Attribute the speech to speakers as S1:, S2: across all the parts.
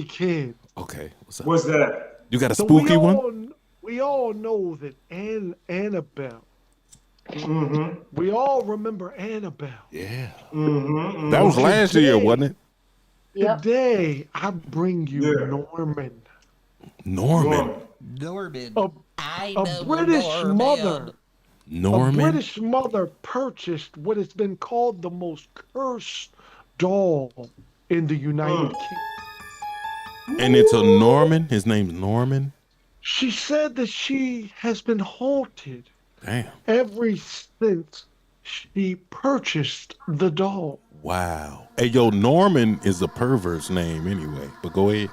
S1: kid.
S2: Okay, what's up?
S3: What's that?
S2: You got a
S1: So
S2: spooky one?
S1: we all know that Annabelle.
S3: Mm-hmm.
S1: We all remember Annabelle.
S2: Yeah.
S3: Mm-hmm.
S2: That was
S3: Mm-hmm.
S2: last year, wasn't it?
S4: Yep.
S1: Today, I bring you
S3: Yeah.
S1: Norman,
S2: Norman.
S5: Norman.
S1: a,
S5: I
S1: a
S5: know
S1: British
S5: Norman.
S1: mother. A
S2: Norman.
S1: British mother purchased what has been called the most cursed doll in the United Kingdom.
S2: And it's a Norman. His name's Norman.
S1: She said that she has been haunted
S2: Damn.
S1: ever since she purchased the doll.
S2: Wow. Hey, yo, Norman is a pervert's name anyway. But go ahead.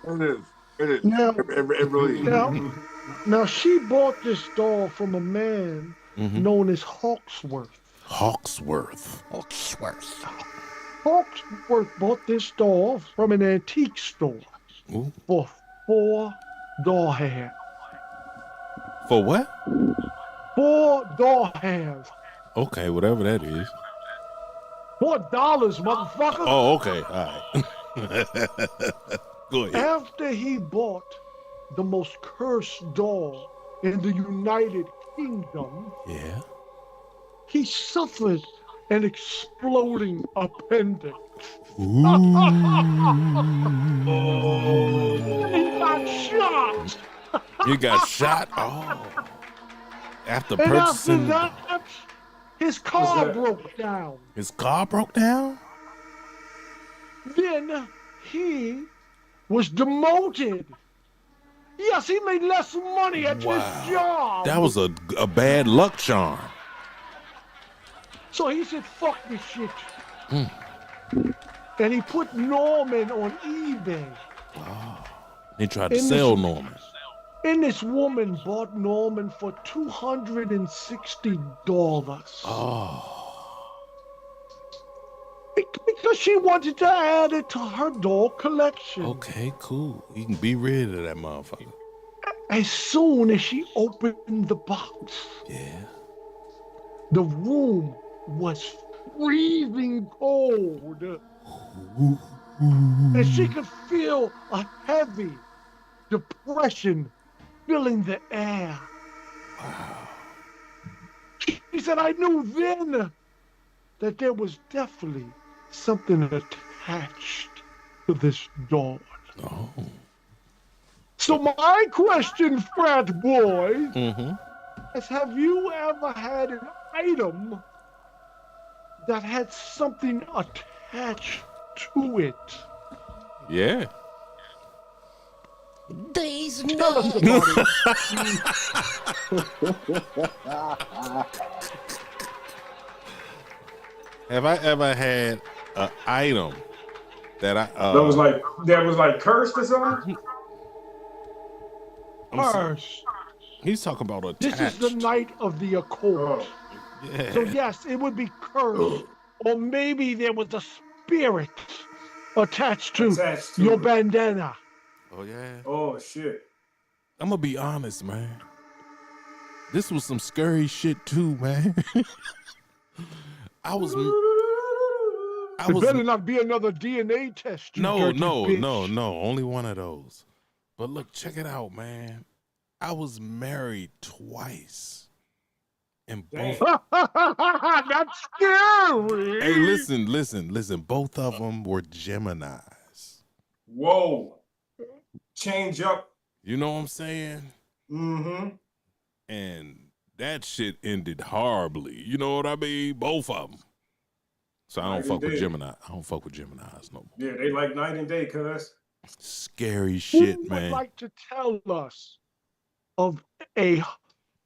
S6: It is. It is.
S1: Now,
S6: It really is.
S1: now she bought this doll from a man known as Hawksworth.
S2: Hawksworth.
S5: Hawksworth.
S1: Hawksworth bought this doll from an antique store
S2: Ooh.
S1: for $4.
S2: For what?
S1: $4.
S2: Okay, whatever that is.
S1: $4, motherfucker.
S2: Oh, okay. All right. Go ahead.
S1: After he bought the most cursed doll in the United Kingdom,
S2: Yeah.
S1: he suffered an exploding appendix.
S2: Ooh.
S1: He got shot.
S2: You got shot? Oh. After
S1: And after
S2: purchasing.
S1: that, his car broke down.
S2: His car broke down?
S1: Then he was demoted. Yes, he made less money at his job.
S2: That was a bad luck charm.
S1: So he said, fuck this shit. And he put Norman on eBay.
S2: They tried to sell Norman.
S1: And this woman bought Norman for $260.
S2: Oh.
S1: Because she wanted to add it to her doll collection.
S2: Okay, cool. You can be rid of that motherfucker.
S1: As soon as she opened the box,
S2: Yeah.
S1: the room was freezing cold. And she could feel a heavy depression filling the air.
S2: Wow.
S1: She said, I knew then that there was definitely something attached to this doll.
S2: Oh.
S1: So my question, frat boy,
S2: Mm-hmm.
S1: is have you ever had an item that had something attached to it?
S2: Yeah.
S5: These
S1: Tell us
S5: nuts.
S1: about it.
S2: Have I ever had an item that I
S3: That was like cursed or something?
S1: First,
S2: he's talking about attached.
S1: this is the night of the occult.
S2: Yeah.
S1: So yes, it would be cursed. Or maybe there was a spirit attached to your
S3: it.
S1: bandana.
S2: Oh yeah.
S3: Oh shit.
S2: I'm gonna be honest, man. This was some scary shit too, man. I was
S1: It better not be another DNA test. You dirty bitch.
S2: no. Only one of those. But look, check it out, man. I was married twice. And both.
S1: That's scary.
S2: Hey, listen. Both of them were Geminis.
S3: Whoa. Change up.
S2: You know what I'm saying?
S3: Mm-hmm.
S2: And that shit ended horribly. You know what I mean? Both of them. So I don't fuck with Gemini. I don't fuck with Geminis no more.
S3: Yeah, they like night and day, cuz.
S2: Scary shit,
S1: Who
S2: man.
S1: would like to tell us of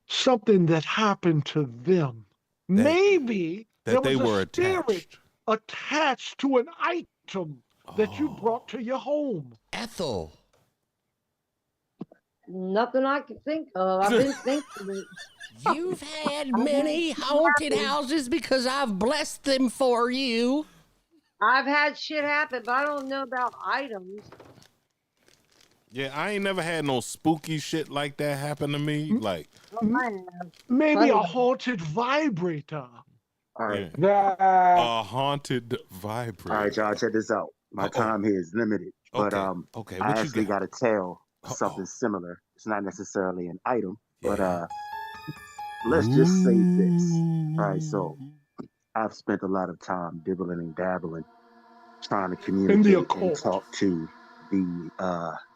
S1: something that happened to them? Maybe
S2: that
S1: there
S2: they
S1: was
S2: were
S1: a spirit
S2: attached
S1: to an item that you brought to your home.
S5: Ethel.
S4: Nothing I can think of. I've been thinking it.
S5: You've had many haunted houses because I've blessed them for you.
S4: I've had shit happen, but I don't know about items.
S2: Yeah, I ain't never had no spooky shit like that happen to me. Like,
S1: Maybe a haunted vibrator.
S6: All right.
S2: a haunted vibrator.
S6: All right, y'all, check this out. My time here is limited. But
S2: Okay.
S6: I
S2: What you
S6: actually
S2: got?
S6: got to tell
S2: Uh-oh.
S6: something similar. It's not necessarily an item, but
S2: Yeah.
S6: let's just say this. All right, so I've spent a lot of time dibbling and dabbling, trying to
S1: In the
S6: communicate and
S1: occult.
S6: talk to the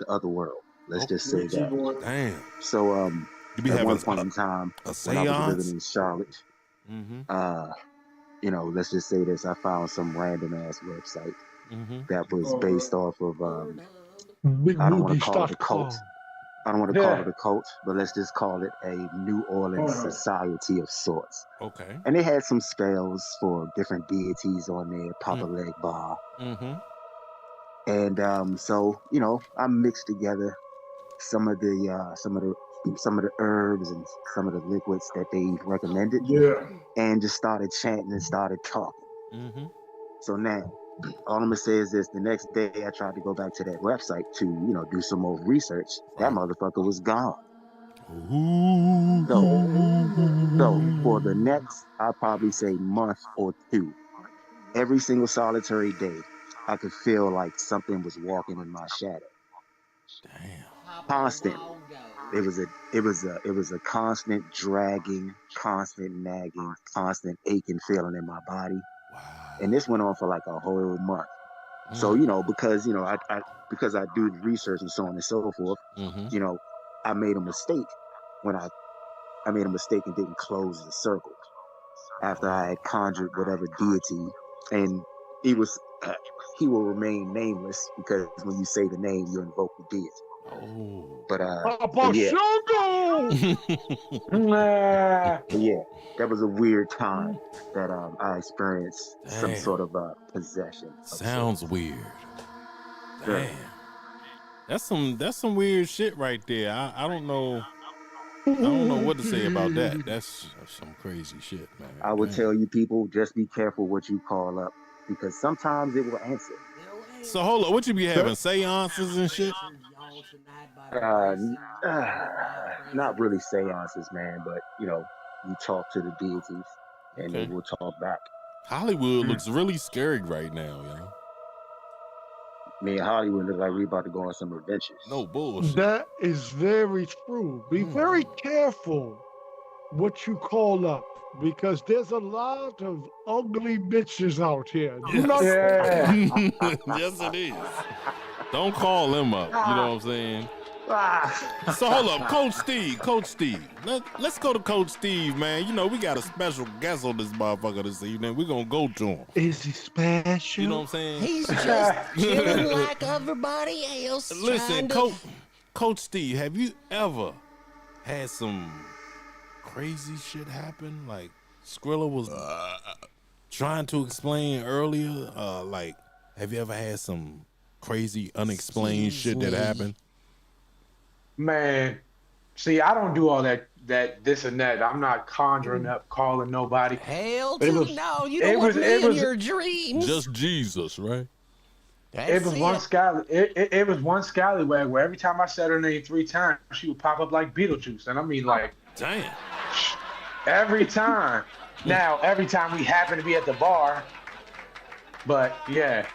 S6: other world. Let's
S2: Okay.
S6: just say that.
S2: Damn.
S6: So
S2: You be
S6: at
S2: having
S6: one point in time
S2: a
S6: when I was living
S2: seance?
S6: in Charlotte,
S2: Mm-hmm.
S6: let's just say this, I found some random ass website
S2: Mm-hmm.
S6: that was based off of I don't want to call it a cult.
S1: BigBooties.com.
S6: I don't want to call it a cult, but let's just call it a New Orleans society of sorts.
S2: Okay.
S6: And they had some spells for different deities on there, Papa Leg Bar.
S2: Mm-hmm.
S6: And so, I mixed together some of the herbs and some of the liquids that they recommended, and just started chanting and started talking.
S2: Mm-hmm.
S6: So now, all I'm gonna say is this: the next day, I tried to go back to that website to, do some more research. That motherfucker was gone. So for the next, I'll probably say month or two, every single solitary day, I could feel like something was walking in my shadow.
S2: Damn.
S6: Constantly. It was a constant dragging, constant nagging, constant aching feeling in my body.
S2: Wow.
S6: And this went on for like a whole month. So, because I do the research and so on and so forth, I made a mistake when I made a mistake and didn't close the circle after I had conjured whatever deity, and he will remain nameless because when you say the name, you invoke the deity.
S2: Oh.
S6: But yeah. But yeah, that was a weird time that I experienced some sort of possession.
S2: Sounds weird.
S6: Yeah.
S2: Damn. That's some weird shit right there. I don't know. I don't know what to say about that. That's some crazy shit, man.
S6: I would tell you people, just be careful what you call up, because sometimes it will answer.
S2: So hold on, what you be having, seances and shit?
S6: Not really seances, man, but you talk to the deities and they will talk back.
S2: Hollywood looks really scary right now, yo.
S6: Me and Hollywood look like we about to go on some adventures.
S2: No bullshit.
S1: That is very true. Be very careful what you call up, because there's a lot of ugly bitches out here.
S2: Yes, it is. Don't call them up. You know what I'm saying? So hold up, Coach Steve. Let's go to Coach Steve, man. We got a special guest on this motherfucker this evening. We're gonna go to him.
S1: Is he special?
S2: You know what I'm saying?
S5: He's just chilling like everybody else.
S2: Listen, Coach Steve, have you ever had some crazy shit happen? Like Skrilla was trying to explain earlier. Have you ever had some crazy unexplained shit that happened?
S7: Man, see, I don't do all that this and that. I'm not conjuring up, calling nobody.
S5: Hell to no, you don't want me in your dreams.
S2: Just Jesus, right?
S7: It was one scallywag where every time I said her name 3 times, she would pop up like Beetlejuice. And I mean, like,
S2: damn.
S7: Every time. Now, every time we happen to be at the bar, but yeah.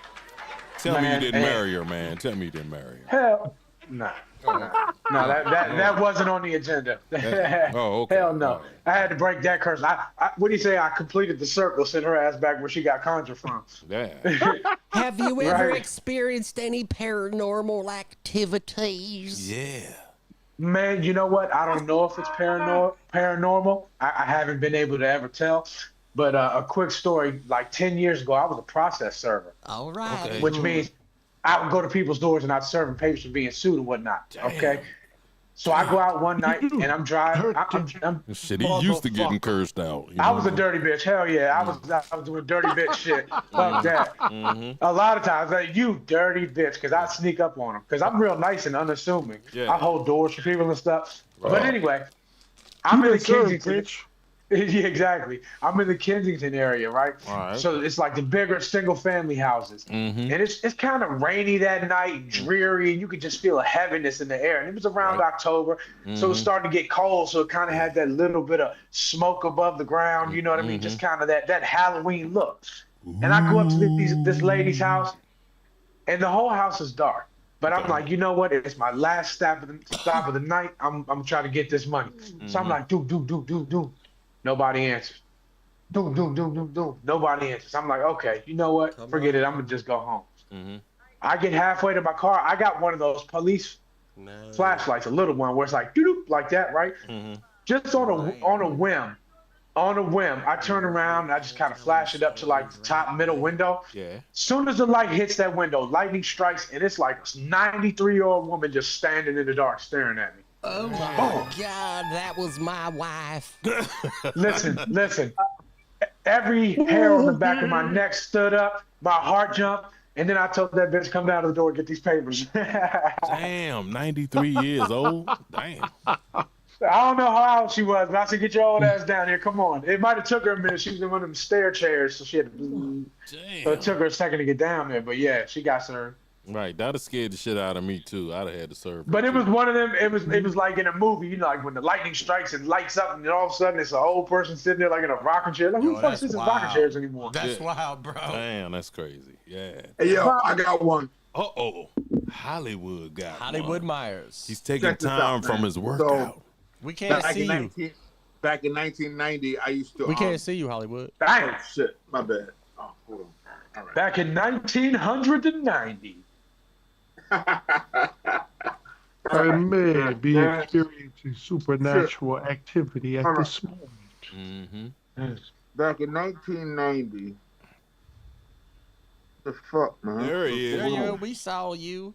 S2: Tell me you didn't marry her, man. Tell me you didn't marry her.
S7: Hell, nah. No, that wasn't on the agenda.
S2: Okay.
S7: Hell no. I had to break that curse. What do you say? I completed the circle, sent her ass back where she got conjured from.
S2: Yeah.
S5: Have you ever experienced any paranormal activities?
S2: Yeah.
S7: Man, you know what? I don't know if it's paranormal. I haven't been able to ever tell. But a quick story, like 10 years ago, I was a process server.
S5: All right.
S2: Okay.
S7: Which means I would go to people's doors and I'd serve them papers for being sued and whatnot.
S2: Damn.
S7: Okay. So I go out one night and I'm driving.
S2: Shit, he used to getting cursed out.
S7: I was a dirty bitch. Hell yeah. I was doing dirty bitch shit. Fuck that. A lot of times, like, you dirty bitch, because I sneak up on them. Because I'm real nice and unassuming.
S2: Yeah.
S7: I hold doors for people and stuff. Right. But anyway, I'm in the Kensington. Yeah, exactly. I'm in the Kensington area, right?
S2: All right.
S7: So it's like the bigger single family houses. And it's kind of rainy that night, dreary, and you could just feel a heaviness in the air. And it was around October, so it started to get cold, so it kind of had that little bit of smoke above the ground, you know what I mean? Just kind of that Halloween look. And I go up to this lady's house, and the whole house is dark. But I'm like, you know what? It's my last stop of the night. I'm trying to get this money. So I'm like, do. Nobody answers. Do. Nobody answers. I'm like, okay, you know what? Forget it. I'm gonna just go home. I get halfway to my car. I got one of those police flashlights, a little one where it's like doo like that, right? Just on a whim, I turn around and I just kind of flash it up to like the top middle window.
S2: Yeah.
S7: Soon as the light hits that window, lightning strikes, and it's like a 93-year-old woman just standing in the dark staring at me.
S5: Oh my God, that was my wife.
S7: Listen. Every hair on the back of my neck stood up, my heart jumped, and then I told that bitch, come down to the door and get these papers.
S2: Damn, 93 years old. Damn.
S7: I don't know how old she was, but I said, get your old ass down here. Come on. It might have took her a minute. She was in one of them stair chairs, so she had to.
S2: Damn.
S7: So it took her a second to get down there, but yeah, she got served.
S2: Right, that'd have scared the shit out of me too. I'd have had to serve.
S7: But it was one of them. It was like in a movie, you know, like when the lightning strikes and lights up, and then all of a sudden it's an old person sitting there like in a rocking chair. Like who the fuck sits in rocking chairs anymore?
S5: That's wild, bro.
S2: Damn, that's crazy. Yeah.
S1: Hey, yo, I got one.
S2: Hollywood got
S5: Hollywood
S2: one.
S5: Myers.
S2: He's taking time from his workout.
S5: We can't see you.
S1: Back in 1990, I used to.
S5: We can't see you, Hollywood.
S7: Damn.
S1: Shit, my bad. Oh, hold on. All right.
S7: Back in 1990.
S1: I may be experiencing supernatural activity at this moment. Back in 1990. The fuck, man?
S2: There he is.
S5: Yeah, we saw you.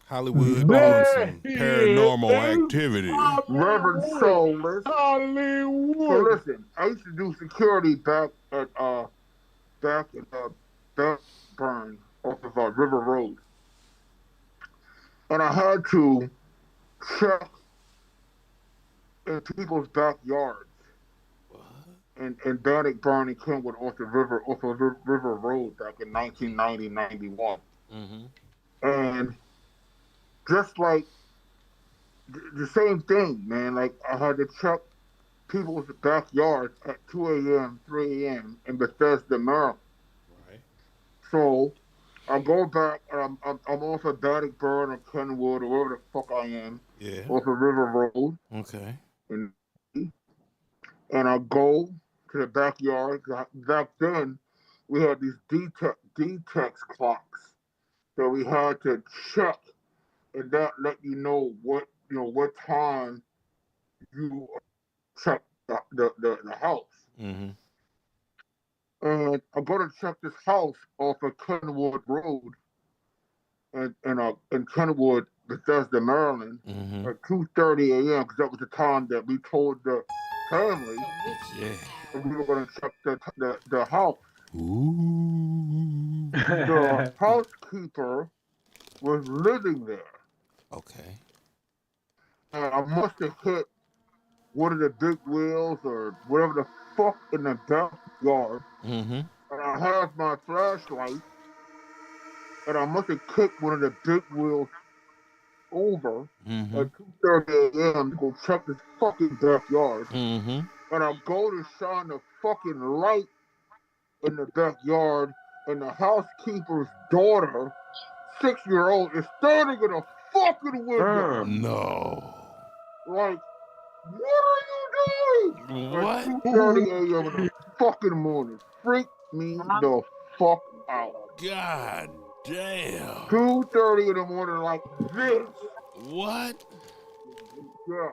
S2: Hollywood doing some paranormal activity.
S1: Reverend Soulless. Hollywood. So listen, I used to do security back in Burn off of River Road. And I had to check in people's backyards. In Bannockburn and Kenwood off of River Road back in 1990-91. And just like the same thing, man. Like I had to check people's backyards at 2 a.m., 3 a.m. in Bethesda, Maryland. Right. So I go back, and I'm off of Bannockburn or Kenwood or wherever the fuck I am. Yeah. Off of River Road.
S2: Okay.
S1: And I go to the backyard. Back then, we had these D-Tex clocks that we had to check, and that let you know what time you check the house. And I go to check this house off of Kenwood Road, in Kenwood, Bethesda, Maryland, at 2:30 a.m. because that was the time that we told the family that we were going to check the house.
S2: Ooh.
S1: The housekeeper was living there.
S2: Okay.
S1: And I must have hit one of the big wheels or whatever the fuck in the backyard. And I had my flashlight, and I must have kicked one of the big wheels over at 2:30 a.m. to go check this fucking backyard. And I go to shine the fucking light in the backyard, and the housekeeper's daughter, 6-year-old, is standing in a fucking window.
S2: No.
S1: Like, what are you doing?
S2: What?
S1: At 2:30 a.m. in the fucking morning. Freak me the fuck out.
S2: God damn.
S1: 2:30 in the morning like this.
S2: What?
S1: Yeah.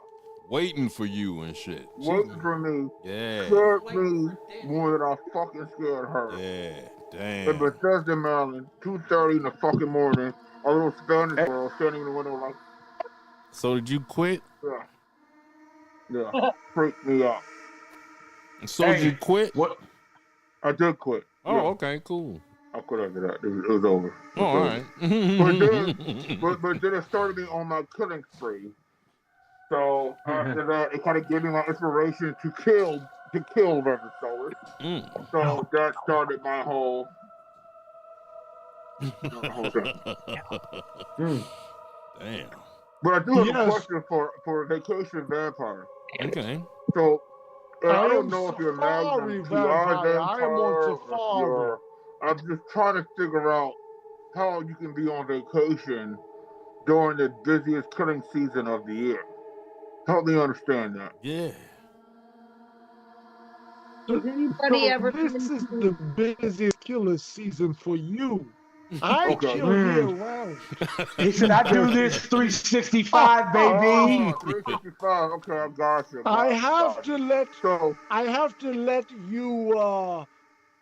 S2: Waiting for you and shit.
S1: Waiting for me.
S2: Yeah.
S1: Scared me more than I fucking scared her.
S2: Yeah. Damn.
S1: In Bethesda, Maryland, 2:30 in the fucking morning, a little Spanish girl standing in the window like.
S2: So did you quit?
S1: Yeah. Freaked me out.
S2: So did you quit?
S1: What? I did quit.
S2: Oh, okay, cool.
S1: I quit after that. It was over.
S2: All right.
S1: but then it started me on my killing spree. So after that, it kind of gave me my inspiration to kill Reverend Soulless. So that started my whole thing.
S2: Damn.
S1: But I do have a question for Vacation Vampire.
S2: Okay.
S1: So I don't know if you're married to our vampire. I'm just trying to figure out how you can be on vacation during the busiest killing season of the year. Help me understand that.
S2: Yeah.
S4: Has anybody ever
S8: this
S4: been
S8: is
S4: to,
S8: the busiest killer season for you. I
S1: Okay.
S8: kill year round.
S7: He said, I do this 365, baby.
S1: 365. Okay, I got you.
S8: I have to let
S1: So,
S8: you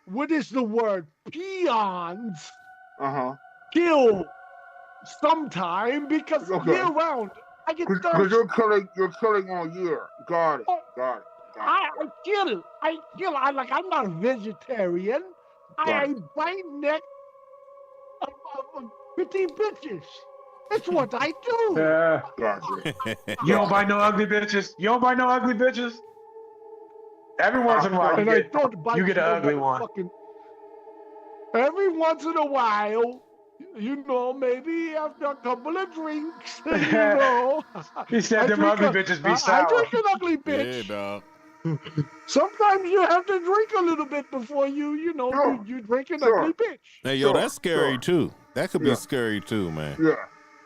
S8: what is the word? Peons
S1: kill
S8: sometime because year round I get
S1: because
S8: thirsty.
S1: you're killing all year. Got it.
S8: I kill. I'm not a vegetarian. I bite neck of 15 bitches. That's what I do.
S1: Gotcha.
S7: You don't buy no ugly bitches. You don't buy no ugly bitches. Every once in a while,
S8: And I don't bite
S7: you get an ugly one.
S8: Every once in a while, you know, maybe after a couple of drinks, you know.
S7: He said them ugly bitches be sour.
S8: I drink an ugly bitch.
S2: Yeah, dog.
S8: Sometimes you have to drink a little bit before you drink an ugly bitch.
S2: Hey, yo, that's scary too. That could be scary too, man.
S1: Yeah,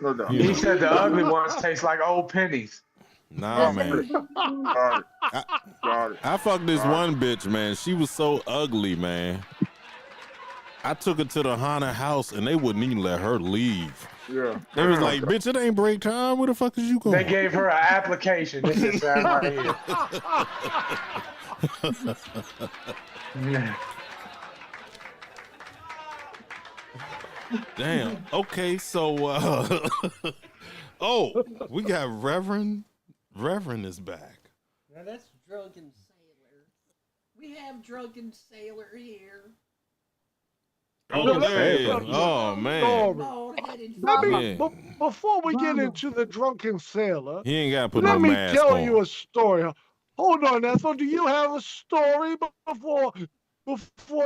S1: no doubt.
S7: He said the ugly ones taste like old pennies.
S2: Nah, man.
S1: Got it.
S2: I fucked this one bitch, man. She was so ugly, man. I took her to the haunted house and they wouldn't even let her leave.
S1: Yeah.
S2: They was like, bitch, it ain't break time. Where the fuck is you going?
S7: They gave her an application. This is sound right here.
S2: Damn. Okay, so oh, we got Reverend. Reverend is back.
S5: Now that's Drunken Sailor. We have Drunken Sailor here.
S2: Oh, oh man.
S8: Before we get into the Drunken Sailor,
S2: He ain't got to put
S8: let
S2: no
S8: me
S2: mask
S8: tell
S2: on.
S8: you a story. Hold on, Ethel. Do you have a story before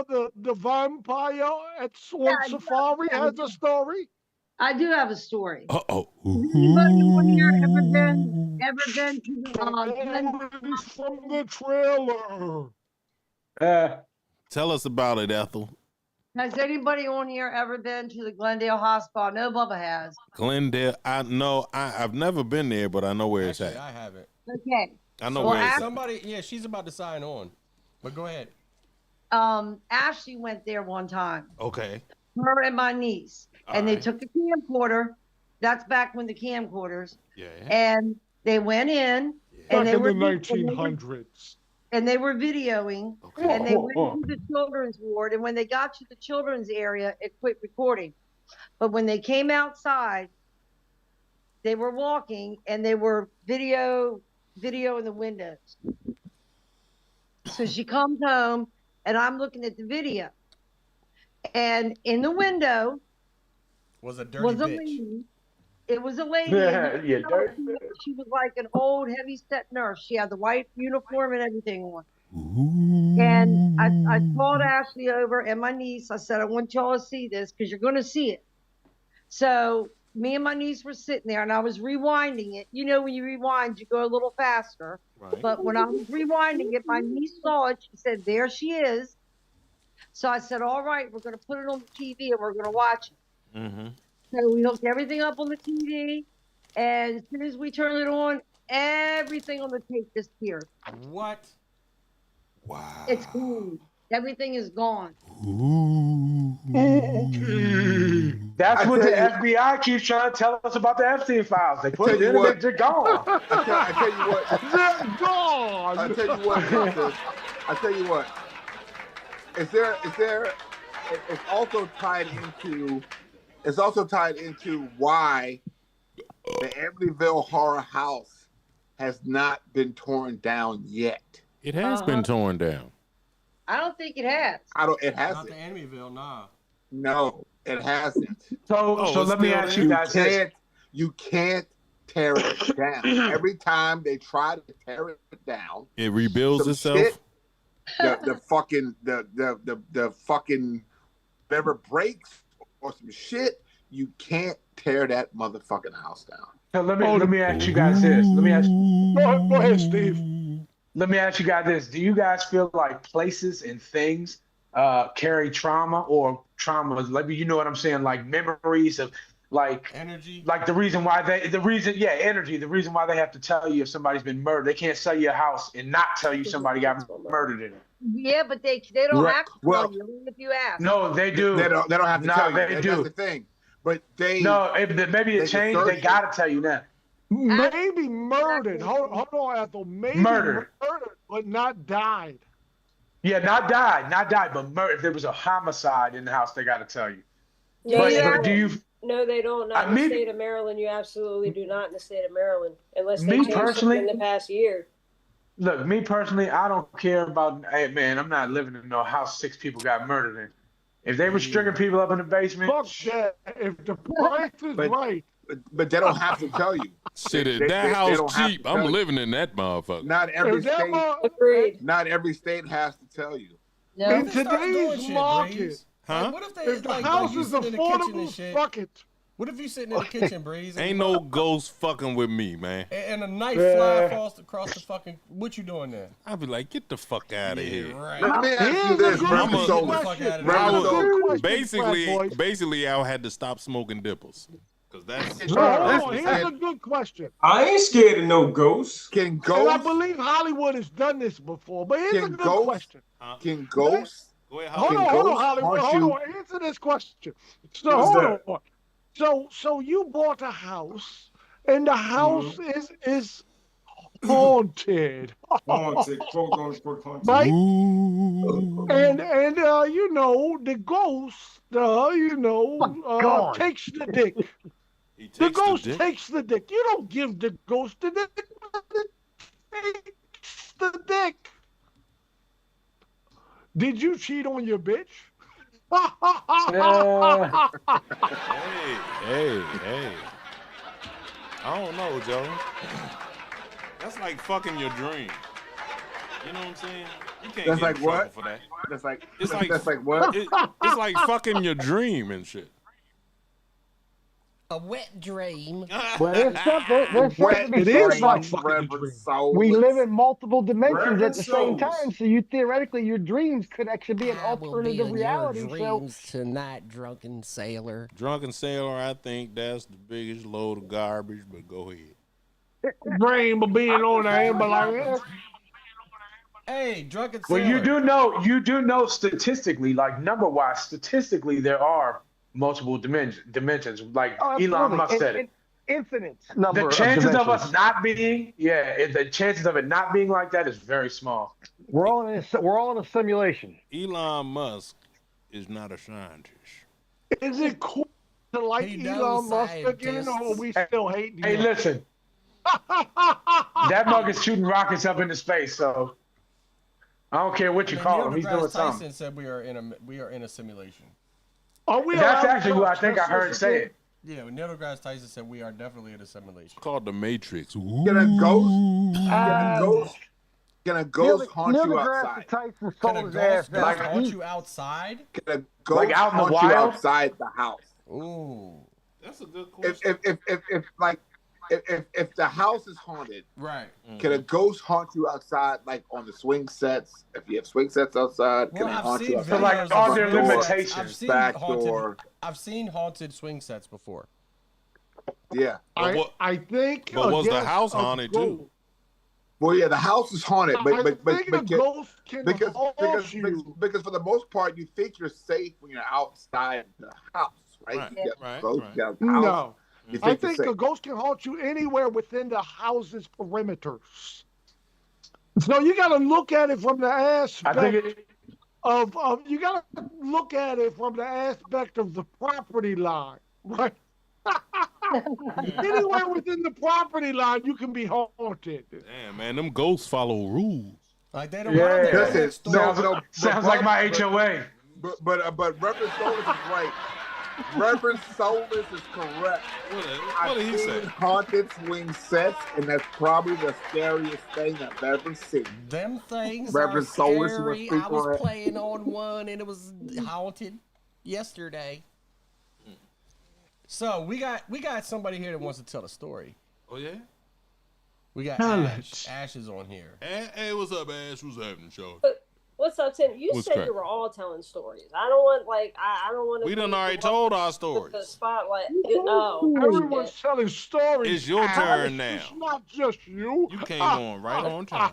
S8: the vampire at Swan Safari has a story?
S4: I do have a story.
S2: Uh-oh.
S4: Anybody on here ever been to the
S8: From the trailer.
S2: Tell us about it, Ethel.
S4: Has anybody on here ever been to the Glendale Hospital? No, Bubba has.
S2: Glendale, I've never been there, but I know where it's at.
S9: I haven't.
S4: Okay.
S2: I know where it's at.
S9: Somebody, yeah, she's about to sign on. But go ahead.
S4: Ashley went there one time.
S2: Okay.
S4: Her and my niece. And they took the camcorder. That's back when the camcorders.
S2: Yeah.
S4: And they went in.
S8: And they were in the 1900s.
S4: And they were videoing.
S2: Okay.
S4: And they went to the children's ward. And when they got to the children's area, it quit recording. But when they came outside, they were walking and they were video in the windows. So she comes home and I'm looking at the video. And in the window
S9: was a dirty bitch.
S4: Lady. It was a lady.
S7: Dirty bitch.
S4: She was like an old, heavy-set nurse. She had the white uniform and everything on. And I called Ashley over and my niece. I said, I want y'all to see this because you're going to see it. So me and my niece were sitting there and I was rewinding it. You know, when you rewind, you go a little faster.
S2: Right.
S4: But when I was rewinding it, my niece saw it. She said, there she is. So I said, all right, we're going to put it on the TV and we're going to watch it.
S2: Mm-hmm.
S4: So we hooked everything up on the TV. And as soon as we turn it on, everything on the tape disappeared.
S9: What?
S2: Wow.
S4: It's gone. Everything is gone.
S7: That's what the FBI keeps trying to tell us about the Epstein files. They put it in and they're gone.
S1: I tell you what.
S8: They're gone.
S1: I tell you what. I tell you what. It's also tied into why the Amityville Horror House has not been torn down yet.
S2: It has been torn down.
S4: I don't think it has.
S1: It hasn't.
S9: Not the Amityville, nah.
S1: No, it hasn't.
S7: So let me ask you guys this.
S1: You can't tear it down. Every time they try to tear it down,
S2: it rebuilds itself.
S1: The fucking whatever breaks or some shit, you can't tear that motherfucking house down.
S7: So let me ask you guys this. Go
S8: ahead, Steve.
S7: Let me ask you guys this. Do you guys feel like places and things carry trauma, or traumas, like you know what I'm saying, like memories of like
S9: energy,
S7: like the reason why energy. The reason why they have to tell you if somebody's been murdered. They can't sell you a house and not tell you somebody got murdered in it.
S4: Yeah, but they don't
S1: Right.
S4: have to
S1: Well,
S4: tell you if you ask.
S7: No, they do.
S1: They don't have to
S7: No,
S1: tell you.
S7: they do.
S1: That's the thing. But they
S7: maybe it changed. They gotta tell you now.
S8: Maybe murdered. Hold on, Ethel. Maybe murdered, but not died.
S7: Yeah, not died, but if there was a homicide in the house, they gotta tell you.
S10: No,
S7: But do you?
S10: No, they don't. Not in the state of Maryland. You absolutely do not in the state of Maryland, unless they
S7: Me
S10: changed
S7: personally-
S10: it in the past year.
S7: Look, me personally, I don't care about. Hey, man, I'm not living in no house 6 people got murdered in. If they were stringing people up in the basement,
S8: fuck that. If the price is right.
S1: But they don't have to tell you.
S2: Shit, if that house cheap, I'm living in that motherfucker.
S1: Not every state.
S10: Agreed.
S1: Not every state has to tell you.
S4: No.
S8: In today's market,
S2: Huh?
S9: Like, what if they
S8: if the
S9: like
S8: house
S9: you
S8: is
S9: sitting in the kitchen and
S8: affordable,
S9: shit?
S8: fuck it.
S9: What if you sitting in the kitchen, Breeze?
S2: Ain't no ghost fucking with me, man.
S9: And a knife fly falls across the fucking. What you doing there?
S2: I'd be like, get the fuck out of here.
S9: Right.
S1: Let me ask you this, Reverend Soulless.
S2: Basically, I had to stop smoking dipples. Cause that's
S8: Hold on, here's a good question.
S3: I ain't scared of no ghosts.
S1: Can
S8: And I
S1: ghosts?
S8: believe Hollywood has done this before, but here's a
S1: Can
S8: good
S1: ghosts?
S8: question.
S1: Can ghosts?
S2: Go ahead,
S8: Hold on, Hollywood. Hold on. Answer this question. So
S3: What's
S8: hold on. So you bought a house, and the house is haunted,
S3: Haunted, quote unquote haunted.
S8: right? And you know the ghost, takes the dick. The ghost takes the dick. You don't give the ghost the dick. It takes the dick. Did you cheat on your bitch?
S2: Hey. I don't know, Joe. That's like fucking your dream. You know what I'm saying? You can't
S1: That's
S2: get
S1: like
S2: in trouble
S1: what?
S2: for that.
S1: That's like
S2: It's like
S1: what?
S2: It's like fucking your dream and shit.
S5: A wet dream.
S11: Well, there's something to be
S8: It
S11: said
S8: is
S11: about
S8: like fucking a dream.
S11: we live in multiple dimensions
S3: Reverend
S11: at the same
S3: Soulless.
S11: time, so you theoretically your dreams could actually be an
S5: I will be
S11: alternative
S5: in
S11: reality.
S5: your dreams tonight, drunken sailor.
S2: Drunken sailor, I think that's the biggest load of garbage, but go ahead.
S8: Brain but being on the ambulance.
S9: Hey, drunken
S7: well,
S9: sailor.
S7: you do know statistically, like number-wise, statistically, there are multiple dimensions. Like Elon Musk said it.
S11: Infinite number.
S7: The chances of us not being, the chances of it not being like that is very small.
S11: We're all in a simulation.
S2: Elon Musk is not a scientist.
S8: Is it cool to like
S5: He
S8: Elon
S5: knows
S8: Musk again, or we still hate him?
S7: Hey, listen, that mug is shooting rockets up into space, so I don't care what you call him. He's
S9: Neil
S7: doing
S9: deGrasse Tyson
S7: something.
S9: said we are in a simulation.
S8: Are we
S7: That's
S8: allowed
S7: actually
S8: to
S7: what I
S8: touch
S7: think I heard say it.
S9: Yeah, Neil deGrasse Tyson said we are definitely in a simulation.
S2: Called the Matrix.
S1: Can a ghost? Can a ghost haunt
S11: Neil
S1: you
S11: deGrasse
S1: outside?
S11: Tyson
S9: Can
S11: sold
S9: a
S11: his ass
S9: ghost
S11: out.
S9: haunt you outside?
S1: Can a ghost
S7: Like out in the
S1: haunt you
S7: wild?
S1: outside the house?
S9: Ooh.
S2: That's a good question.
S1: If the house is haunted,
S9: Right.
S1: can a ghost haunt you outside, like on the swing sets? If you have swing sets outside, can
S9: Well,
S1: it
S9: I've
S1: haunt you
S9: seen
S1: outside?
S7: So, like,
S9: videos
S7: are
S9: of
S7: there
S9: swing sets.
S7: limitations?
S9: I've seen
S1: Back
S9: haunted.
S1: door.
S9: I've seen haunted swing sets before.
S1: Yeah.
S8: I think.
S2: But was the
S8: against
S2: house
S8: a
S2: haunted
S8: ghost-
S2: too?
S1: Well, yeah, the house is haunted,
S8: I
S1: but
S8: think a ghost can haunt you.
S1: because for the most part, you think you're safe when you're outside the house, right?
S2: Right,
S1: You got
S2: right,
S1: ghosts,
S2: right.
S1: you got a house,
S8: No.
S1: you
S8: I
S1: you're
S8: think
S1: safe.
S8: a ghost can haunt you anywhere within the house's perimeters. So you got to look at it from the aspect
S7: I think it.
S8: of you got to look at it from the aspect of the property line, right? Anywhere within the property line, you can be haunted.
S2: Damn, man, them ghosts follow rules.
S9: Like they don't
S7: Yeah.
S9: run there.
S1: Listen,
S7: Sounds like my HOA.
S1: But Reverend Soulless is right. Reverend Soulless is correct.
S2: What did he say?
S1: Haunted swing sets, and that's probably the scariest thing I've ever seen.
S9: Them things
S1: Reverend
S9: are
S1: Soulless was
S9: scary. I
S1: speaking
S9: was
S1: on it.
S9: playing on one and it was haunted yesterday. So we got somebody here that wants to tell a story.
S2: Oh yeah.
S9: We got Ash. Ash is on here.
S2: Hey, what's up, Ash? What's happening, show?
S10: What's up, Tim? You
S2: What's
S10: said
S2: crack?
S10: you were all telling stories. I don't want I don't want to.
S2: We done already told our stories.
S10: The spotlight.
S8: Everyone's telling stories.
S2: It's your turn now.
S8: It's not just you.
S2: You came on right on time.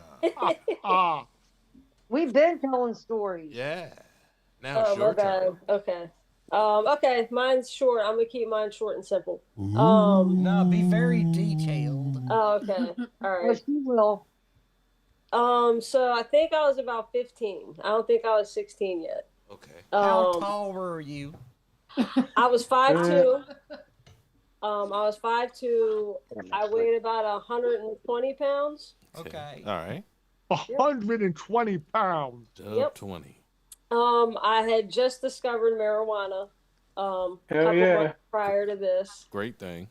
S4: We've been telling stories.
S2: Yeah. Now it's
S10: my
S2: your
S10: bad.
S2: turn.
S10: Okay. Okay, mine's short. I'm gonna keep mine short and simple.
S9: No, be very detailed.
S10: Oh, okay. All right.
S4: Yes, you will.
S10: So I think I was about 15. I don't think I was 16 yet.
S2: Okay.
S9: How tall were you?
S10: I was 5'2". I was 5'2". I weighed about 120 pounds.
S9: Okay.
S2: All right.
S8: 120 pounds.
S10: Yep.
S2: 20.
S10: I had just discovered marijuana.
S7: Hell
S10: Couple
S7: yeah.
S10: months prior to this.
S2: Great thing.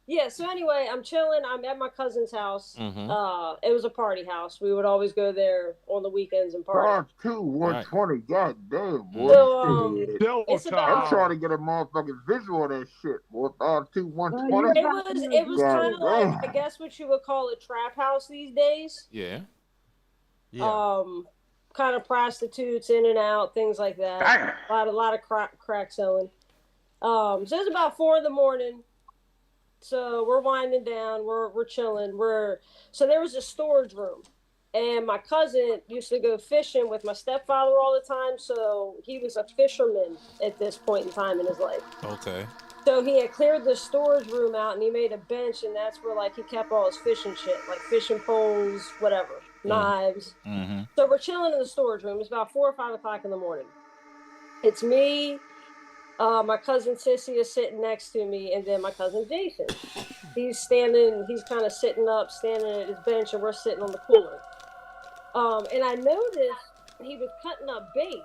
S10: Yeah, so anyway, I'm chilling. I'm at my cousin's house.
S2: Mm-hmm.
S10: It was a party house. We would always go there on the weekends and party.
S1: 5'2", 120. God damn, boy.
S10: So, it's about,
S1: I'm trying to get a motherfucking visual of that shit, boy. 5'2", 120.
S10: it was kind of like, I guess what you would call a trap house these days.
S2: Yeah.
S10: Kind of prostitutes in and out, things like that.
S7: Damn.
S10: A lot of crack selling. So it's about 4 a.m. So we're winding down, we're chilling. So there was a storage room, and my cousin used to go fishing with my stepfather all the time. So he was a fisherman at this point in time in his life.
S2: Okay.
S10: So he had cleared the storage room out, and he made a bench, and that's where like he kept all his fishing shit, like fishing poles, whatever, knives.
S2: Mm-hmm.
S10: So we're chilling in the storage room. It's about 4 or 5 o'clock in the morning. It's me. My cousin Sissy is sitting next to me, and then my cousin Jason. He's kind of sitting up, standing at his bench, and we're sitting on the cooler. And I noticed he was cutting up bait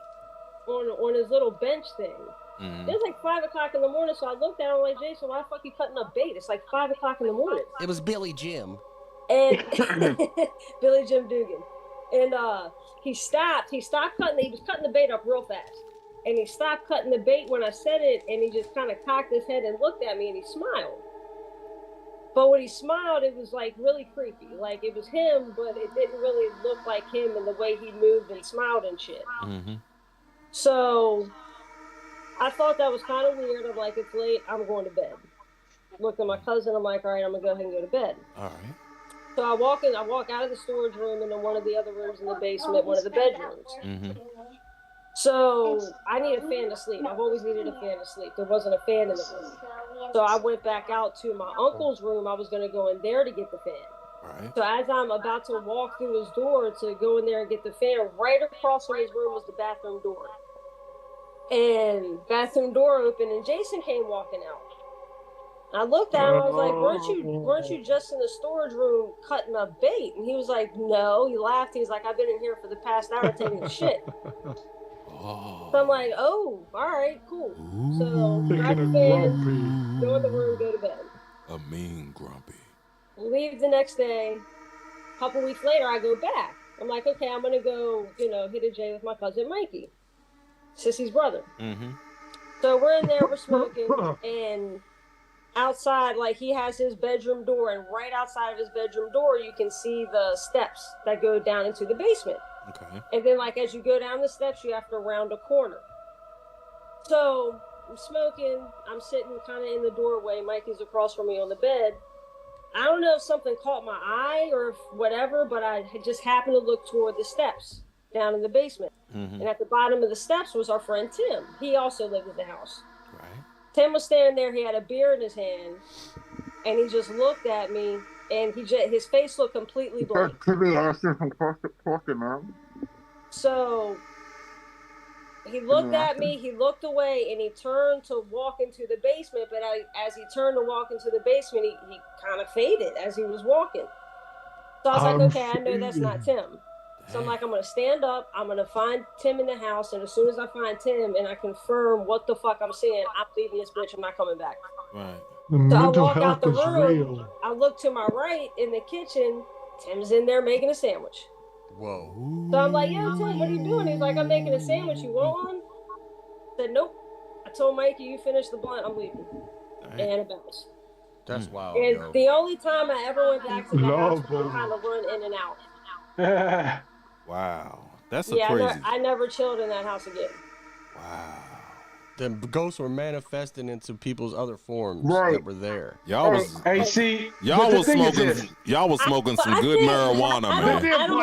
S10: on his little bench thing.
S2: Mm-hmm.
S10: It was like 5 o'clock in the morning, so I looked at him like, Jason, why the fuck you cutting up bait? It's like 5 o'clock in the morning.
S9: It was Billy Jim.
S10: And Billy Jim Dugan. And he stopped cutting. He was cutting the bait up real fast. And he stopped cutting the bait when I said it, and he just kind of cocked his head and looked at me, and he smiled. But when he smiled, it was like really creepy. Like it was him, but it didn't really look like him in the way he moved and smiled and shit.
S2: Mm-hmm.
S10: So I thought that was kind of weird. I'm like, it's late, I'm going to bed. Looked at my cousin, I'm like, all right, I'm gonna go ahead and go to bed.
S2: All right.
S10: So I walk out of the storage room into one of the other rooms in the basement, one of the bedrooms.
S2: Mm-hmm.
S10: So I need a fan to sleep. I've always needed a fan to sleep. There wasn't a fan in the room. So I went back out to my uncle's room. I was going to go in there to get the fan.
S2: Right.
S10: So as I'm about to walk through his door to go in there and get the fan, right across from his room was the bathroom door. And bathroom door opened, and Jason came walking out. I looked at him, I was like, weren't you just in the storage room cutting up bait? And he was like, no. He laughed. He's like, I've been in here for the past hour taking a shit. So I'm like, oh, all right, cool. So grab the fan, go in the room, go to bed.
S2: A mean grumpy.
S10: Leave the next day. A couple weeks later, I go back. I'm like, okay, I'm going to go, hit a J with my cousin Mikey, Sissy's brother.
S2: Mm-hmm.
S10: So we're in there, we're smoking, and outside, like he has his bedroom door, and right outside of his bedroom door, you can see the steps that go down into the basement.
S2: Okay.
S10: And then, like, as you go down the steps, you have to round a corner. So I'm smoking. I'm sitting kind of in the doorway. Mikey's across from me on the bed. I don't know if something caught my eye or if whatever, but I just happened to look toward the steps down in the basement.
S2: Mm-hmm.
S10: And at the bottom of the steps was our friend Tim. He also lived in the house.
S2: Right.
S10: Tim was standing there. He had a beer in his hand, and he just looked at me. And his face looked completely blank.
S1: Timmy Austin from Portland, man.
S10: So he looked at me, he looked away, and he turned to walk into the basement. But as he turned to walk into the basement, he kind of faded as he was walking. So I was like, okay, I know that's not Tim. So I'm like, I'm going to stand up. I'm going to find Tim in the house. And as soon as I find Tim and I confirm what the fuck I'm seeing, I'm leaving this bitch. I'm not coming back.
S2: Right.
S10: So I walk out the room. I look to my right in the kitchen. Tim's in there making a sandwich.
S9: Whoa.
S10: So I'm like, yo, Tim, what are you doing? He's like, I'm making a sandwich. You want one? I said, nope. I told Mikey, you finish the blunt. I'm leaving. Right. And it bounced.
S9: That's wild.
S10: And
S9: yo.
S10: the only time I ever went back to the house, we kind of run in and out.
S2: Wow, that's a
S10: Yeah,
S2: crazy.
S10: I never chilled in that house again.
S2: Wow.
S9: The ghosts were manifesting into people's other forms that were there.
S2: Y'all was
S7: Hey, see,
S2: y'all
S7: the
S2: was
S7: thing is
S2: smoking
S7: this.
S2: y'all was smoking some
S10: I
S2: good
S10: think-
S2: marijuana,
S10: I
S2: man.
S10: don't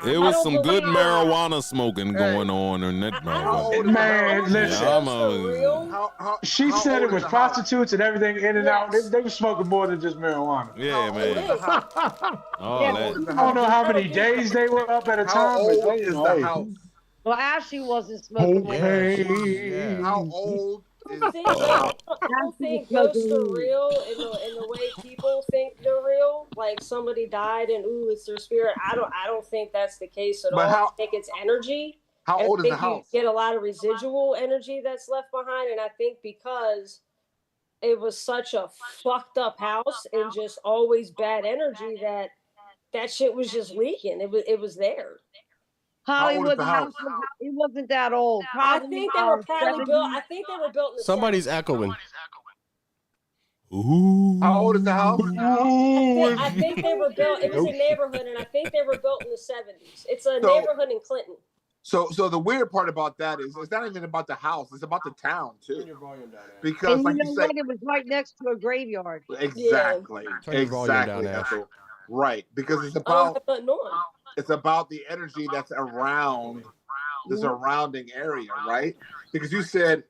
S10: really.
S2: It
S10: I
S2: was
S10: don't
S2: some good
S10: believe-
S2: marijuana smoking going on in that motherfucker.
S7: Man, listen.
S2: Yeah, I'm always,
S7: She
S1: how
S7: said
S1: old
S7: it
S1: is
S7: was
S1: the house?
S7: prostitutes and everything in and out. They were smoking more than just marijuana.
S2: yeah, man. All
S1: How
S2: that.
S1: old is the
S7: I don't
S1: house?
S7: know how many days they were up at a
S1: How
S7: time, but
S1: old
S7: they,
S1: is
S7: you know,
S1: the
S7: hey.
S1: house?
S4: Well, Ashley wasn't smoking.
S7: Okay.
S1: How old is
S10: I don't think ghosts are real in the way people think they're real. Like somebody died and ooh, it's their spirit. I don't think that's the case at
S1: But
S10: all.
S1: how-
S10: I think it's energy.
S1: How
S10: And
S1: old
S10: I
S1: is the
S10: think you
S1: house?
S10: get a lot of residual energy that's left behind, and I think because it was such a fucked up house and just always bad energy that shit was just leaking. It was there.
S4: Hollywood house, it wasn't that old.
S10: I
S4: Probably,
S10: think they were probably built.
S4: 70s.
S10: I think they were built in the
S9: Somebody's
S10: 70s.
S9: echoing.
S2: Ooh.
S1: How old is the house?
S10: I think they were built. It was a neighborhood, and I think they were built in the 70s. It's a neighborhood in Clinton.
S1: So the weird part about that is it's not even about the house; it's about the town too. Because,
S4: And
S1: like
S4: you
S1: you
S4: know
S1: say,
S4: what? It was right next to a graveyard.
S1: exactly,
S9: Turn your volume down,
S1: exactly,
S9: Ash.
S1: Ethel. Right, because it's
S10: I don't
S1: about
S10: have nothing on.
S1: it's about the energy that's around the surrounding area, right? Because you said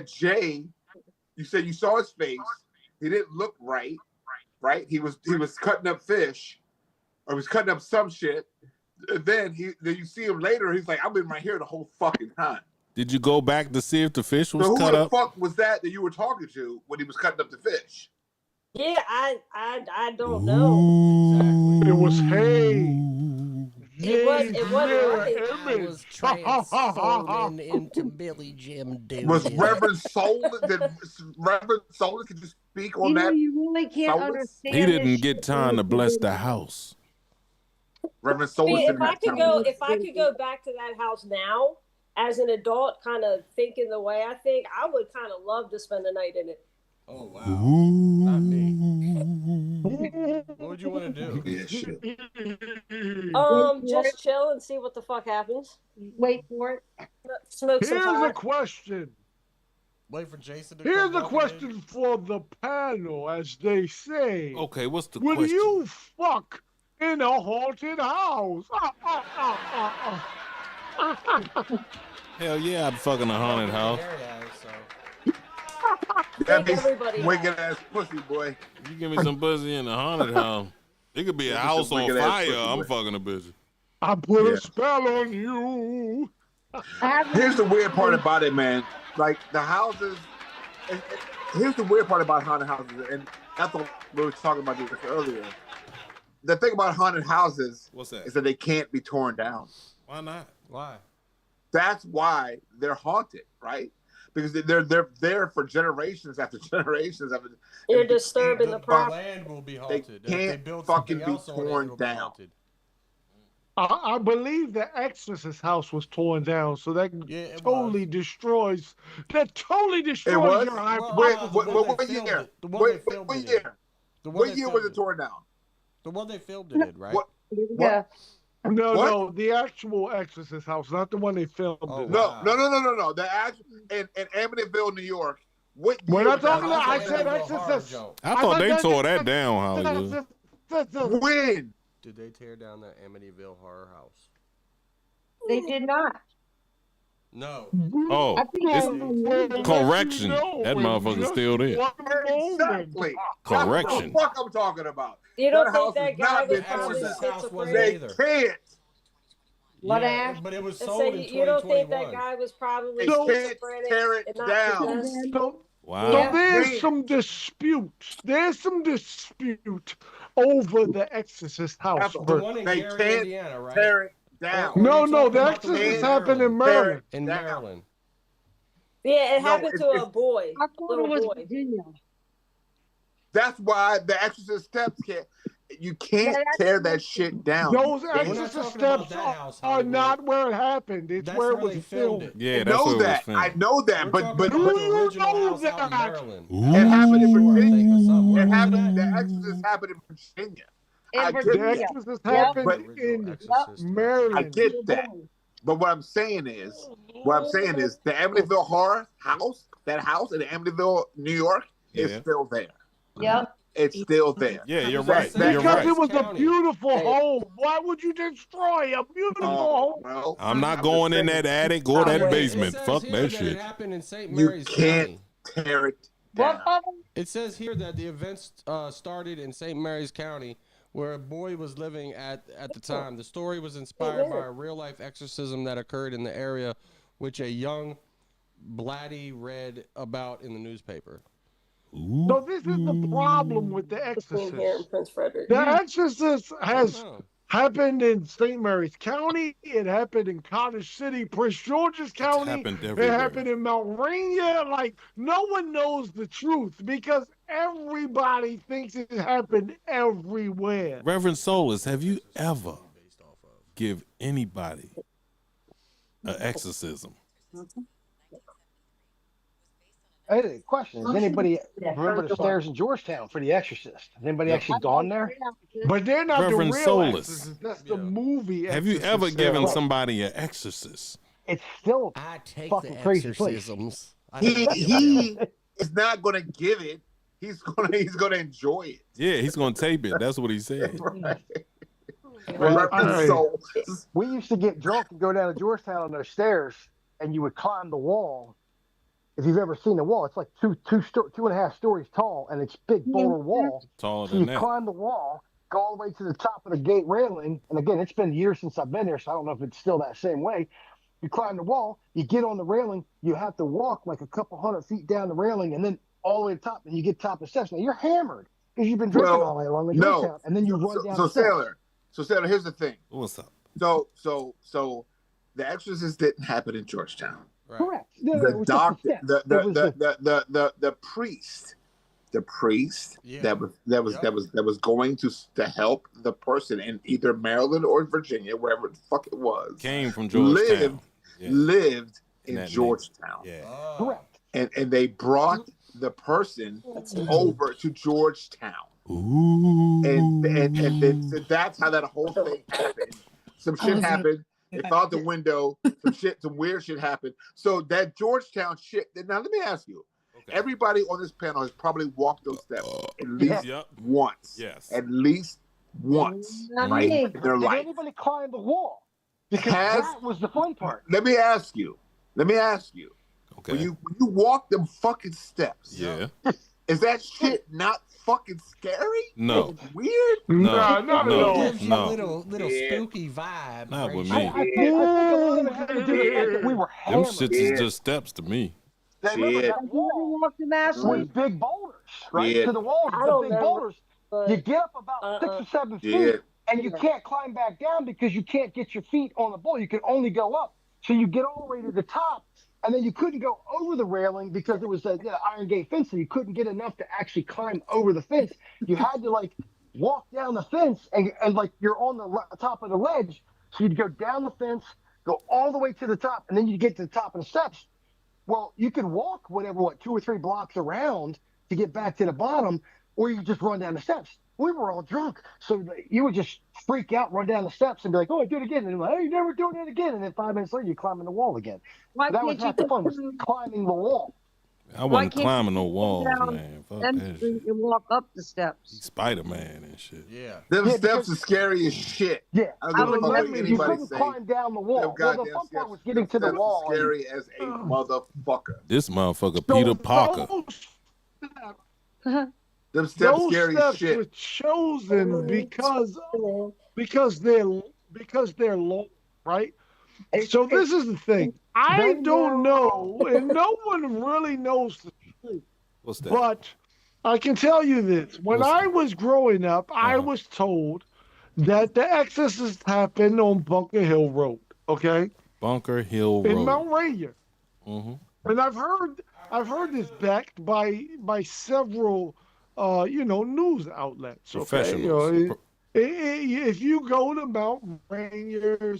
S1: Jay, you said you saw his face. He didn't look right, right? He was cutting up fish, or was cutting up some shit. Then you see him later. He's like, I've been right here the whole fucking time.
S2: Did you go back to see if the fish was
S1: So who
S2: cut
S1: the
S2: up?
S1: fuck was that you were talking to when he was cutting up the fish?
S10: Yeah, I don't know.
S8: It was hay.
S10: It wasn't right.
S9: I was transforming into Billy Jim Dooley.
S1: Was Reverend Soulless? Did Reverend Soulless, could you speak on
S4: You know,
S1: that?
S4: you really can't
S1: Soulless?
S4: understand.
S2: He
S4: this
S2: didn't get
S4: shit
S2: time to
S4: unless you
S2: bless
S4: live
S2: the
S4: in it.
S2: house.
S1: Reverend
S10: I
S1: Soulless
S10: mean,
S1: didn't have time.
S10: if I could go back to that house now as an adult, kind of thinking the way I think, I would kind of love to spend the night in it.
S9: Oh wow, not me. What would you want to do?
S1: Yeah, shit.
S10: Just chill and see what the fuck happens.
S4: Wait for it.
S10: Smoke some
S8: Here's a
S10: pot.
S8: question.
S9: Wait for Jason to
S8: Here's
S9: come
S8: a
S9: walking
S8: question for the panel, as they say.
S2: Okay, what's the
S8: Will
S2: question?
S8: you fuck in a haunted house?
S2: Hell yeah, I'd fuck in a haunted house.
S1: That
S10: everybody
S1: be wicked ass pussy, boy.
S2: You give me some pussy in a haunted house. It could be a
S1: Give me
S2: house
S1: some
S2: on
S1: wicked ass
S2: fire.
S1: pussy,
S2: I'm
S1: boy.
S2: fucking a bitch.
S8: I put
S1: Yeah.
S8: a spell on you.
S1: Here's the weird part about it, man. Like the houses. Here's the weird part about haunted houses, and I thought we were talking about this earlier. The thing about haunted houses
S2: What's that?
S1: is that they can't be torn down.
S2: Why not?
S9: Why?
S1: That's why they're haunted, right? Because they're there for generations after generations after.
S10: You're disturbing the
S9: The
S10: property.
S9: land will be
S1: They
S9: haunted. If they
S1: can't
S9: build
S1: fucking
S9: something
S1: be
S9: else on it,
S1: torn
S9: it'll be
S1: down.
S9: haunted.
S8: I believe the Exorcist house was torn down, so that totally destroys. That totally
S1: It
S8: destroys
S1: was.
S8: your
S1: Wait,
S8: hypothesis.
S1: what year? What year? What year was it torn down?
S9: The one they filmed it in, right?
S1: What?
S4: Yeah.
S8: No,
S1: What?
S8: no, the actual Exorcist house, not the one they filmed.
S9: Oh,
S8: it.
S1: No, no. The actual in Amityville, New York. What year?
S8: We're not
S1: was that
S8: talking about. I
S1: house
S8: said
S1: torn down?
S8: Exorcist.
S2: I thought they tore that down, Hollywood.
S1: When?
S9: Did they tear down the Amityville horror house?
S4: They did not.
S9: No.
S2: Oh,
S4: I think
S2: it's correction. That motherfucker's still there.
S1: Exactly.
S2: Correction.
S1: That's what the fuck I'm talking about.
S10: You don't
S1: That
S10: think
S1: house
S10: that
S1: has
S10: guy
S1: not
S10: was
S1: been torn
S10: probably
S1: down.
S9: wasn't
S1: They
S9: either.
S1: can't.
S4: What,
S9: Yeah,
S4: Ash?
S9: but it was
S10: And
S9: sold
S10: so
S9: in
S10: you don't think
S9: 2021.
S10: that guy was probably
S1: They can't
S10: schizophrenic
S1: tear it
S10: and not
S1: down.
S10: possessed?
S8: So
S2: Wow.
S8: there's some dispute. There's some dispute over the Exorcist house.
S9: The
S8: Bert.
S9: one in
S1: They
S9: Gary,
S1: can't
S9: Indiana, right?
S1: tear it down.
S9: Or
S8: No,
S9: you
S8: no,
S9: talking
S8: the
S9: about the one
S8: Exorcist
S9: in
S8: happened in Maryland.
S9: In
S1: down.
S9: Maryland.
S10: Yeah, it
S1: No,
S10: happened to a
S1: it's-
S10: boy.
S4: I thought it
S10: Little
S4: was
S10: boy.
S4: Virginia.
S1: That's why the Exorcist steps can't. You can't tear that shit down.
S8: Those
S1: You can't.
S8: Exorcist
S9: talking about
S8: steps
S9: that house,
S8: are
S9: Hollywood.
S8: not where it happened. It's
S9: That's
S8: where it
S9: where
S8: was
S9: they filmed
S8: filmed.
S9: it.
S2: Yeah,
S1: I
S2: that's
S1: know
S2: where it was
S1: that.
S2: filmed.
S1: I know that.
S9: We're
S1: But
S9: talking
S1: but
S9: about the
S8: you
S9: original
S8: know
S9: house out in
S8: that?
S9: Maryland.
S1: it happened in
S9: Sure, I
S1: Virginia.
S9: think, or something.
S1: It
S9: Wasn't
S1: happened.
S9: that?
S1: The Exorcist happened in Virginia. I
S4: in
S1: get
S8: The
S4: Virginia.
S8: Exorcist
S4: Yep.
S8: happened
S1: But
S8: in
S9: Exorcist.
S1: I
S8: Maryland.
S1: get that. But what I'm saying is the Amityville horror house, that house in Amityville, New York, is still there.
S4: Yep.
S1: It's still there.
S2: Yeah, you're right.
S9: That-
S2: You're
S8: Because
S2: right.
S8: it was a
S9: County.
S8: beautiful home. Why would you destroy a beautiful home?
S1: Well,
S2: I'm not going in that attic or that basement.
S9: It
S2: Fuck
S9: says here
S2: that
S9: that
S2: shit.
S9: it happened in St.
S1: you
S9: Mary's
S1: can't
S9: County.
S1: tear it
S4: What,
S1: down.
S4: Papa?
S9: It says here that the events started in St. Mary's County, where a boy was living at the time. The story was inspired by a real-life exorcism that occurred in the area, which a young Blatty read about in the newspaper.
S8: So this is the problem with The
S10: Here in
S8: Exorcist.
S10: Prince Frederick.
S8: The Exorcist has
S9: Oh,
S8: happened in St. Mary's County. It happened in Cottage City, Prince George's County.
S2: happened
S8: It
S2: everywhere.
S8: happened in Mount Rainier. Like, no one knows the truth because everybody thinks it happened everywhere.
S2: Reverend Soulless, have you ever give anybody an exorcism?
S11: I had a question. Does anybody remember the stairs in Georgetown for The Exorcist? Has anybody actually gone there?
S8: But they're not
S2: Reverend
S8: the real
S2: Soulless.
S8: Exorcist. That's the movie
S2: Have you
S8: Exorcist.
S2: ever given
S8: Yeah.
S2: somebody an exorcist?
S11: It's still
S5: I take
S11: fucking
S5: the
S11: crazy place.
S5: exorcisms.
S1: He is not gonna give it. He's gonna enjoy it.
S2: Yeah, he's gonna tape it. That's what he said.
S11: Well,
S1: Reverend Soulless.
S11: we used to get drunk and go down to Georgetown on those stairs, and you would climb the wall. If you've ever seen the wall, it's like two and a half stories tall, and it's big boulder wall.
S2: Taller
S11: So
S2: than
S11: you
S2: that.
S11: climb the wall, go all the way to the top of the gate railing, and again, it's been years since I've been there, so I don't know if it's still that same way. You climb the wall, you get on the railing, you have to walk like a couple 100 feet down the railing, and then all the way to the top, and you get top of the steps. Now you're hammered because you've been drinking all night long in Georgetown, and then you run down the steps.
S1: So Sailor, here's the thing.
S2: What's up?
S1: So the Exorcist didn't happen in Georgetown.
S9: right.
S11: Correct. No, it
S1: The
S11: was
S1: doctor,
S11: just the steps.
S1: the priest
S9: Yeah.
S1: that was going to help the person in either Maryland or Virginia, wherever the fuck it was,
S2: Came from Georgetown.
S1: lived in
S2: that
S1: Georgetown.
S2: Yeah.
S11: Correct.
S1: And they brought the person over to Georgetown.
S2: Ooh.
S1: And then so that's how that whole thing happened. Some shit happened. They found the window. Some weird shit happened. So that Georgetown shit. Now let me ask you.
S2: Okay.
S1: Everybody on this panel has probably walked those steps at least
S2: Yep.
S1: once.
S2: Yes.
S1: At least once,
S4: Not
S1: right?
S4: me.
S1: In their
S11: Did
S1: life.
S11: anybody climb the wall? Because
S1: Has-
S11: that was the fun part.
S1: Let me ask you.
S2: Okay.
S1: When you walk them fucking steps,
S2: yeah.
S1: is that shit not fucking scary?
S2: No.
S1: It's weird.
S2: No.
S8: Not at
S2: No.
S8: all.
S5: Gives you a
S2: No.
S5: little
S1: Yeah.
S5: spooky vibe.
S2: Not
S5: right?
S2: with
S11: I
S2: me.
S11: think a lot of it had to do with the fact that we were
S2: Them
S11: hammered.
S2: shits
S1: Yeah.
S2: is just steps to me.
S11: Now, remember
S1: Shit.
S11: that
S4: Have you ever
S11: wall
S4: walked in
S11: was
S4: Ashley?
S11: big boulders, right?
S1: Yeah.
S11: To the walls,
S10: I
S11: the
S10: don't
S11: big
S10: remember,
S11: boulders.
S10: but
S11: You get up about 6 or 7 feet,
S1: Yeah.
S11: and you can't climb back down because you can't get your feet on the bowl. You can only go up. So you get all the way to the top, and then you couldn't go over the railing because there was a iron gate fence, so you couldn't get enough to actually climb over the fence. You had to like walk down the fence, and like you're on the top of the ledge, so you'd go down the fence, go all the way to the top, and then you get to the top of the steps. Well, you could walk 2 or 3 blocks around to get back to the bottom, or you just run down the steps. We were all drunk, so you would just freak out, run down the steps, and be like, "Oh, I did it again!" And you're like, "Hey, you're never doing it again!" And then 5 minutes later, you're climbing the wall again.
S4: Why
S11: That was
S4: can't you
S11: half the fun, was
S4: come
S11: climbing the wall.
S2: I wasn't
S4: can't
S2: climbing
S4: you
S2: no walls,
S4: down
S2: man. Fuck
S4: M
S2: that
S4: Street
S2: shit.
S4: and walk up the steps?
S2: Spider-Man and shit.
S9: Yeah.
S1: Them
S11: Yeah,
S1: steps
S11: because-
S1: are scary as shit.
S11: Yeah,
S1: I don't give a
S4: would
S1: fuck
S4: never-
S1: what
S11: you
S1: anybody
S11: couldn't
S1: say.
S11: climb down the
S1: Them
S11: wall. Well,
S1: goddamn
S11: the fun
S1: steps,
S11: part was getting
S1: them
S11: to the
S1: steps
S11: wall.
S1: are scary as a motherfucker.
S2: This motherfucker, Peter Parker.
S1: Them steps
S8: Those
S1: scary as
S8: steps
S1: shit.
S8: were chosen because they're low, right? So this is the thing. I don't know, and no one really knows the truth.
S2: What's that?
S8: But I can tell you this: when
S2: What's
S8: I was growing up, I was told that the Exorcist happened on Bunker Hill Road. Okay,
S2: Bunker Hill
S8: in
S2: Road.
S8: Mount Rainier,
S2: Mm-hmm.
S8: and I've heard this backed by several news outlets. Okay, you know,
S2: Professionals.
S8: if you go to Mount Rainier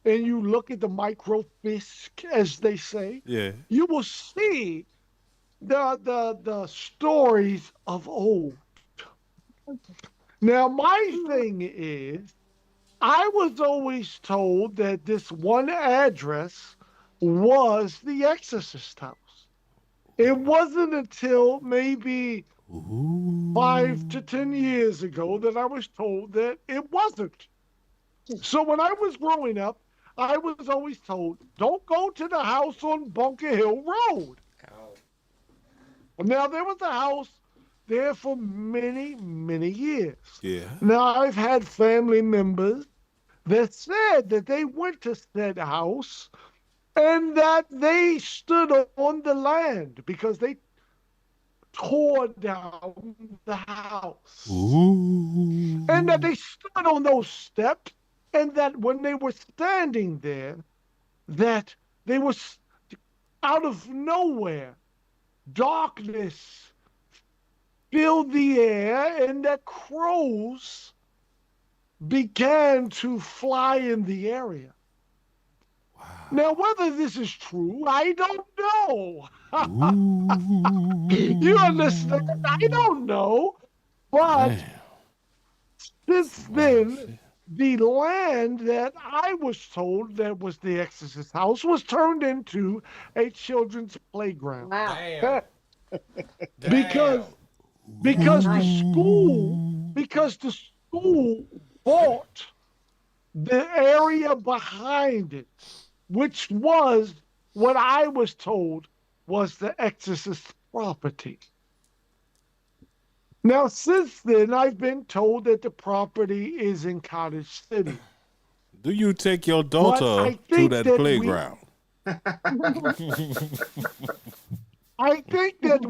S8: and you look at the microfiche, as they say,
S2: Yeah.
S8: you will see the stories of old. Now, my thing is, I was always told that this one address was the Exorcist house. It wasn't until maybe 5 to 10 years ago that I was told that it wasn't. So when I was growing up, I was always told, don't go to the house on Bunker Hill Road. Now, there was a house there for many, many years.
S2: Yeah.
S8: Now, I've had family members that said that they went to said house and that they stood on the land because they tore down the house.
S2: Ooh.
S8: And that they stood on those steps, and that when they were standing there, that they were out of nowhere, darkness filled the air, and that crows began to fly in the area. Wow. Now, whether this is true, I don't know. You understand? I don't know. But since then, the land that I was told that was the Exorcist house was turned into a children's playground.
S10: Wow.
S8: Because the school bought the area behind it, which was what I was told was the Exorcist property. Now, since then, I've been told that the property is in Cottage City.
S2: Do you take your daughter to that playground?
S8: I think that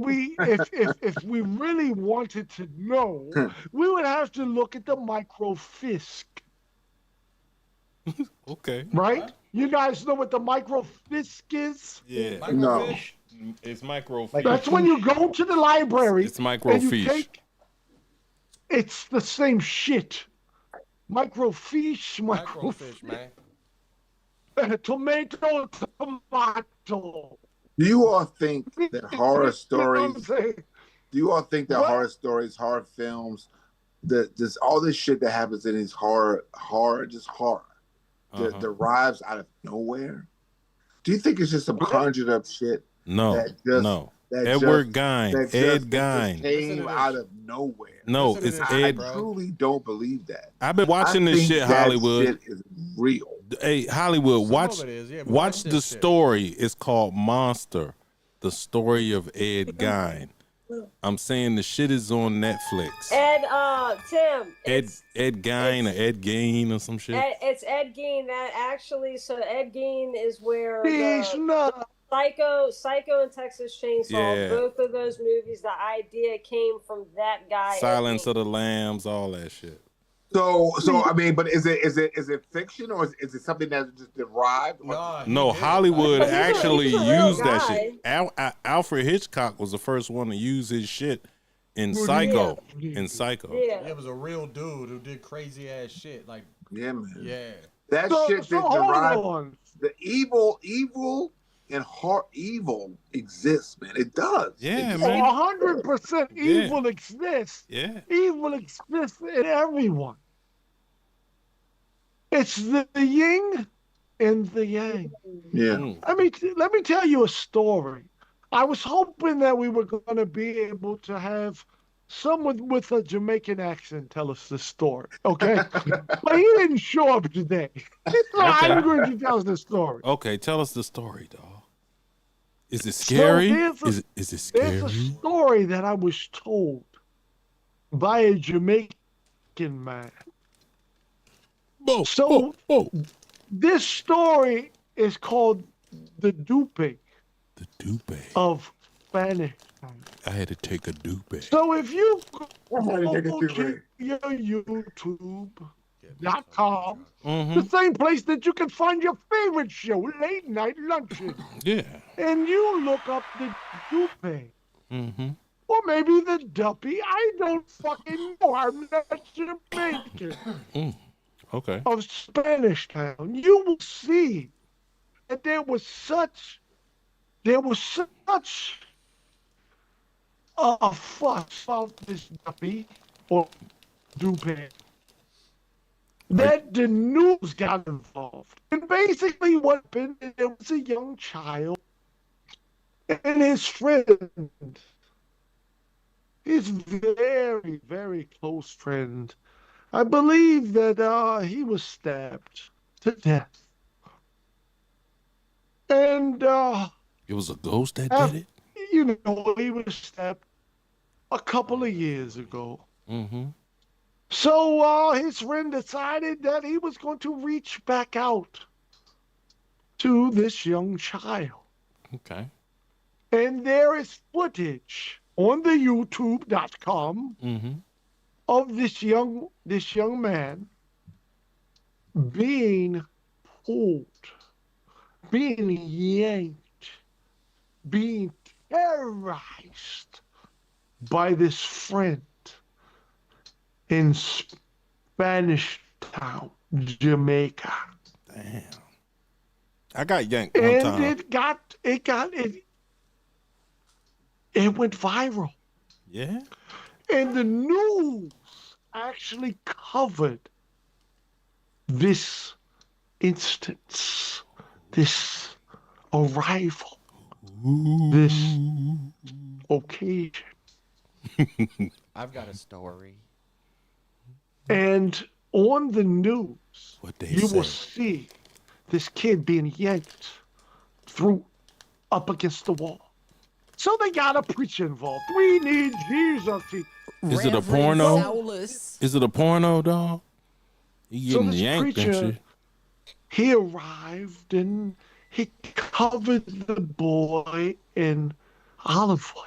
S8: if we really wanted to know, we would have to look at the microfiche.
S2: Okay.
S8: Right? You guys know what the microfiche is?
S2: Yeah.
S1: No.
S2: It's microfiche.
S8: That's when you go to the library.
S2: It's microfiche.
S8: It's the same shit. Microfiche,
S9: man.
S8: Tomato.
S1: Do you all think that horror stories? Do you all think that horror stories, horror films, that just all this shit that happens in these horror, derives out of nowhere? Do you think it's just some conjured up shit?
S2: No. Ed Gein
S1: came out of nowhere.
S2: No, it's Ed.
S1: I truly don't believe that.
S2: I've been watching this shit, Hollywood.
S1: Shit is real.
S2: Hey, Hollywood, watch the story. It's called Monster, the story of Ed Gein. I'm saying the shit is on Netflix.
S10: Tim.
S2: Ed Gein or Ed Gein or some shit.
S10: It's Ed Gein. That actually, so Ed Gein is where Psycho and Texas Chainsaw, both of those movies, the idea came from that guy.
S2: Silence of the Lambs, all that shit.
S1: So I mean, but is it fiction or is it something that's just derived?
S2: No, Hollywood actually used that shit. Alfred Hitchcock was the first one to use his shit in Psycho.
S9: Yeah, it was a real dude who did crazy ass shit. Like,
S1: yeah, man.
S9: Yeah.
S1: That shit that derived. The evil and evil exists, man. It does.
S2: Yeah, man.
S8: 100% evil exists.
S2: Yeah.
S8: Evil exists in everyone. It's the yin and the yang.
S1: Yeah.
S8: Let me tell you a story. I was hoping that we were going to be able to have someone with a Jamaican accent tell us the story, okay? But he didn't show up today. So I'm going to tell us the story.
S2: Okay, tell us the story, dog. Is it scary? Is it scary?
S8: There's a story that I was told by a Jamaican man. This story is called the dupe.
S2: The dupe.
S8: Of Spanish.
S2: I had to take a dupe.
S8: So if you go to your YouTube.com, the same place that you can find your favorite show, Late Nite Lunchin.
S2: Yeah.
S8: And you look up the dupe. Or maybe the duppy. I don't fucking know. I'm not Jamaican.
S2: Okay.
S8: Of Spanish Town. You will see that there was such a fuss about this duppy or stupid that the news got involved. And basically what happened, there was a young child and his friend, his very, very close friend. I believe that he was stabbed to death. And
S2: it was a ghost that did it?
S8: You know, he was stabbed a couple of years ago.
S2: Mm-hmm.
S8: So his friend decided that he was going to reach back out to this young child.
S2: Okay.
S8: And there is footage on the YouTube.com of this young man being pulled, being yanked, being terrorized by this friend in Spanish Town, Jamaica.
S2: Damn. I got yanked one time.
S8: And it went viral.
S2: Yeah.
S8: And the news actually covered this instance, this arrival, this occasion.
S5: I've got a story.
S8: And on the news, you
S2: say?
S8: will see this kid being yanked through up against the wall. So they got a preacher involved. We need Jesus.
S2: Is it a porno?
S5: Soulless.
S2: Is it a porno, dog? He getting yanked and shit.
S8: He arrived and he covered the boy in olive oil.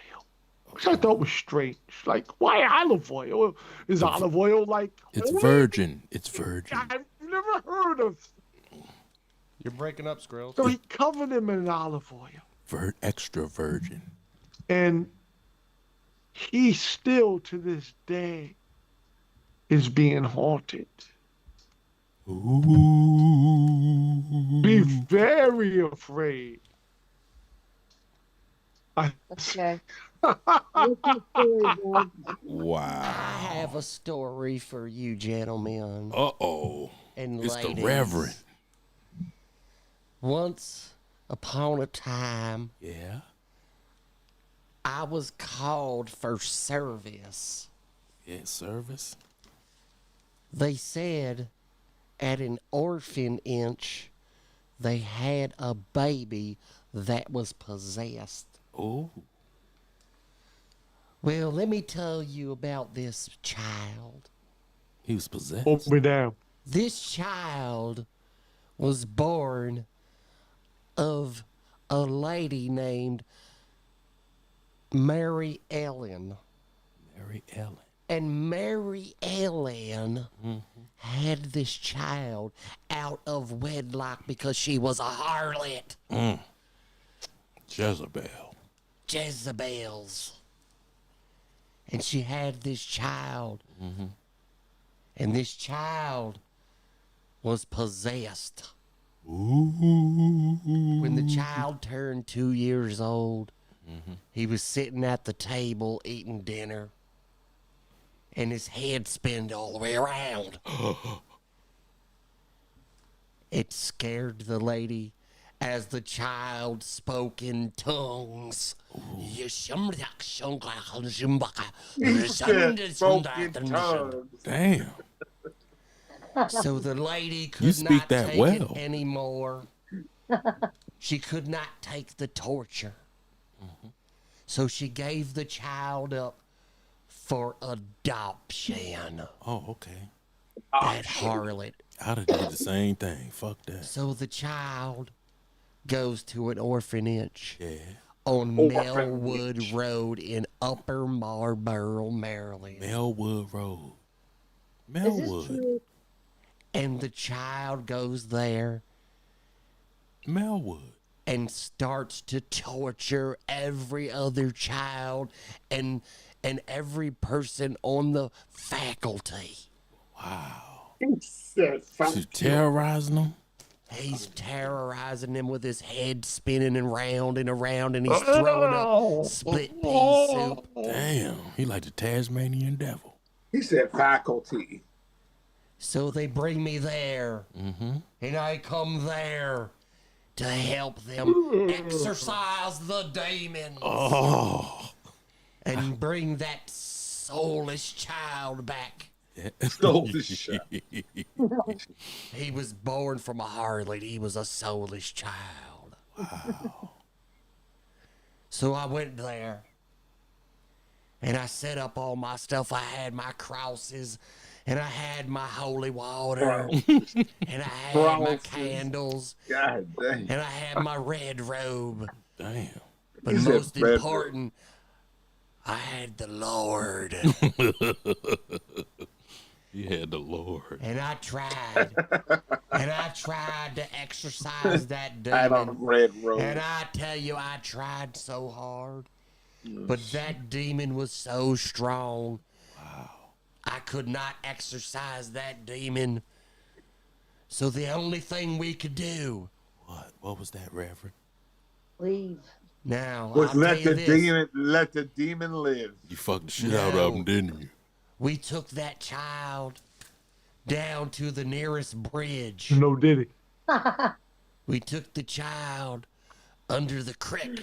S8: Which I thought was strange. Like, why olive oil? Is olive oil like...
S2: It's virgin. It's virgin.
S8: I've never heard of...
S9: You're breaking up, Skrill.
S8: So he covered him in olive oil.
S2: Extra virgin.
S8: And he still, to this day, is being haunted.
S2: Ooh.
S8: Be very afraid.
S4: Okay.
S2: Wow.
S5: I have a story for you, gentlemen.
S2: Uh-oh.
S5: And
S2: it's
S5: ladies.
S2: the Reverend.
S5: Once upon a time,
S2: yeah,
S5: I was called for service.
S2: Yeah, service?
S5: They said at an orphanage they had a baby that was possessed.
S2: Oh.
S5: Well, let me tell you about this child.
S2: He was possessed?
S8: Open me down.
S5: This child was born of a lady named Mary Ellen.
S2: Mary Ellen.
S5: And Mary Ellen had this child out of wedlock because she was a harlot. Jezebels. And she had this child. And this child was possessed. When the child turned 2 years old, he was sitting at the table eating dinner, and his head spinned all the way around. It scared the lady as the child spoke in tongues.
S2: Damn.
S5: So the lady could not take it anymore. She could not take the torture. So she gave the child up for adoption.
S2: Oh, okay.
S5: That harlot.
S2: I'd have did the same thing. Fuck that.
S5: So the child goes to an orphanage on
S2: Orphanage.
S5: Melwood Road in Upper Marlboro, Maryland.
S2: Melwood Road. Melwood.
S5: And the child goes there.
S2: Melwood.
S5: And starts to torture every other child and every person on the faculty.
S2: Wow.
S8: She's
S2: terrorizing them?
S5: He's terrorizing them with his head spinning around and around, and he's throwing up split pea soup.
S2: Damn, he like the Tasmanian devil.
S1: He said faculty.
S5: So they bring me there,
S2: Mm-hmm.
S5: and I come there to help them exorcise the demons.
S2: Oh.
S5: And bring that soulless child back.
S1: Soulless child.
S5: He was born from a harlot. He was a soulless child.
S2: Wow.
S5: So I went there, and I set up all my stuff. I had my crosses, and I had my holy water, and I had my candles,
S1: God dang.
S5: and I had my red robe.
S2: Damn.
S5: But most important, I had the Lord.
S2: You had the Lord.
S5: And I tried. And I tried to exorcise that demon.
S1: I had a red robe.
S5: And I tell you, I tried so hard. But that demon was so strong.
S2: Wow.
S5: I could not exorcise that demon. So the only thing we could do.
S2: What was that, Reverend?
S4: Leave.
S5: Now,
S1: Was
S5: I'll
S1: let
S5: tell
S1: the
S5: you this.
S1: let the demon live.
S2: You fucked the shit out of him, didn't you?
S5: We took that child down to the nearest bridge.
S8: No, did he?
S5: We took the child under the creek.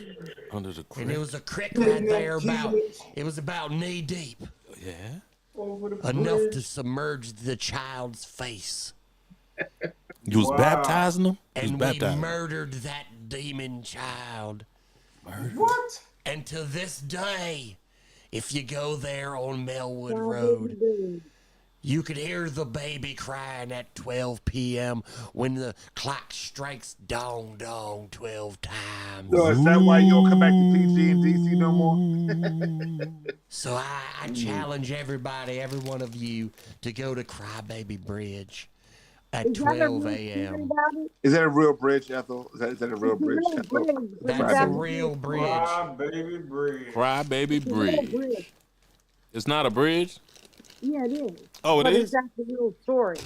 S2: Under the creek.
S5: And it was a creek right there it was about knee deep.
S2: Yeah.
S5: Enough to submerge the child's face.
S2: You was baptizing him?
S5: And we murdered that demon child.
S3: What?
S5: And to this day, if you go there on Melwood Road, you could hear the baby crying at 12 p.m. when the clock strikes dong dong 12 times.
S1: So is that why you don't come back to PG and DC no more?
S5: So I challenge everybody, every one of you, to go to Crybaby Bridge at 12 a.m.
S1: Is that a real bridge, Ethel? Is that a real bridge?
S5: That's a real bridge.
S3: Crybaby bridge.
S2: Crybaby bridge. It's not a bridge?
S4: Yeah, it is.
S2: Oh, it is?
S4: That's the real story.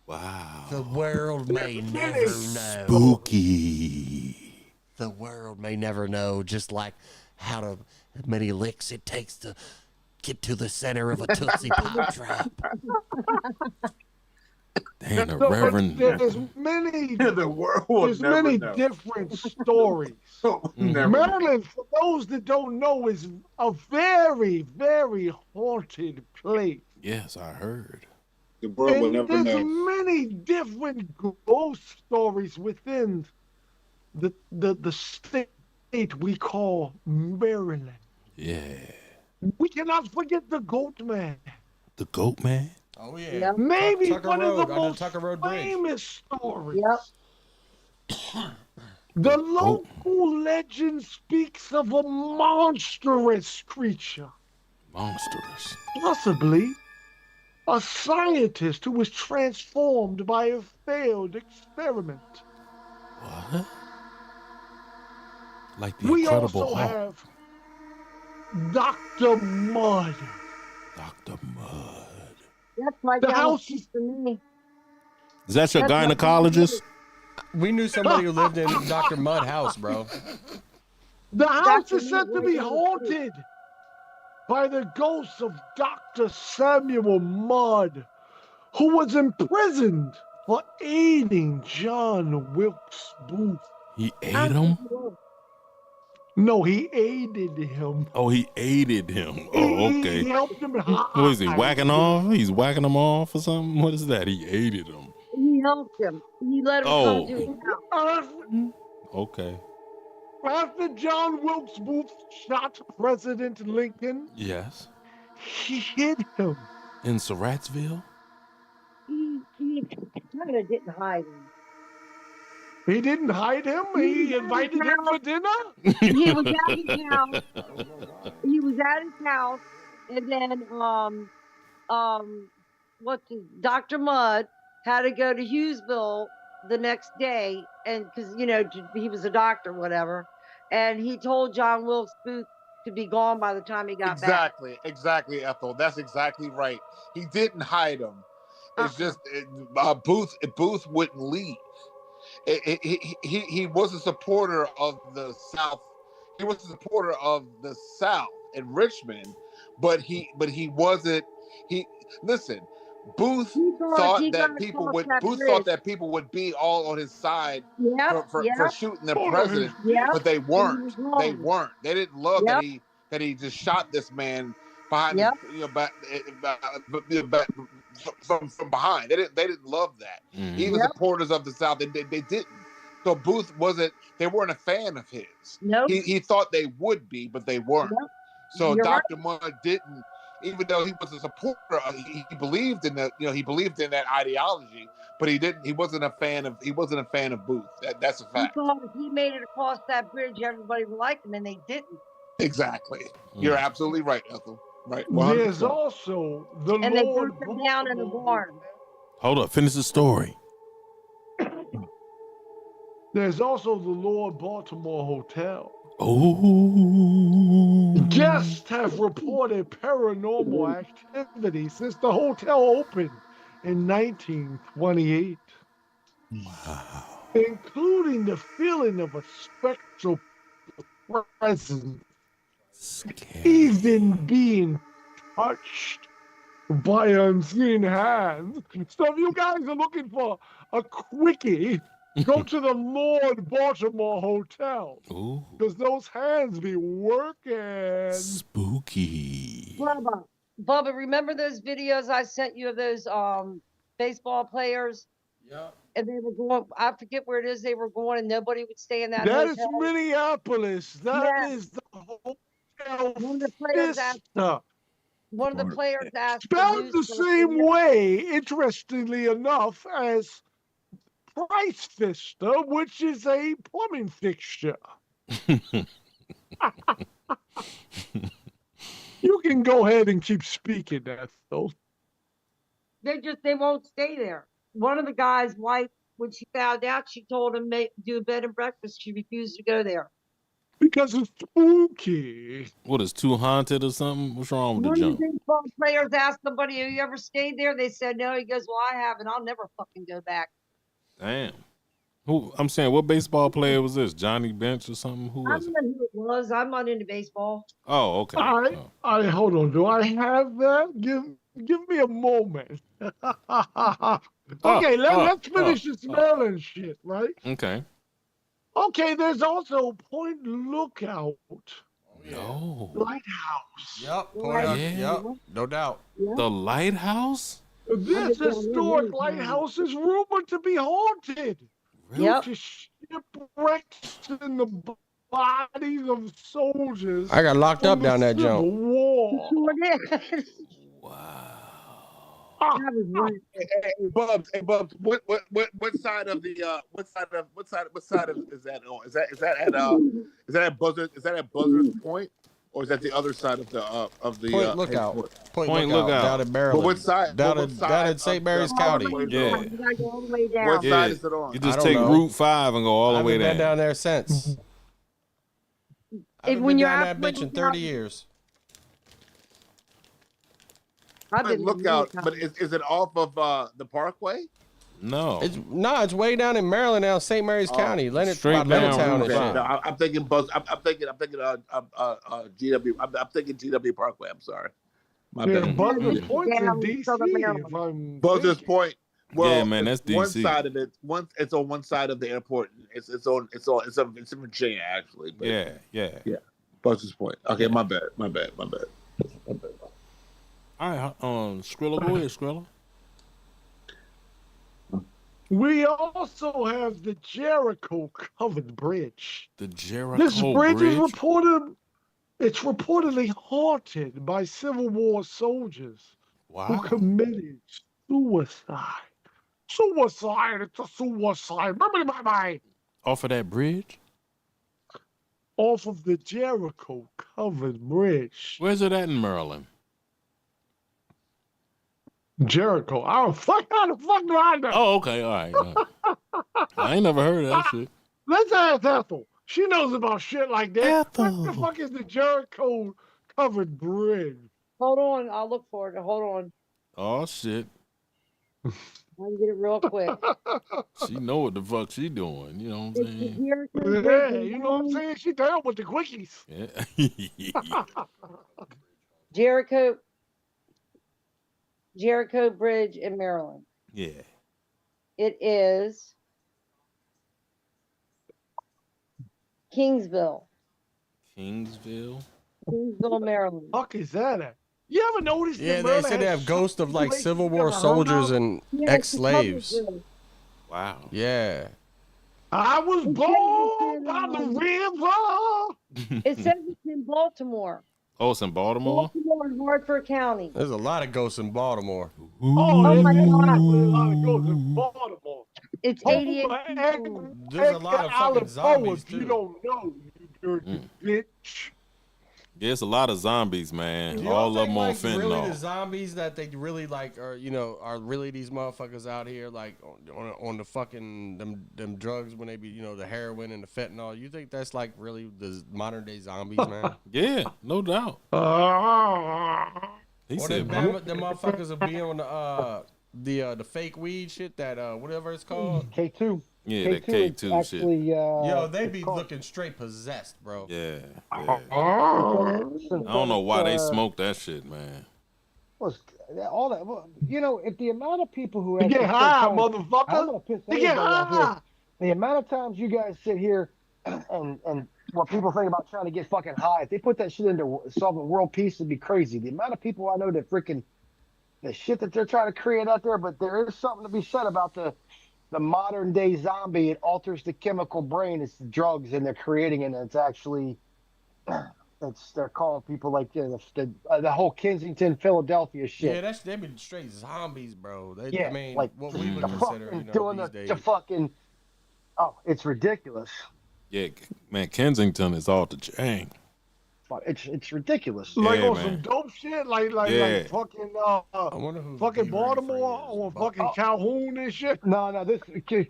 S2: Wow.
S5: The world may never know.
S2: Spooky.
S5: The world may never know just like how many licks it takes to get to the center of a Tootsie Pop drop.
S2: Damn, the Reverend.
S8: There's many,
S1: the world will
S8: there's
S1: never
S8: many
S1: know.
S8: different stories. Maryland, for those that don't know, is a very, very haunted place.
S2: Yes, I heard.
S1: The world will never
S8: There's
S1: know.
S8: many different ghost stories within the state we call Maryland.
S2: Yeah.
S8: We cannot forget the Goat Man.
S2: The Goat Man?
S9: Oh, yeah.
S8: Maybe
S9: Tucker
S8: one
S9: Road,
S8: of the
S9: under
S8: most
S9: Tucker Road Bridge.
S8: famous stories.
S4: Yep.
S8: The local legend speaks of a monstrous creature.
S2: Monstrous.
S8: Possibly a scientist who was transformed by a failed experiment.
S2: What? Like the
S8: We
S2: Incredible
S8: also
S2: Hulk.
S8: have Dr. Mud.
S2: Dr. Mud.
S4: That's my
S8: The house
S4: for me.
S2: Is that your
S4: That's
S2: gynecologist?
S9: We knew somebody who lived in Dr. Mud house, bro.
S8: The house is said to be haunted by the ghost of Dr. Samuel Mudd, who was imprisoned for aiding John Wilkes Booth.
S2: He ate him?
S8: No, he aided him.
S2: Oh, he aided him. Oh, okay.
S8: He helped him.
S2: What is he, whacking off? He's whacking him off or something? What is that? He aided him.
S4: He helped him. He let him come to his house.
S2: Okay.
S8: After John Wilkes Booth shot President Lincoln,
S2: Yes.
S8: he hid him.
S2: In Surrattsville?
S4: He kind of didn't hide him.
S8: He didn't hide him. He invited him for dinner.
S4: He was at his house. He was at his house, and then Dr. Mudd had to go to Hughesville the next day, and because he was a doctor, whatever, and he told John Wilkes Booth to be gone by the time he got back.
S1: Exactly, Ethel. That's exactly right. He didn't hide him. It's just Booth wouldn't leave. He was a supporter of the South. He was a supporter of the South in Richmond,
S12: but he wasn't. He listen. Booth thought that people would be all on his side for shooting the president, but they weren't. They weren't. They didn't love that he just shot this man behind his, from behind. They didn't love that. Even supporters of the South, they didn't. So Booth they weren't a fan of his.
S4: Nope.
S12: He thought they would be, but they weren't.
S4: Nope.
S12: So
S4: You're
S12: Dr. Mudd didn't, even though he was a supporter, he believed in that, he believed in that ideology, but he wasn't a fan of Booth. That's a fact.
S4: He thought if he made it across that bridge, everybody would like him, and they didn't.
S12: Exactly. You're absolutely right, Ethel. Right.
S8: 100%. There's also the
S4: and
S8: Lord.
S4: They put him down in the barn.
S2: Hold up. Finish the story.
S8: There's also the Lord Baltimore Hotel.
S2: Oh.
S8: Guests have reported paranormal activity since the hotel opened in 1928.
S2: Wow.
S8: Including the feeling of a spectral presence.
S2: Scary.
S8: Even being touched by unseen hands. So if you guys are looking for a quickie, go to the Lord Baltimore Hotel. Because those hands be working.
S2: Spooky.
S4: Bubba, remember those videos I sent you of those baseball players?
S9: Yeah.
S4: And they were going, I forget where it is they were going, and nobody would stay in that
S8: That
S4: hotel.
S8: is Minneapolis. That is the hotel.
S4: One of the players asked
S8: spelled the same way, interestingly enough, as Price Vista, which is a plumbing fixture. You can go ahead and keep speaking, Ethel.
S4: They won't stay there. One of the guy's wife, when she found out, she told him do a bed and breakfast. She refused to go there.
S8: Because it's spooky.
S2: What, is too haunted or something? What's wrong with the jump?
S4: One of the baseball players asked somebody, have you ever stayed there? They said no. He goes, well, I haven't. I'll never fucking go back.
S2: Damn. Who? I'm saying, what baseball player was this? Johnny Bench or something? Who was it?
S4: I don't know who it was. I'm not into baseball.
S2: Oh, okay.
S8: All right. Hold on. Do I have that? Give me a moment. Okay, let's finish this Maryland shit, right?
S2: Okay.
S8: Okay, there's also Point Lookout.
S2: No.
S8: Lighthouse.
S9: Yep. Yep. No doubt.
S2: Yep. The lighthouse?
S8: This historic lighthouse is rumored to be haunted. Due to shipwrecks in the bodies of soldiers.
S9: I got locked up down that jump.
S8: War.
S12: Hey, Bubs, what side of the is that on? Is that at Buzzard's Point, or is that the other side of the
S9: Point Lookout? Point Lookout down in Maryland.
S12: But what side?
S9: Down in St. Mary's County.
S2: Yeah.
S4: You gotta go all the way down.
S12: What side is it on?
S2: You just take Route 5 and go all the way down.
S9: I've been down there since. I've been down that bitch in 30 years.
S12: Lookout, but is it off of the Parkway?
S2: No,
S9: it's way down in Maryland now, St. Mary's County,
S2: straight down.
S12: No, I'm thinking GW. I'm thinking GW Parkway. I'm sorry, my bad.
S8: Buzzards Point in DC.
S12: Buzzards Point. Well,
S2: yeah, man, that's DC.
S12: One side of it, it's on one side of the airport. It's in Virginia actually. But
S2: yeah.
S12: Buzzards Point. Okay, my bad.
S2: All right, Skrilla, go ahead, Skrilla.
S8: We also have the Jericho Covered Bridge.
S2: The Jericho
S8: This bridge is reportedly haunted by Civil War soldiers who committed suicide. Suicide, it's a suicide.
S2: Off of that bridge?
S8: Off of the Jericho Covered Bridge.
S2: Where's it at in Maryland?
S8: Jericho. How the fuck do I know?
S2: Oh, okay, all right. I ain't never heard of that shit.
S8: Let's ask Ethel. She knows about shit like that.
S2: Ethel.
S8: What the fuck is the Jericho Covered Bridge?
S4: Hold on, I'll look for it. Hold on.
S2: Oh shit.
S4: I can get it real quick.
S2: She know what the fuck she doing. You know what I'm saying?
S8: Yeah, you know what I'm saying? She down with the quickies.
S2: Yeah.
S4: Jericho Bridge in Maryland.
S2: Yeah.
S4: It is Kingsville, Maryland.
S8: Fuck is that at? You ever noticed
S9: Yeah,
S8: that
S9: they
S8: Maryland
S9: said they
S8: has
S9: have ghosts of like
S8: places
S9: Civil
S8: you
S9: War
S8: never heard
S9: soldiers
S8: of?
S9: and
S4: Yeah, it's a public
S9: ex-slaves.
S4: bridge.
S2: Wow.
S9: Yeah.
S8: I was born by the river.
S4: It says it's in Baltimore.
S2: Oh, it's in Baltimore?
S4: Baltimore and Hartford County.
S9: There's a lot of ghosts in Baltimore.
S8: Oh,
S4: Oh
S8: there's
S4: my
S8: definitely
S4: God.
S8: a lot of ghosts in Baltimore.
S4: It's
S8: Home
S4: 88
S8: of
S4: people.
S9: There's a lot of fucking
S8: Allen Poe,
S9: zombies
S8: if you
S9: too.
S8: don't know, you dirty bitch.
S2: Yeah, it's a lot of zombies, man.
S9: Do
S2: All
S9: y'all
S2: of
S9: think,
S2: them on
S9: like, really the
S2: fentanyl.
S9: zombies that they really like are, you know, are really these motherfuckers out here like on the fucking them drugs when they be, you know, the heroin and the fentanyl? You think that's like really the modern day zombies, man?
S2: Yeah, no doubt. He
S9: Or
S2: said,
S9: them motherfuckers will be on the fake weed shit that whatever it's called.
S11: K2.
S2: Yeah, that K2
S11: actually,
S2: shit.
S9: Yo, they be looking straight possessed, bro.
S2: Yeah.
S11: I
S2: don't know why they smoke that shit, man.
S11: All that, you know, if the amount of people who
S8: They get high, motherfucker.
S11: I'm gonna piss
S8: They get
S11: everybody off
S8: high.
S11: here. The amount of times you guys sit here and what people think about trying to get fucking high, if they put that shit into solving world peace, it'd be crazy. The amount of people I know that freaking the shit that they're trying to create out there, but there is something to be said about the modern day zombie. It alters the chemical brain. It's the drugs, and they're creating it. And it's actually, they're calling people like the whole Kensington, Philadelphia shit.
S9: Yeah, they been straight zombies, bro.
S11: Yeah,
S9: I mean,
S11: like
S9: what we would
S11: the
S9: consider,
S11: fucking
S9: you know,
S11: doing
S9: these days.
S11: the fucking. Oh, it's ridiculous.
S2: Yeah, man, Kensington is off the chain.
S11: It's ridiculous.
S8: Like
S2: Yeah,
S8: on
S2: man.
S8: some dope shit, like
S2: Yeah.
S8: fucking
S9: I wonder who
S8: fucking
S9: B.
S8: Baltimore
S9: Ray
S8: or fucking Calhoun and shit.
S11: No, this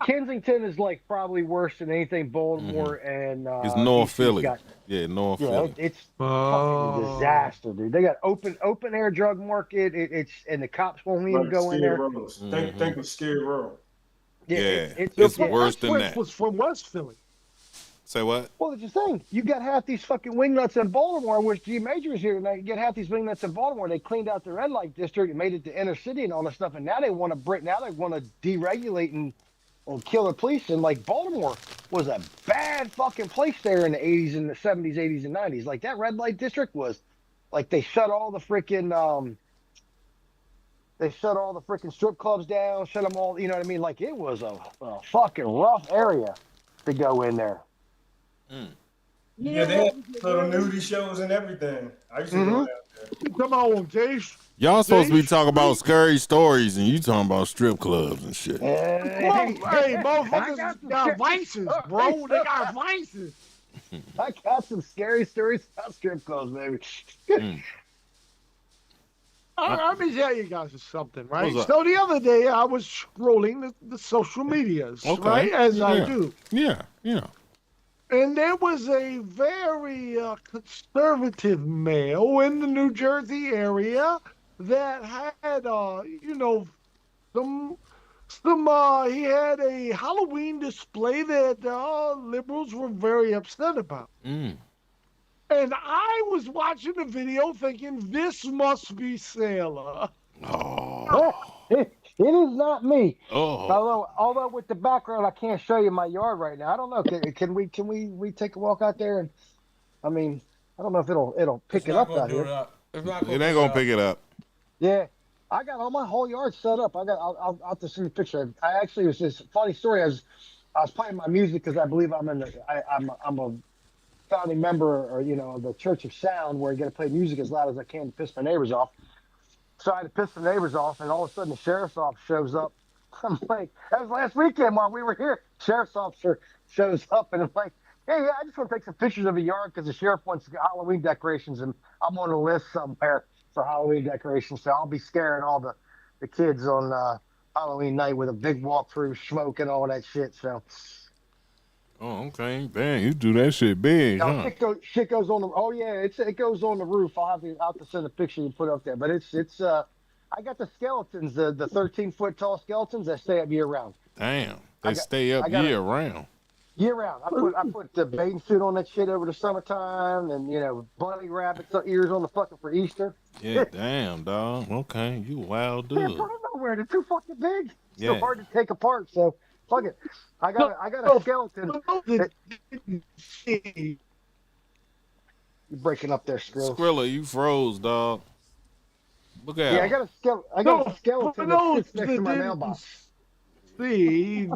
S11: Kensington is like probably worse than anything Baltimore and
S2: It's North
S11: DC's
S2: Philly.
S11: got.
S2: Yeah, North
S11: Yeah,
S2: Philly.
S11: it's fucking disaster, dude. They got open air drug market. It's and the cops won't even go in there.
S3: Think of Skid Row.
S2: Yeah,
S11: it's
S2: worse than that.
S8: Was from West Philly.
S2: Say what?
S11: Well, it's the thing. You got half these fucking wingnuts in Baltimore. I wish G Major was here tonight. You get half these wingnuts in Baltimore. They cleaned out the red light district and made it the inner city and all this stuff. And now they want to deregulate and kill the police. And like Baltimore was a bad fucking place there in the 80s and the 70s, 80s, and 90s. Like that red light district was like they shut all the freaking strip clubs down, shut them all. You know what I mean? Like it was a fucking rough area to go in there.
S3: Yeah, they had little nudie shows and everything. I used to go down there.
S8: Come on, Jace.
S2: Y'all supposed to be talking about scary stories, and you talking about strip clubs and shit.
S8: Come on, hey, motherfuckers got vices, bro. They got vices.
S11: I got some scary stories about strip clubs, baby.
S8: Let me tell you guys something, right?
S2: What's up?
S8: So the other day I was scrolling the social medias, right? As I do.
S2: Yeah.
S8: And there was a very conservative male in the New Jersey area that had, he had a Halloween display that liberals were very upset about. And I was watching the video thinking, this must be Sailor.
S11: It is not me.
S2: Oh.
S11: Although with the background, I can't show you my yard right now. I don't know. Can we take a walk out there? And I mean, I don't know if it'll pick it up out here.
S2: It ain't gonna pick it up.
S11: Yeah, I got all my whole yard set up. I'll have to see the picture. I actually, it was this funny story. I was playing my music because I believe I'm a founding member or the Church of Sound, where you got to play music as loud as I can to piss my neighbors off. So I had to piss the neighbors off, and all of a sudden the sheriff's office shows up. I'm like, that was last weekend while we were here. Sheriff's officer shows up, and I'm like, hey, I just want to take some pictures of the yard because the sheriff wants Halloween decorations, and I'm on a list somewhere for Halloween decorations. So I'll be scaring all the kids on Halloween night with a big walkthrough, smoke, and all that shit. So.
S2: Oh, okay. Damn, you do that shit big, huh?
S11: Shit goes on the. Oh yeah, it goes on the roof. I'll have to send a picture and put up there. But it's I got the skeletons, the 13-foot tall skeletons that stay up year round.
S2: Damn, they stay up year round.
S11: Year round. I put the bathing suit on that shit over the summertime, and bunny rabbits ears on the fucking for Easter.
S2: Yeah, damn, dog. Okay, you wild
S11: Can't
S2: dude.
S11: put them nowhere. They're too fucking big. It's
S2: Yeah.
S11: so hard to take apart. So fuck it. I got a skeleton. You're breaking up there, Skrill.
S2: Skrilla, you froze, dog. Look at him.
S11: I got a skeleton that sits next to my mailbox.
S8: See,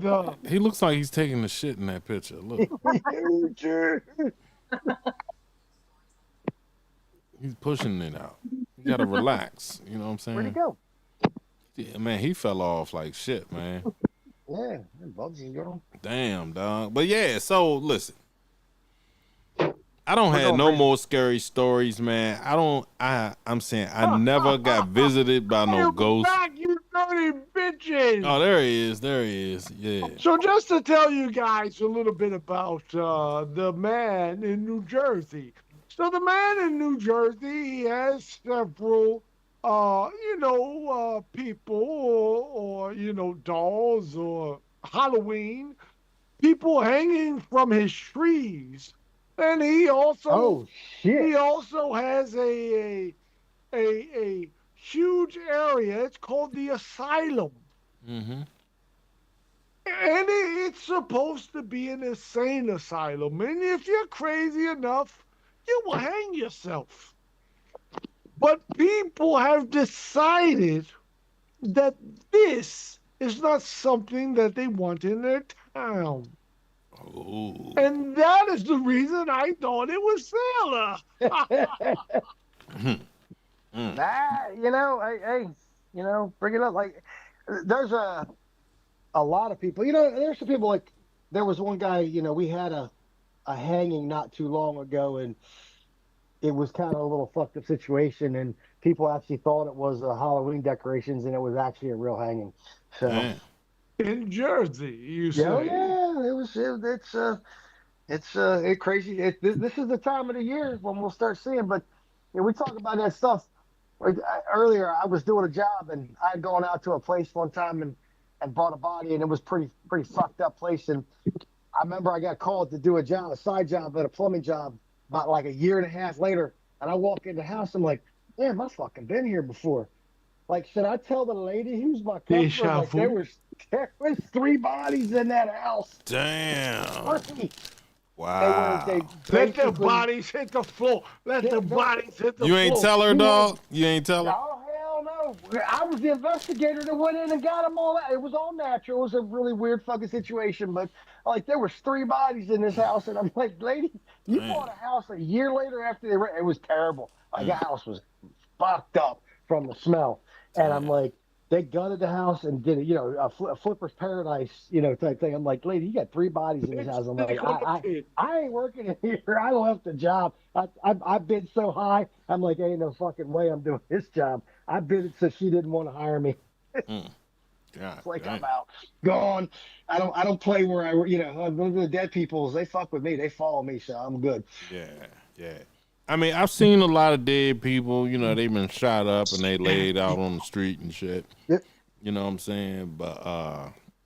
S2: he looks like he's taking the shit in that picture. Look. He's pushing it out. You gotta relax. You know what I'm saying?
S11: Where'd he go?
S2: Yeah, man, he fell off like shit, man.
S11: Yeah, bugs is gone.
S2: Damn, dog. But yeah, so listen. I don't have no more scary stories, man. I'm saying I never got visited by no ghosts.
S8: Back, you dirty bitches.
S2: Oh, there he is. There he is. Yeah.
S8: So just to tell you guys a little bit about the man in New Jersey. So the man in New Jersey, he has several, people or dolls or Halloween, people hanging from his trees. And he also has a huge area. It's called the asylum.
S2: Mm-hmm.
S8: And it's supposed to be an insane asylum. And if you're crazy enough, you will hang yourself. But people have decided that this is not something that they want in their town.
S2: Oh.
S8: And that is the reason I thought it was Sailor.
S11: Bring it up. Like, there's a lot of people. There's some people, like, there was one guy, we had a hanging not too long ago, and it was kind of a little fucked up situation, and people actually thought it was Halloween decorations, and it was actually a real hanging. So.
S2: Man.
S8: In Jersey, you say?
S11: Yeah, it's crazy. This is the time of the year when we'll start seeing. But we talk about that stuff. Like, earlier, I was doing a job, and I had gone out to a place one time and bought a body, and it was pretty fucked up place. And I remember I got called to do a side job at a plumbing job, about like a year and a half later. And I walk in the house, I'm like, damn, I've fucking been here before. Like, should I tell the lady who's my customer? Like, there was 3 bodies in that house.
S2: Damn.
S8: Wow. Let the bodies hit the floor. Let the bodies hit the floor.
S2: You ain't tell her, dog? You ain't tell her?
S11: Oh, hell no. I was the investigator that went in and got them all out. It was all natural. It was a really weird fucking situation. But, like, there was 3 bodies in this house. And I'm like, lady, you bought a house a year later after they it was terrible. Like, the house was fucked up from the smell. And I'm like, they gutted the house and did a flipper's paradise, type thing. I'm like, lady, you got 3 bodies in this house. I'm like, I ain't working in here. I left the job. I bid so high. I'm like, ain't no fucking way I'm doing this job. I bid it so she didn't want to hire me. It's like, I'm out, gone. I don't play where the dead peoples. They fuck with me. They follow me, so I'm good.
S2: Yeah. I mean, I've seen a lot of dead people, they've been shot up and they laid out on the street and shit.
S11: Yep.
S2: You know what I'm saying? But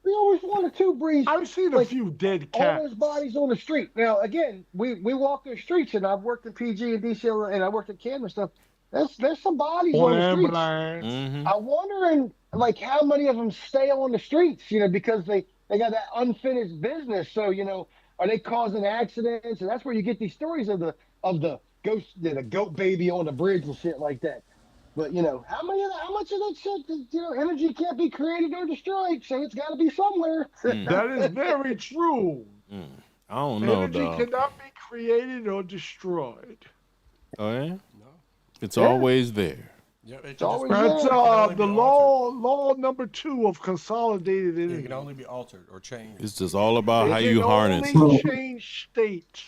S11: we always wanted to breathe.
S8: I've seen a few dead cats.
S11: All those bodies on the street. Now, again, we walk the streets, and I've worked in PG and DC, and I worked at Canada and stuff. There's some bodies on the streets.
S2: Mm-hmm.
S11: I'm wondering, like, how many of them stay on the streets, because they got that unfinished business. So, are they causing accidents? And that's where you get these stories of the ghost, the goat baby on the bridge and shit like that. But how much of that shit, energy can't be created or destroyed, so it's got to be somewhere.
S8: That is very true.
S2: I don't know,
S8: energy cannot be created or destroyed.
S2: Oh yeah, no, it's always there.
S9: Yeah,
S8: that's the law number 2 of consolidated energy.
S9: It can only be altered or changed.
S2: It's just all about how you harness.
S8: It can only change state.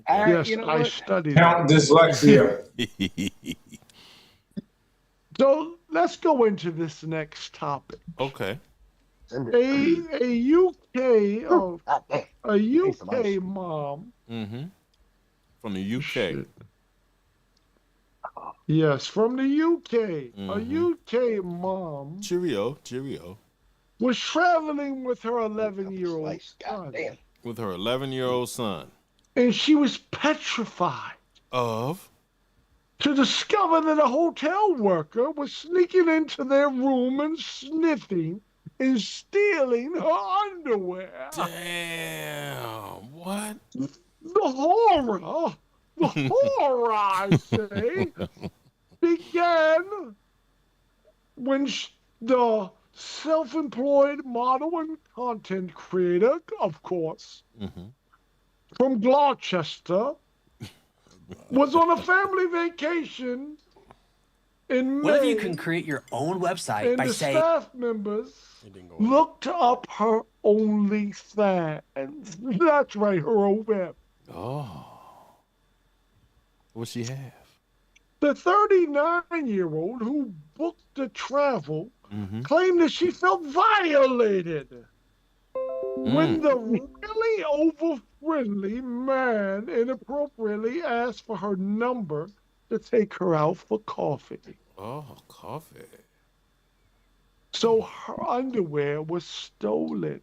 S8: Yes, I studied
S3: Count dyslexia.
S8: So let's go into this next topic.
S2: Okay.
S8: A UK mom.
S2: Mm-hmm. From the UK.
S8: Yes, from the UK. Mm-hmm. A UK mom.
S2: Cheerio.
S8: Was traveling with her 11-year-old son.
S2: With her 11-year-old son.
S8: And she was petrified.
S2: Of?
S8: To discover that a hotel worker was sneaking into their room and sniffing and stealing her underwear.
S2: Damn. What?
S8: The horror, I say, began when the self-employed model and content creator, of course, from Gloucester, was on a family vacation in May.
S13: What if you can create your own website by saying...
S8: And the staff members looked up her OnlyFans. That's right, her OF.
S2: Oh. What'd she have?
S8: The 39-year-old who booked the travel claimed that she felt violated when the really over-friendly man inappropriately asked for her number to take her out for coffee.
S2: Oh, coffee.
S8: So her underwear was stolen.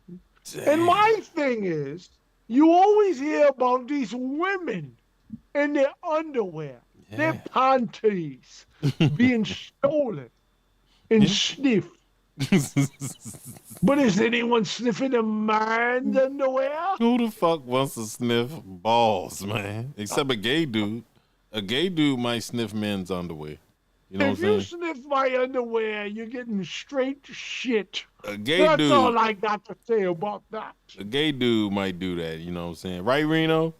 S2: Damn.
S8: And my thing is, you always hear about these women and their underwear, their panties being stolen and sniffed. But is anyone sniffing a man's underwear?
S2: Who the fuck wants to sniff balls, man? Except a gay dude. A gay dude might sniff men's underwear. You know
S8: if
S2: what I'm
S8: you
S2: saying?
S8: sniff my underwear, you're getting straight shit.
S2: A gay
S8: That's
S2: dude.
S8: all I got to say about that.
S2: A gay dude might do that, you know what I'm saying? Right, Reno?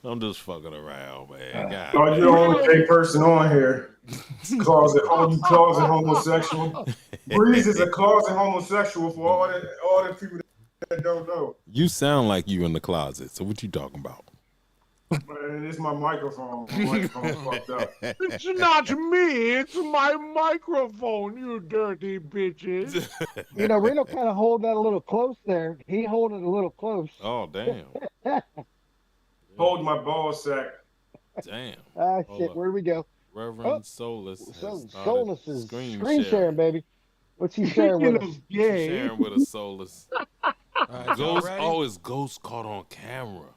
S2: I'm just fucking around, man. God.
S3: Oh, you're the only gay person on here. Closet homosexual. Breeze is a closet homosexual for all the people that don't know.
S2: You sound like you in the closet, so what you talking about?
S3: Man, it's my microphone. My microphone's fucked up.
S8: It's not me. It's my microphone, you dirty bitches.
S11: You know, Reno kind of hold that a little close there. He hold it a little close.
S2: Oh, damn.
S3: Hold my ball sack.
S2: Damn.
S11: Ah,
S2: Hold
S11: shit.
S2: up.
S11: Where do we go?
S2: Reverend Soulless.
S11: Soulless is screen sharing, baby. What's he sharing with us?
S2: Sharing with us, Soulless.
S9: Ghost,
S2: it's Ghost caught on camera.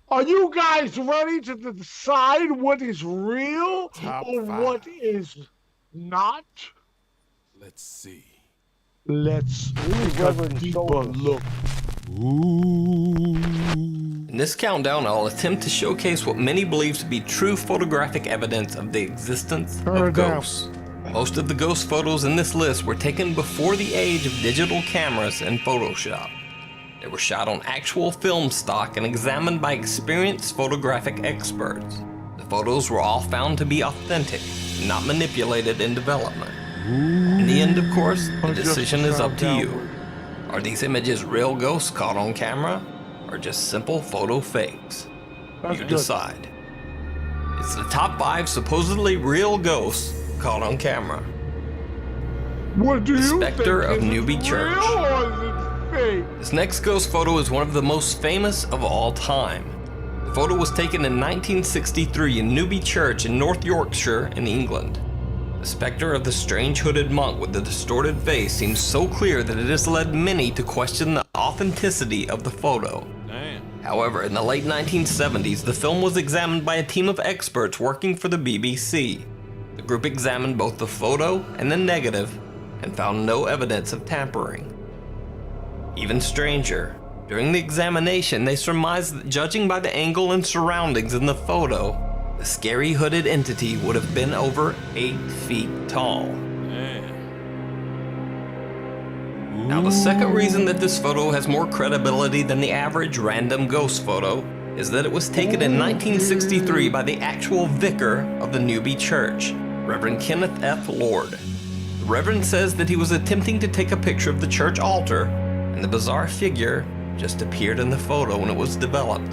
S8: Are you guys ready to decide what is real
S2: Top
S8: or
S2: 5.
S8: what is not?
S2: Let's see.
S8: Let's take a deeper look.
S14: In this countdown, I'll attempt to showcase what many believe to be true photographic evidence of the existence of ghosts. Most of the ghost photos in this list were taken before the age of digital cameras and Photoshop. They were shot on actual film stock and examined by experienced photographic experts. The photos were all found to be authentic, not manipulated in development. In the end, of course, the decision is up to you. Are these images real ghosts caught on camera, or just simple photo fakes? You decide. It's the top 5 supposedly real ghosts caught on camera.
S8: What do
S14: the
S8: you
S14: Spectre
S8: think?
S14: of Newby Church.
S8: Real or is it fake?
S14: This next ghost photo is one of the most famous of all time. The photo was taken in 1963 in Newby Church in North Yorkshire in England. The specter of the strange hooded monk with the distorted face seems so clear that it has led many to question the authenticity of the photo.
S2: Damn.
S14: However, in the late 1970s, the film was examined by a team of experts working for the BBC. The group examined both the photo and the negative and found no evidence of tampering. Even stranger, during the examination, they surmised that judging by the angle and surroundings in the photo, the scary hooded entity would have been over 8 feet tall. Now, the second reason that this photo has more credibility than the average random ghost photo is that it was taken in 1963 by the actual vicar of the Newby Church, Reverend Kenneth F. Lord. The Reverend says that he was attempting to take a picture of the church altar, and the bizarre figure just appeared in the photo when it was developed.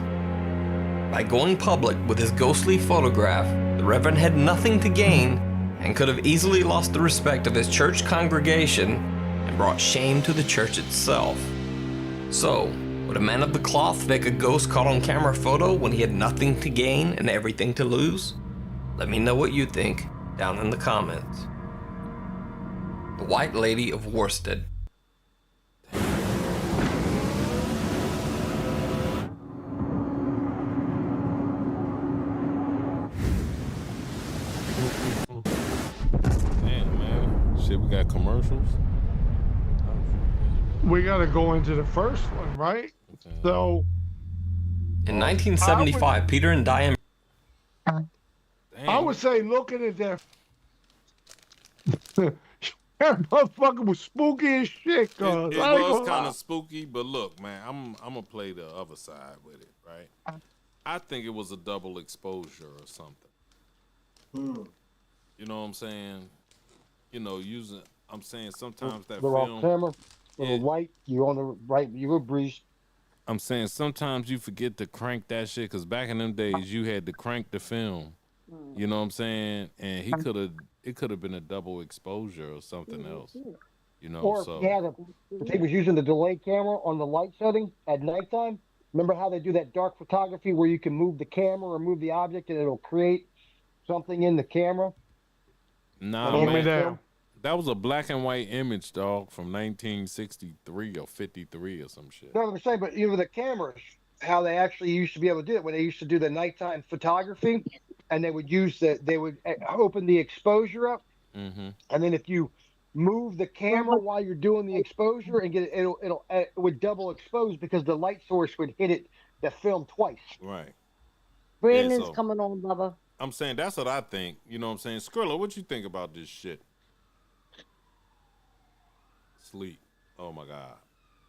S14: By going public with his ghostly photograph, the Reverend had nothing to gain and could have easily lost the respect of his church congregation and brought shame to the church itself. So, would a man of the cloth fake a ghost caught on camera photo when he had nothing to gain and everything to lose? Let me know what you think down in the comments. the White Lady of Worsted.
S2: Damn, man. Shit, we got commercials.
S8: We got to go into the first one, right? Okay. So,
S14: in 1975, Peter and Diane.
S8: I would say, looking at that, that motherfucker was spooky as shit.
S2: It was kind of spooky, but look, man, I'm gonna play the other side with it, right? I think it was a double exposure or something. You know what I'm saying? You know, I'm saying sometimes that
S11: the
S2: film.
S11: Camera, little light, you on the right, you were breeze.
S2: I'm saying sometimes you forget to crank that shit, because back in them days you had to crank the film. You know what I'm saying? And it could have been a double exposure or something else. You know,
S11: or
S2: so
S11: if he was using the delay camera on the light setting at nighttime. Remember how they do that dark photography where you can move the camera or move the object and it'll create something in the camera?
S2: Nah, man. That was a black and white image, dog, from 1963 or 53 or some shit.
S11: No, I'm saying, but you know the cameras, how they actually used to be able to do it when they used to do the nighttime photography, and they would open the exposure up, and then if you move the camera while you're doing the exposure and it would double expose because the light source would hit the film twice.
S2: Right.
S4: Brandon's coming on, Bubba.
S2: I'm saying that's what I think. You know what I'm saying? Skrilla, what you think about this shit? Sleep. Oh my God.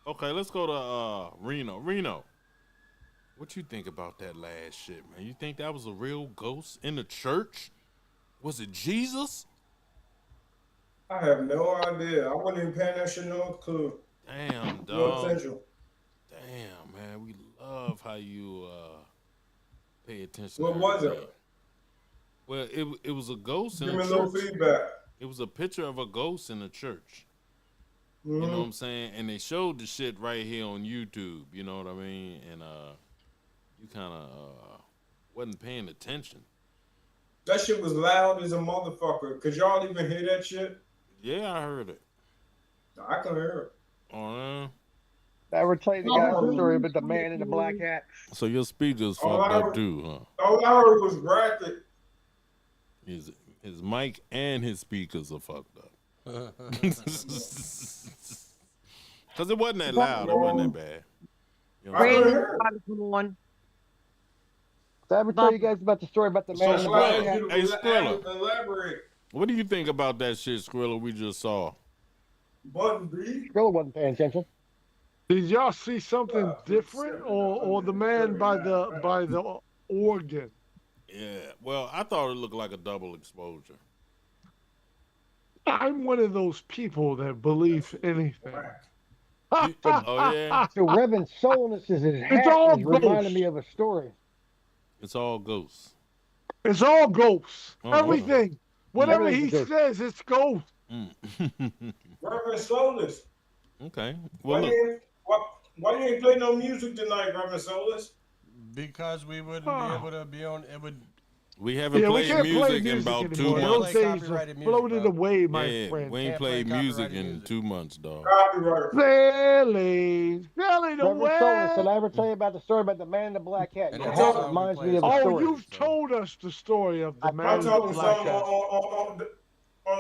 S2: Okay, let's go to Reno. Reno, what you think about that last shit, man? You think that was a real ghost in the church? Was it Jesus?
S3: I have no idea. I wasn't even paying that shit no clue.
S2: Damn, dog.
S3: No attention.
S2: Damn, man. We love how you pay attention.
S3: What was it?
S2: Well, it was a ghost in
S3: Give
S2: a
S3: me a
S2: church.
S3: little feedback.
S2: It was a picture of a ghost in a church. You know what I'm saying? And they showed the shit right here on YouTube. You know what I mean? And you kind of wasn't paying attention.
S3: That shit was loud as a motherfucker. Could y'all even hear that shit?
S2: Yeah, I heard it.
S3: I can hear it.
S2: Oh,
S11: I ever tell you the guy's story about the man in the black hat?
S2: so your speakers fucked up too, huh?
S3: All I heard was bracket.
S2: His mic and his speakers are fucked up. Because it wasn't that loud. It wasn't that bad. You know
S4: Brandon,
S11: Did I ever tell you guys about the story about the man in the black hat?
S2: Hey, Skrilla, what do you think about that shit, Skrilla, we just saw?
S11: Skrilla wasn't paying attention.
S8: Did y'all see something different, or the man by the organ?
S2: Yeah, well, I thought it looked like a double exposure.
S8: I'm one of those people that believe anything.
S2: Oh yeah.
S11: So Reverend Soulless is his hat reminded me of a story.
S2: It's all ghosts.
S8: It's all ghosts.
S2: Oh,
S8: everything. Whatever he says, it's ghost.
S3: Reverend Soulless.
S2: Okay.
S3: Well, why you ain't play no music tonight, Reverend Soulless?
S9: Because we wouldn't be able to be on. It would.
S2: We haven't played music in about 2 months.
S8: Those days are floated away, my friend.
S2: We ain't played music in 2 months, dog.
S8: Sailing away.
S11: Soulless, did I ever tell you about the story about the man in the black hat? Your hat reminds me of a story.
S8: You've told us the story of the man in the black hat.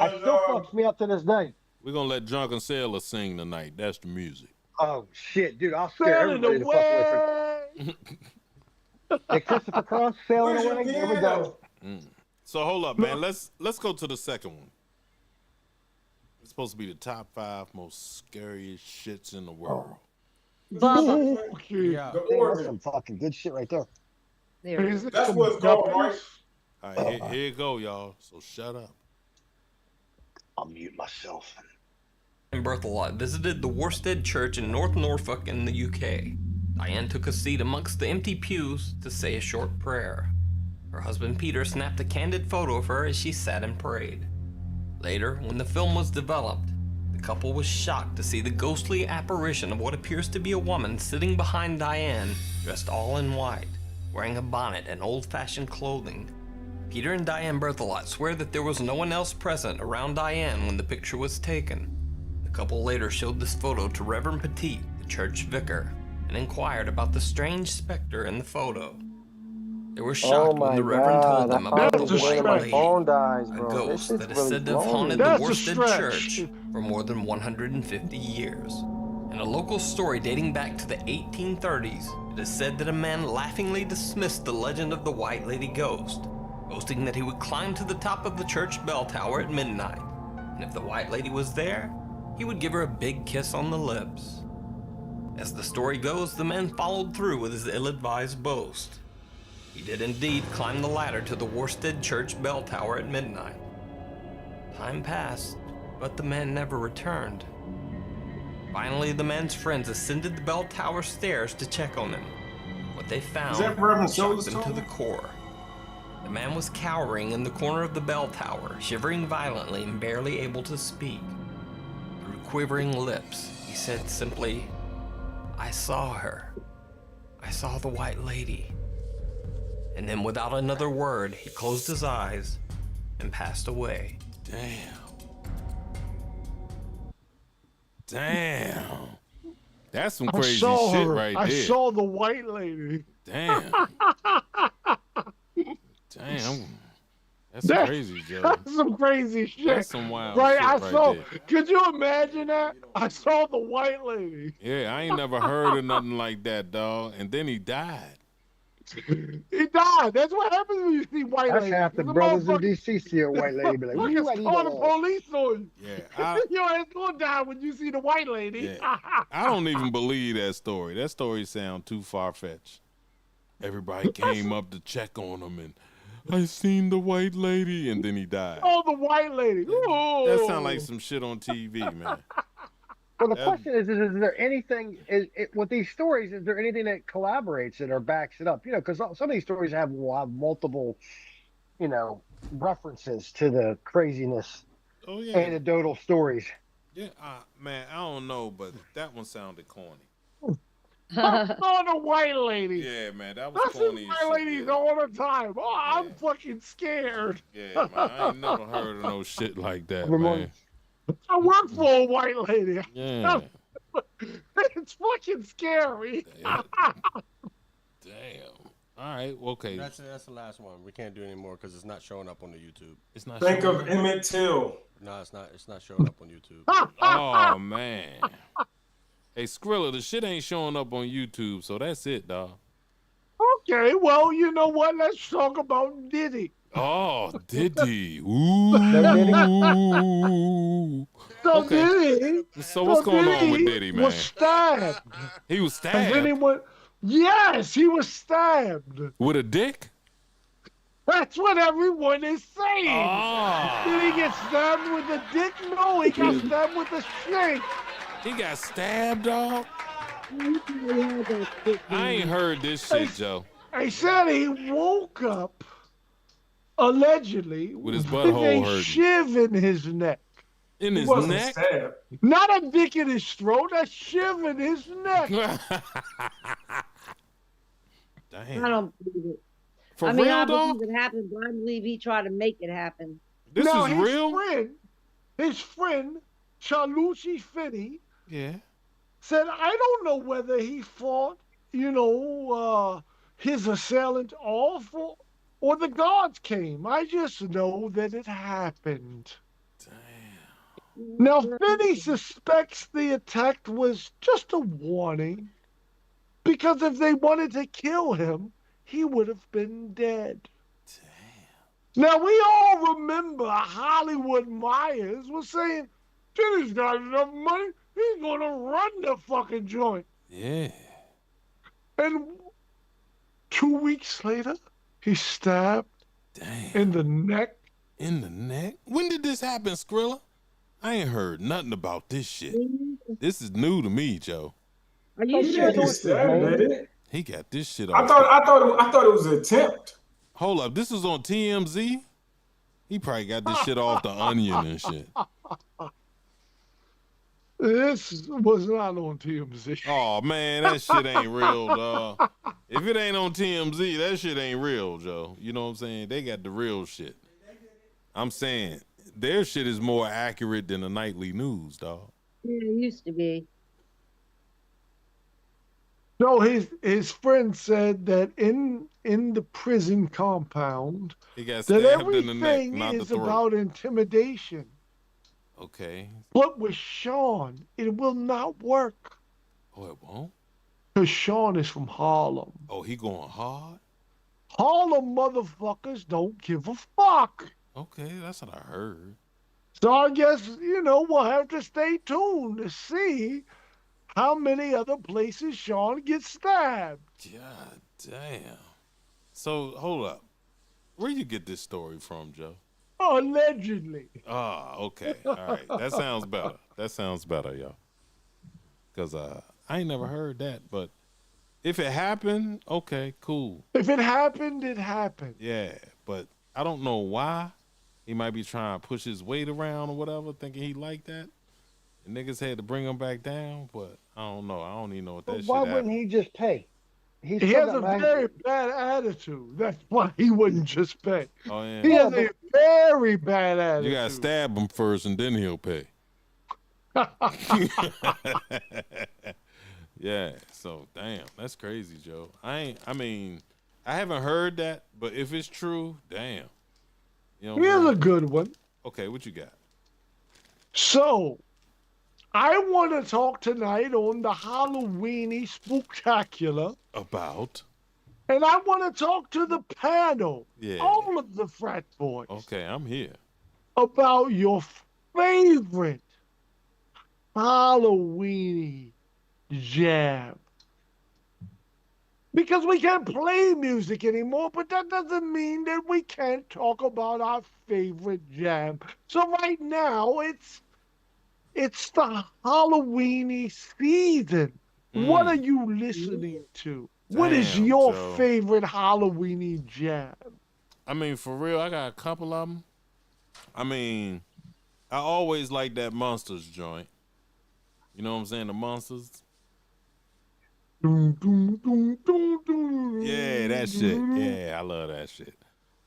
S11: It still fucks me up to this day.
S2: We're going to let Drunken Sailor sing tonight. That's the music.
S11: Oh, shit, dude. I'll scare everybody the fuck away from Hey, Christopher Cross, Sailing Away. Here we go.
S2: So hold up, man. Let's go to the second one. It's supposed to be the top 5 most scariest shits in the world.
S11: Bubba. Yeah. That's some fucking good shit right there.
S3: That's what's going right.
S2: All right, here you go, y'all. So shut up.
S11: I'll mute myself.
S14: And Berthelot visited the Worsted Church in North Norfolk in the UK. Diane took a seat amongst the empty pews to say a short prayer. Her husband Peter snapped a candid photo of her as she sat and prayed. Later, when the film was developed, the couple was shocked to see the ghostly apparition of what appears to be a woman sitting behind Diane, dressed all in white, wearing a bonnet and old-fashioned clothing. Peter and Diane Berthelot swear that there was no one else present around Diane when the picture was taken. The couple later showed this photo to Reverend Petit, the church vicar, and inquired about the strange specter in the photo. They were shocked when the Reverend told them about the white lady, a ghost that is said to have haunted the Worsted Church for more than 150 years. In a local story dating back to the 1830s, it is said that a man laughingly dismissed the legend of the White Lady ghost, boasting that he would climb to the top of the church bell tower at midnight, and if the White Lady was there, he would give her a big kiss on the lips. As the story goes, the man followed through with his ill-advised boast. He did indeed climb the ladder to the Worsted Church bell tower at midnight. Time passed, but the man never returned. Finally, the man's friends ascended the bell tower stairs to check on him. What they found shocked them to the core. The man was cowering in the corner of the bell tower, shivering violently and barely able to speak. Through quivering lips, he said simply, "I saw her. I saw the White Lady." And then without another word, he closed his eyes and passed away.
S2: Damn. That's some crazy shit right there.
S8: I saw the White Lady.
S2: Damn. Damn. That's crazy, Joe.
S8: That's some crazy shit.
S2: That's some wild
S8: right,
S2: shit
S8: I saw,
S2: there.
S8: Could you imagine that? I saw the White Lady.
S2: Yeah, I ain't never heard of nothing like that, dog. And then he died.
S8: He died. That's what happens when you see White Lady.
S11: That's half the brothers in D.C. see a White Lady. Be like,
S8: look, it's called the police on you.
S2: Yeah,
S8: your ass gonna die when you see the White Lady.
S2: Yeah. I don't even believe that story. That story sounds too far-fetched. Everybody came up to check on him, and I seen the White Lady, and then he died.
S8: Oh, the White Lady. Ooh.
S2: That sounds like some shit on TV, man.
S11: Well, the question is there anything with these stories? Is there anything that collaborates it or backs it up? You know, because some of these stories will have multiple, references to the craziness.
S2: Oh yeah.
S11: Anecdotal stories.
S2: Yeah, man, I don't know, but that one sounded corny.
S8: I saw the White Lady.
S2: Yeah, man, that was
S8: I see
S2: corny.
S8: White Ladies all the time. Oh, yeah. I'm fucking scared.
S2: Yeah, man, I ain't never heard of no shit like that, man.
S8: I work for a White Lady.
S2: Yeah.
S8: It's fucking scary.
S2: Damn. All right, okay.
S9: That's the last one. We can't do any more because it's not showing up on the YouTube.
S2: It's not.
S3: Think of Emmett Till.
S9: No, it's not. It's not showing up on YouTube.
S2: Oh man. Hey Skrilla, the shit ain't showing up on YouTube, so that's it, dog.
S8: Okay, well, you know what? Let's talk about Diddy.
S2: Oh, Diddy. Ooh.
S8: So Diddy.
S2: So what's going on with Diddy, man?
S8: Was stabbed.
S2: He was stabbed?
S8: Yes, he was stabbed.
S2: With a dick?
S8: That's what everyone is saying.
S2: Oh.
S8: Did he get stabbed with a dick? No, he got stabbed with a snake.
S2: He got stabbed, dog? I ain't heard this shit, Joe.
S8: They said he woke up, allegedly,
S2: with his butthole hurting.
S8: A shiv in his neck.
S2: In his neck?
S8: Not a dick in his throat, a shiv in his neck.
S2: Damn.
S4: I don't believe it.
S2: For real,
S4: I
S2: dog?
S4: believe it happened, but I believe he tried to make it happen.
S2: This is real?
S8: His friend, Chaluchi Finney,
S2: said,
S8: I don't know whether he fought, his assailant off or the guards came. I just know that it happened. Damn. Now, Finney suspects the attack was just a warning, because if they wanted to kill him, he would have been dead. Damn. Now, we all remember Hollywood Myers was saying, Finney's got enough money, he's going to run the fucking joint.
S2: Yeah.
S8: And 2 weeks later, he's stabbed in the neck.
S2: In the neck? When did this happen, Skrilla? I ain't heard nothing about this shit. This is new to me, Joe.
S4: Are you sure?
S2: He got this shit
S3: I
S2: on.
S3: thought it was an attempt.
S2: Hold up, this was on TMZ? He probably got this shit off the Onion and shit.
S8: This was not on TMZ.
S2: Oh man, that shit ain't real, dog. If it ain't on TMZ, that shit ain't real, Joe. You know what I'm saying? They got the real shit. I'm saying their shit is more accurate than the nightly news, dog.
S4: Yeah, it used to be.
S8: No, his friend said that in the prison compound
S2: He got
S8: that
S2: stabbed in the neck,
S8: everything
S2: not the
S8: is
S2: throat.
S8: about intimidation.
S2: Okay.
S8: But with Sean, it will not work.
S2: Oh, it won't?
S8: Because Sean is from Harlem.
S2: Oh, he going hard?
S8: Harlem motherfuckers don't give a fuck.
S2: Okay, that's what I heard.
S8: So I guess, we'll have to stay tuned to see how many other places Sean gets stabbed.
S2: God damn. So, hold up. Where you get this story from, Joe?
S8: Allegedly.
S2: Ah, okay. All right. That sounds better. That sounds better, y'all. Because I ain't never heard that. But if it happened, okay, cool.
S8: If it happened, it happened.
S2: Yeah, but I don't know why. He might be trying to push his weight around or whatever, thinking he like that. And niggas had to bring him back down, but I don't know. I don't even know what that shit
S11: Why
S2: happened.
S11: wouldn't he just pay?
S8: He has a very bad attitude. That's why he wouldn't just pay.
S2: Oh, yeah.
S8: He has a very bad attitude.
S2: You gotta stab him first and then he'll pay. Yeah, so damn, that's crazy, Joe. I haven't heard that, but if it's true, damn. You know
S8: Here's a good one.
S2: Okay, what you got?
S8: So, I want to talk tonight on the Halloweeny Spooktacular.
S2: About?
S8: And I want to talk to the panel,
S2: Yeah.
S8: all of the frat boys.
S2: Okay, I'm here.
S8: About your favorite Halloweeny jam. Because we can't play music anymore, but that doesn't mean that we can't talk about our favorite jam. So right now, it's the Halloweeny season. What are you listening to? What is
S2: Damn,
S8: your
S2: Joe.
S8: favorite Halloweeny jam?
S2: I mean, for real, I got a couple of them. I mean, I always like that Monsters joint. You know what I'm saying? The Monsters. Yeah, that shit. Yeah, I love that shit.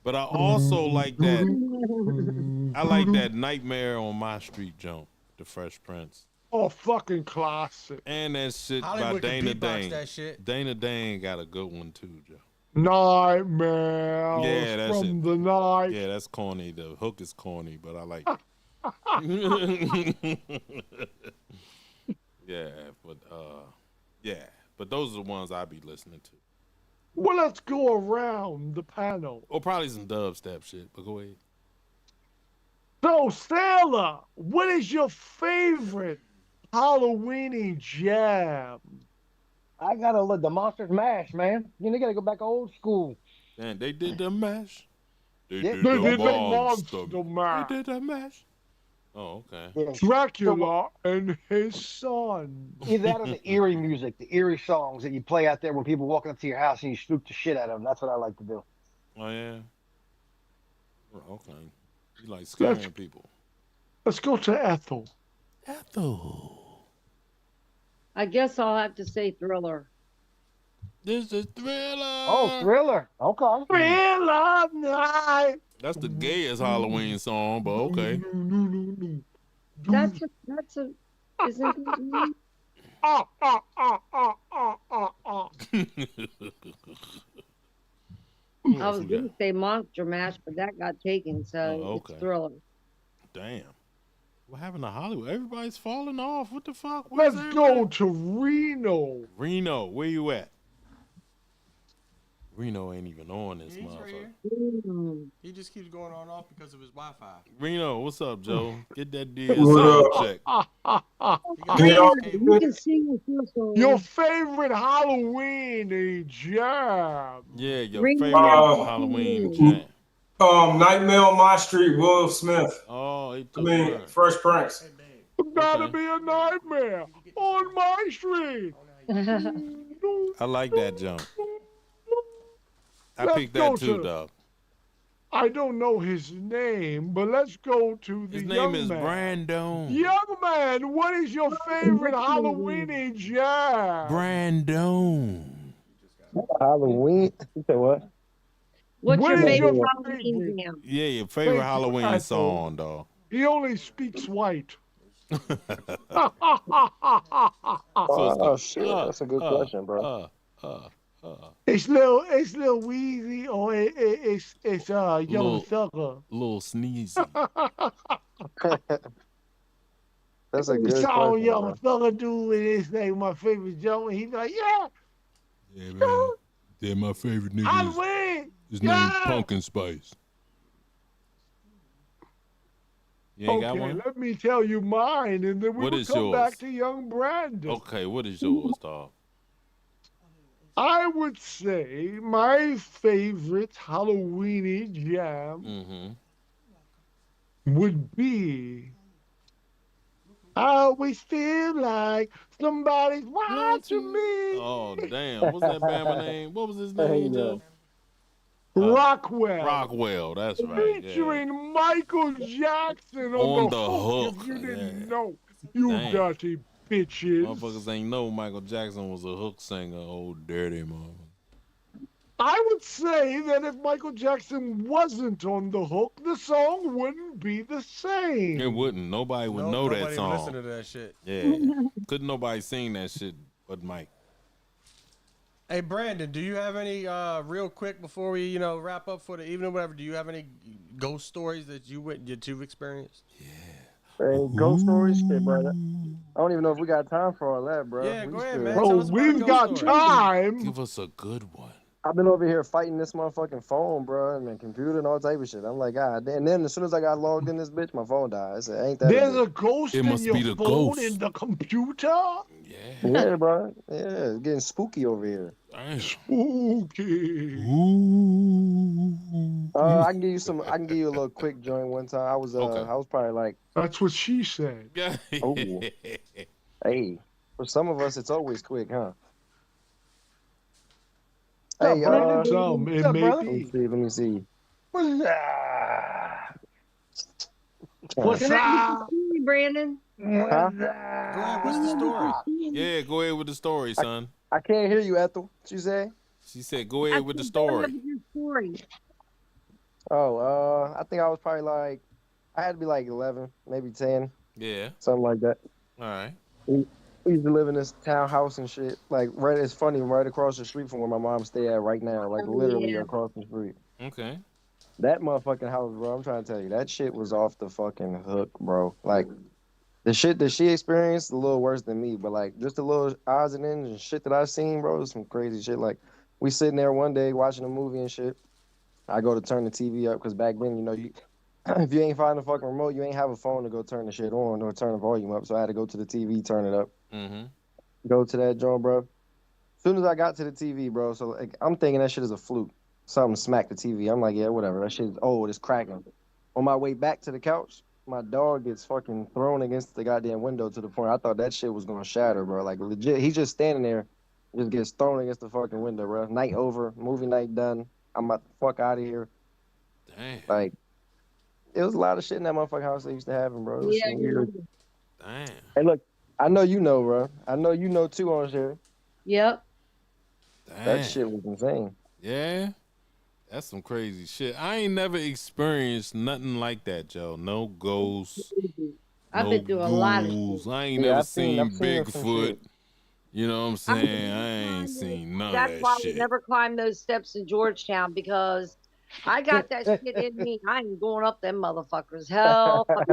S2: But I also like that. I like that Nightmare on My Street joint, The Fresh Prince.
S8: Oh, fucking classic.
S2: And that shit
S9: Hollywood
S2: by
S9: can
S2: Dana
S9: beatbox
S2: Dane.
S9: that shit.
S2: Dana Dane got a good one too, Joe.
S8: Nightmares
S2: Yeah, that's
S8: from
S2: it.
S8: the night.
S2: Yeah, that's corny. The hook is corny, but I like it. Yeah, but those are the ones I be listening to.
S8: Well, let's go around the panel.
S2: Or probably some dubstep shit, but go ahead.
S8: So, Sailor, what is your favorite Halloweeny jam?
S11: I gotta let the Monsters Mash, man. You gotta go back old school.
S2: Man, they did the mash. They
S11: Yeah.
S2: did
S8: They
S2: the
S8: did the
S2: monster
S8: Monster Mash.
S2: They did the mash. Oh, okay.
S11: Yeah.
S8: Dracula and his son.
S11: Either that or the eerie music, the eerie songs that you play out there when people walk up to your house and you spook the shit out of them. That's what I like to do.
S2: Oh, yeah. Okay. You like scaring people.
S8: Let's go to Ethel.
S2: Ethel.
S4: I guess I'll have to say Thriller.
S2: This is Thriller.
S11: Oh, Thriller. Okay.
S8: Thriller night.
S2: That's the gayest Halloween song, but okay.
S4: That's a isn't it?
S8: I
S4: was going to say Monster Mash, but that got taken, so it's Thriller.
S2: Damn. What happened to Hollywood? Everybody's falling off. What the fuck?
S8: Let's go to Reno.
S2: Reno, where you at? Reno ain't even on this motherfucker.
S9: He just keeps going on off because of his Wi-Fi.
S2: Reno, what's up, Joe? Get that DSL check.
S4: You can sing with your song.
S8: Your favorite Halloween jam.
S2: Yeah, your favorite Halloween jam.
S3: Nightmare on My Street, Will Smith.
S2: Oh,
S3: Fresh Prince.
S8: Gotta be a nightmare on my street.
S2: I like that jump. I picked that too, dog.
S8: I don't know his name, but let's go to the
S2: His
S8: young
S2: name is
S8: man.
S2: Brandon.
S8: Young man, what is your favorite Halloweeny jam?
S2: Brandon.
S15: Halloween. You said what?
S4: What's your favorite
S8: your
S4: Halloween jam?
S2: Yeah, your favorite
S8: Thank you,
S2: Halloween
S8: Ethel.
S2: song, dog.
S8: He only speaks white.
S15: Oh shit, that's a good question, bro.
S8: It's little Wheezy or it's Young Thugger.
S2: Little Sneezy.
S15: That's a good
S8: saw
S15: question,
S8: Young
S15: bro.
S8: Thugger do with his name, my favorite joke, and he be like, yeah,
S2: Yeah, man. Yeah, my favorite nigga.
S8: Halloween.
S2: His name's Pumpkin Spice. You ain't got one?
S8: Let me tell you mine, and then we will come back to young Brandon.
S2: Okay, what is yours, dog?
S8: I would say my favorite Halloweeny jam would be I always feel like somebody's watching me.
S2: Oh, damn. What's that Bama name? What was his name, Joe?
S8: Rockwell.
S2: Rockwell, that's right.
S8: Featuring Michael Jackson on the hook. If you didn't know, you dirty bitches.
S2: Motherfuckers ain't know Michael Jackson was a hook singer, old dirty motherfucker.
S8: I would say that if Michael Jackson wasn't on the hook, the song wouldn't be the same.
S2: It wouldn't. Nobody would know that song.
S9: Nobody would listen to that shit.
S2: Yeah. Couldn't nobody sing that shit but Mike.
S9: Hey, Brandon, do you have any, real quick before we, wrap up for the evening or whatever, do you have any ghost stories that you've experienced?
S15: Hey, ghost stories, shit, brother. I don't even know if we got time for all that, bro.
S9: Yeah, go ahead, man.
S8: Bro, we've got time.
S2: Give us a good one.
S15: I've been over here fighting this motherfucking phone, bro, and the computer and all type of shit. I'm like, God damn. And then as soon as I got logged in this bitch, my phone died. I said, ain't that
S8: There's a ghost in
S2: must
S8: your
S2: be the
S8: phone
S2: ghost.
S8: in the computer?
S15: Yeah, bro. Yeah, it's getting spooky over here.
S8: Spooky.
S15: I can give you a little quick joint one time. I was probably like,
S8: that's what she said.
S15: Oh. Hey, for some of us, it's always quick, huh? Hey,
S8: let me
S15: see.
S11: What's that?
S4: What's up, Brandon?
S15: Huh?
S9: Go ahead, what's the story?
S2: Yeah, go ahead with the story, son.
S15: I can't hear you, Ethel. What you say?
S2: She said, go ahead with the story.
S15: Oh, I think I was probably like, I had to be like 11, maybe 10.
S2: Yeah.
S15: Something like that.
S2: All right.
S15: We used to live in this townhouse and shit. Like, it's funny, right across the street from where my mom stay at right now. Like, literally across the street.
S2: Okay.
S15: That motherfucking house, bro, I'm trying to tell you, that shit was off the fucking hook, bro. Like, the shit that she experienced, a little worse than me. But, like, just the little odds and ends and shit that I seen, bro, some crazy shit. Like, we sitting there one day watching a movie and shit. I go to turn the TV up because back then, if you ain't find the fucking remote, you ain't have a phone to go turn the shit on or turn the volume up. So I had to go to the TV, turn it up. Go to that joint, bro. As soon as I got to the TV, bro, so like, I'm thinking that shit is a fluke. Something smacked the TV. I'm like, yeah, whatever. That shit is old. It's cracking. On my way back to the couch, my dog gets fucking thrown against the goddamn window to the point I thought that shit was gonna shatter, bro. Like legit, he's just standing there, just gets thrown against the fucking window, bro. Night over, movie night done. I'm about to fuck out of here.
S2: Damn.
S15: Like, it was a lot of shit in that motherfucking house they used to have, bro.
S4: Yeah.
S2: Damn.
S15: Hey, look, I know you know, bro. I know you know too on here.
S4: Yep.
S2: Damn.
S15: That shit was insane.
S2: Yeah. That's some crazy shit. I ain't never experienced nothing like that, Joe. No ghosts.
S4: I've been through a lot of
S2: ghouls.
S4: shit.
S2: I ain't never seen Bigfoot. You know what I'm saying? I ain't seen none of that shit.
S4: That's why we never climbed those steps in Georgetown, because I got that shit in me. I ain't going up them motherfuckers. Hell, not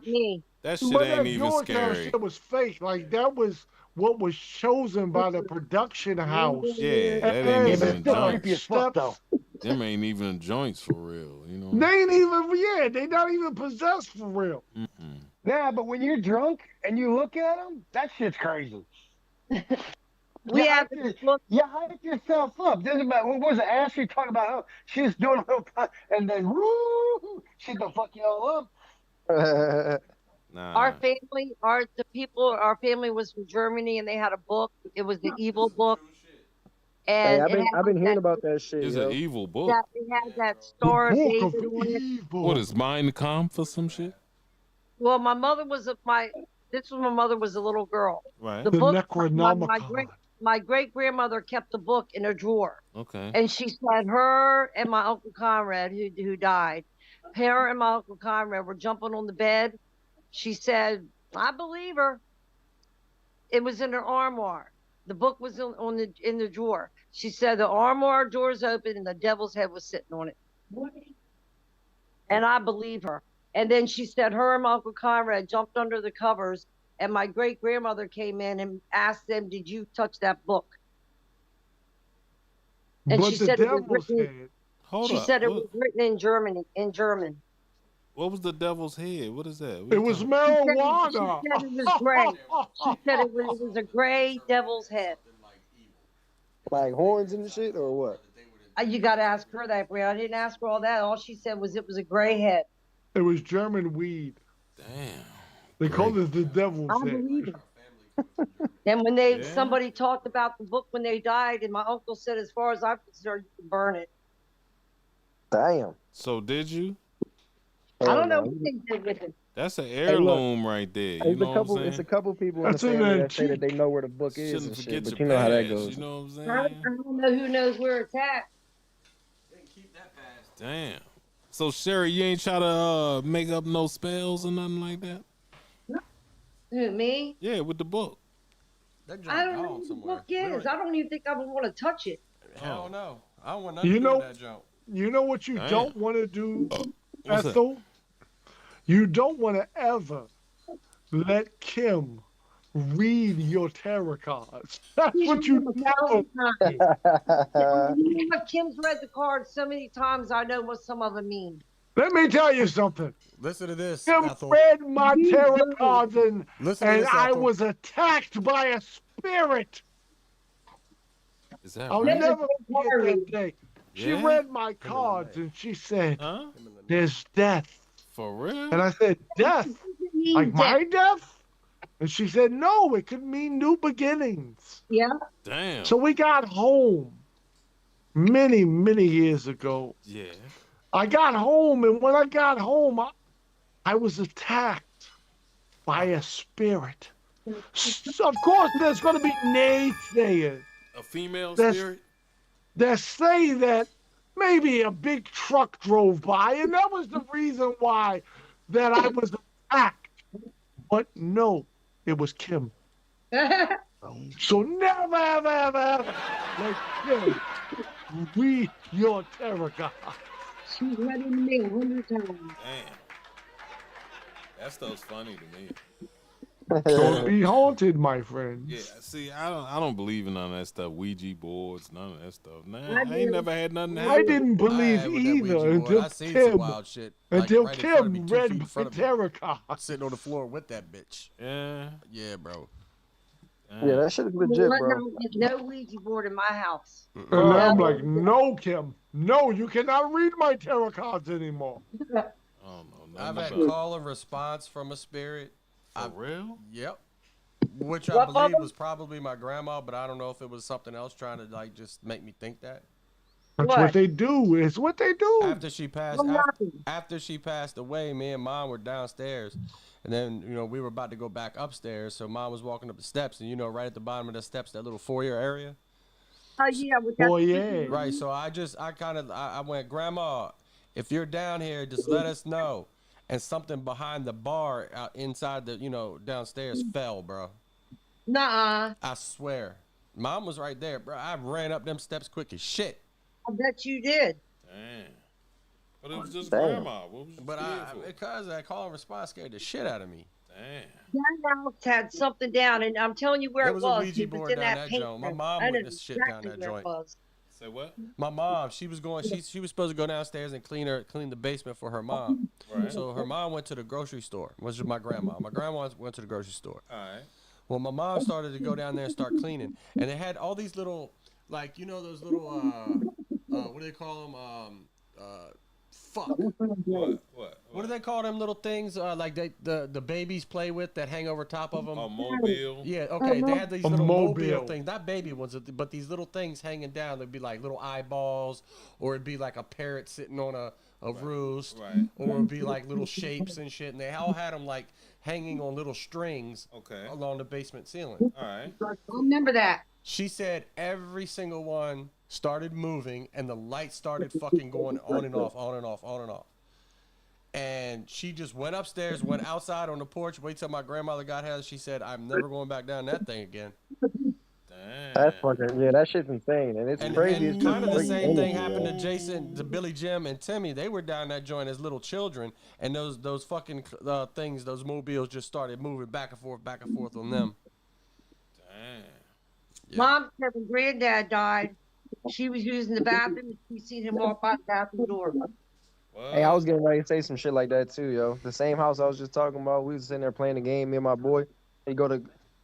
S4: me.
S2: That shit
S8: But
S2: ain't
S8: that
S2: even
S8: Georgetown
S2: scary.
S8: shit was fake. Like, that was what was chosen by the production house.
S2: Yeah, that ain't even joints.
S8: Steps.
S2: Them ain't even joints for real, you know?
S8: They ain't even, they not even possessed for real.
S11: Nah, but when you're drunk and you look at them, that shit's crazy. You hype yourself up. Doesn't matter. What was it? Ashley talking about? Oh, she was doing a little, and then woo, she gonna fuck y'all up.
S4: Our family was from Germany, and they had a book. It was the evil book. And
S15: I've been hearing about that shit.
S2: It's an evil book.
S4: It had that Star of David on it.
S2: What is Mein Kampf or some shit?
S4: Well, my mother was this was my mother was a little girl.
S2: Right.
S4: The
S8: The
S4: book,
S8: Necronomicon.
S4: my great grandmother kept the book in a drawer.
S2: Okay.
S4: And she said her and my Uncle Conrad, who died, her and my Uncle Conrad were jumping on the bed. She said, I believe her. It was in her armoire. The book was in the drawer. She said the armoire doors open and the devil's head was sitting on it. And I believe her. And then she said her and my Uncle Conrad jumped under the covers, and my great grandmother came in and asked them, "Did you touch that book?" And
S8: But
S4: she
S8: the
S4: said it was
S8: devil's
S4: written.
S8: head.
S2: Hold
S4: She
S2: up.
S4: said it was written in German.
S2: What was the devil's head? What is that? What
S8: It
S2: you
S8: was
S2: talking-
S8: marijuana.
S4: She said it was gray. She said it was a gray devil's head.
S15: Like horns and shit, or what?
S4: You got to ask her that, Bri. I didn't ask her all that. All she said was it was a gray head.
S8: It was German weed.
S2: Damn.
S8: They called it the devil's
S4: I
S8: head.
S4: believe it. And when somebody talked about the book when they died, and my uncle said, as far as I'm concerned, you can burn it.
S15: Damn.
S2: So did you?
S4: I don't know what they did with it.
S2: That's an heirloom right there. You know what I'm saying?
S15: It's a couple people in the
S8: That's an
S15: family that say
S8: antique.
S15: that they know where the book is
S2: Shouldn't
S15: and
S2: forget
S15: shit, but
S2: your
S15: you know how that
S2: past,
S15: goes.
S2: You know what I'm saying?
S4: I don't know who knows where it's at.
S2: Damn. So Sherry, you ain't try to make up no spells or nothing like that?
S4: Who, me?
S2: Yeah, with the book.
S9: That
S4: I
S9: junk
S4: don't know
S9: gone
S4: what the
S9: somewhere.
S4: book is. I don't even think I would want to touch it.
S9: Hell no. I don't want nothing
S8: You
S9: to do
S8: know,
S9: with that junk.
S8: you know what you
S2: Damn.
S8: don't want to do,
S2: What's that?
S8: Ethel? You don't want to ever let Kim read your tarot cards. That's what you know.
S4: Kim's read the cards so many times, I know what some of them mean.
S8: Let me tell you something.
S9: Listen to this,
S8: Kim
S9: Ethel.
S8: read my tarot cards and
S9: Listen to this,
S8: I
S9: Ethel.
S8: was attacked by a spirit.
S2: Is that
S8: I'll
S2: right?
S8: never forget that day. She
S2: Yeah?
S8: read my cards and she said,
S2: Huh?
S8: there's death.
S2: For real?
S8: And I said, death? Like my death? And she said, no, it could mean new beginnings.
S4: Yeah.
S2: Damn.
S8: So we got home many, many years ago.
S2: Yeah.
S8: I got home, and when I got home, I was attacked by a spirit. So of course, there's going to be naysayers.
S2: A female
S8: That's-
S2: spirit?
S8: That say that maybe a big truck drove by, and that was the reason why that I was attacked. But no, it was Kim. So never, ever, ever, ever let Kim read your tarot card.
S4: She's read it to me 100 times.
S2: Damn. That stuff's funny to me.
S8: Don't be haunted, my friends.
S2: Yeah, see, I don't believe in none of that stuff. Ouija boards, none of that stuff. Nah,
S4: I
S2: I ain't
S4: do.
S2: never had nothing
S8: I
S2: happen.
S8: didn't believe
S9: had with that Ouija
S8: either
S9: board.
S8: until
S9: I seen some
S8: Kim,
S9: wild shit. Like,
S8: until
S9: right in front of me,
S8: Kim
S9: 2 feet
S8: read
S9: in
S8: my
S9: front of me.
S8: tarot card.
S9: Sitting on the floor with that bitch.
S2: Yeah.
S9: Yeah, bro.
S15: Yeah, that shit is legit, bro.
S4: No Ouija board in my house.
S8: And I'm like, no, Kim, no, you cannot read my tarot cards anymore.
S2: I don't know.
S9: I've had
S2: nothing about
S9: call and response from a spirit.
S2: it. For real?
S9: Yep. Which I
S4: What,
S9: believe
S4: Bubba?
S9: was probably my grandma, but I don't know if it was something else trying to like just make me think that.
S8: That's
S4: What?
S8: what they do. It's what they do.
S9: After she passed,
S4: What happened?
S9: after she passed away, me and Mom were downstairs, and then we were about to go back upstairs. So Mom was walking up the steps, and right at the bottom of the steps, that little foyer area.
S4: Oh yeah, with that.
S8: Oh, yeah.
S9: Right. So I went, Grandma, if you're down here, just let us know. And something behind the bar out inside the downstairs fell, bro.
S4: Nuh-uh.
S9: I swear. Mom was right there, bro. I ran up them steps quick as shit.
S4: I bet you did.
S2: Damn. But it was just
S15: Damn.
S2: grandma. What was you
S9: But
S2: scared for?
S9: because that call and response scared the shit out of me.
S2: Damn.
S4: That house had something down, and I'm telling you where
S9: There
S4: it
S9: was
S4: was.
S9: a Ouija
S4: It was
S9: board
S4: in
S9: down
S4: that
S9: that
S4: paint
S9: joint. My
S4: room.
S9: mom
S4: I know
S9: witnessed shit down
S4: exactly
S9: that
S4: where it
S9: joint.
S4: was.
S2: Say what?
S9: My mom, she was supposed to go downstairs and clean the basement for her mom.
S2: Right.
S9: So her mom went to the grocery store. Which is my grandma. My grandma went to the grocery store.
S2: All right.
S9: Well, my mom started to go down there and start cleaning, and they had all these little, like those little what do they call them? Fuck.
S2: What?
S9: What do they call them little things? Like the babies play with that hang over top of them.
S2: A mobile.
S9: Yeah. Okay. They had these
S8: A
S9: little mobile
S8: mobile
S9: things, not baby ones, but these little things hanging down. They'd be like little eyeballs, or it'd be like a parrot sitting on a roost, or it'd be like little shapes and shit. And they all had them like hanging on little strings along the basement ceiling.
S2: All right.
S4: I remember that.
S9: She said every single one started moving, and the lights started fucking going on and off, on and off, on and off. And she just went upstairs, went outside on the porch, wait till my grandmother got here. She said, I'm never going back down that thing again.
S2: Damn.
S15: That's fucking, yeah, that shit's insane. And it's crazy.
S9: And kind of the same thing happened to Jason, to Billy Jim, and Timmy. They were down that joint as little children, and those fucking things, those mobiles just started moving back and forth on them.
S2: Damn.
S4: Yeah. Mom said when Granddad died, she was using the bathroom, and she seen him walk by the bathroom door.
S15: Hey, I was getting ready to say some shit like that too, yo. The same house I was just talking about, we was sitting there playing the game, me and my boy. He go to,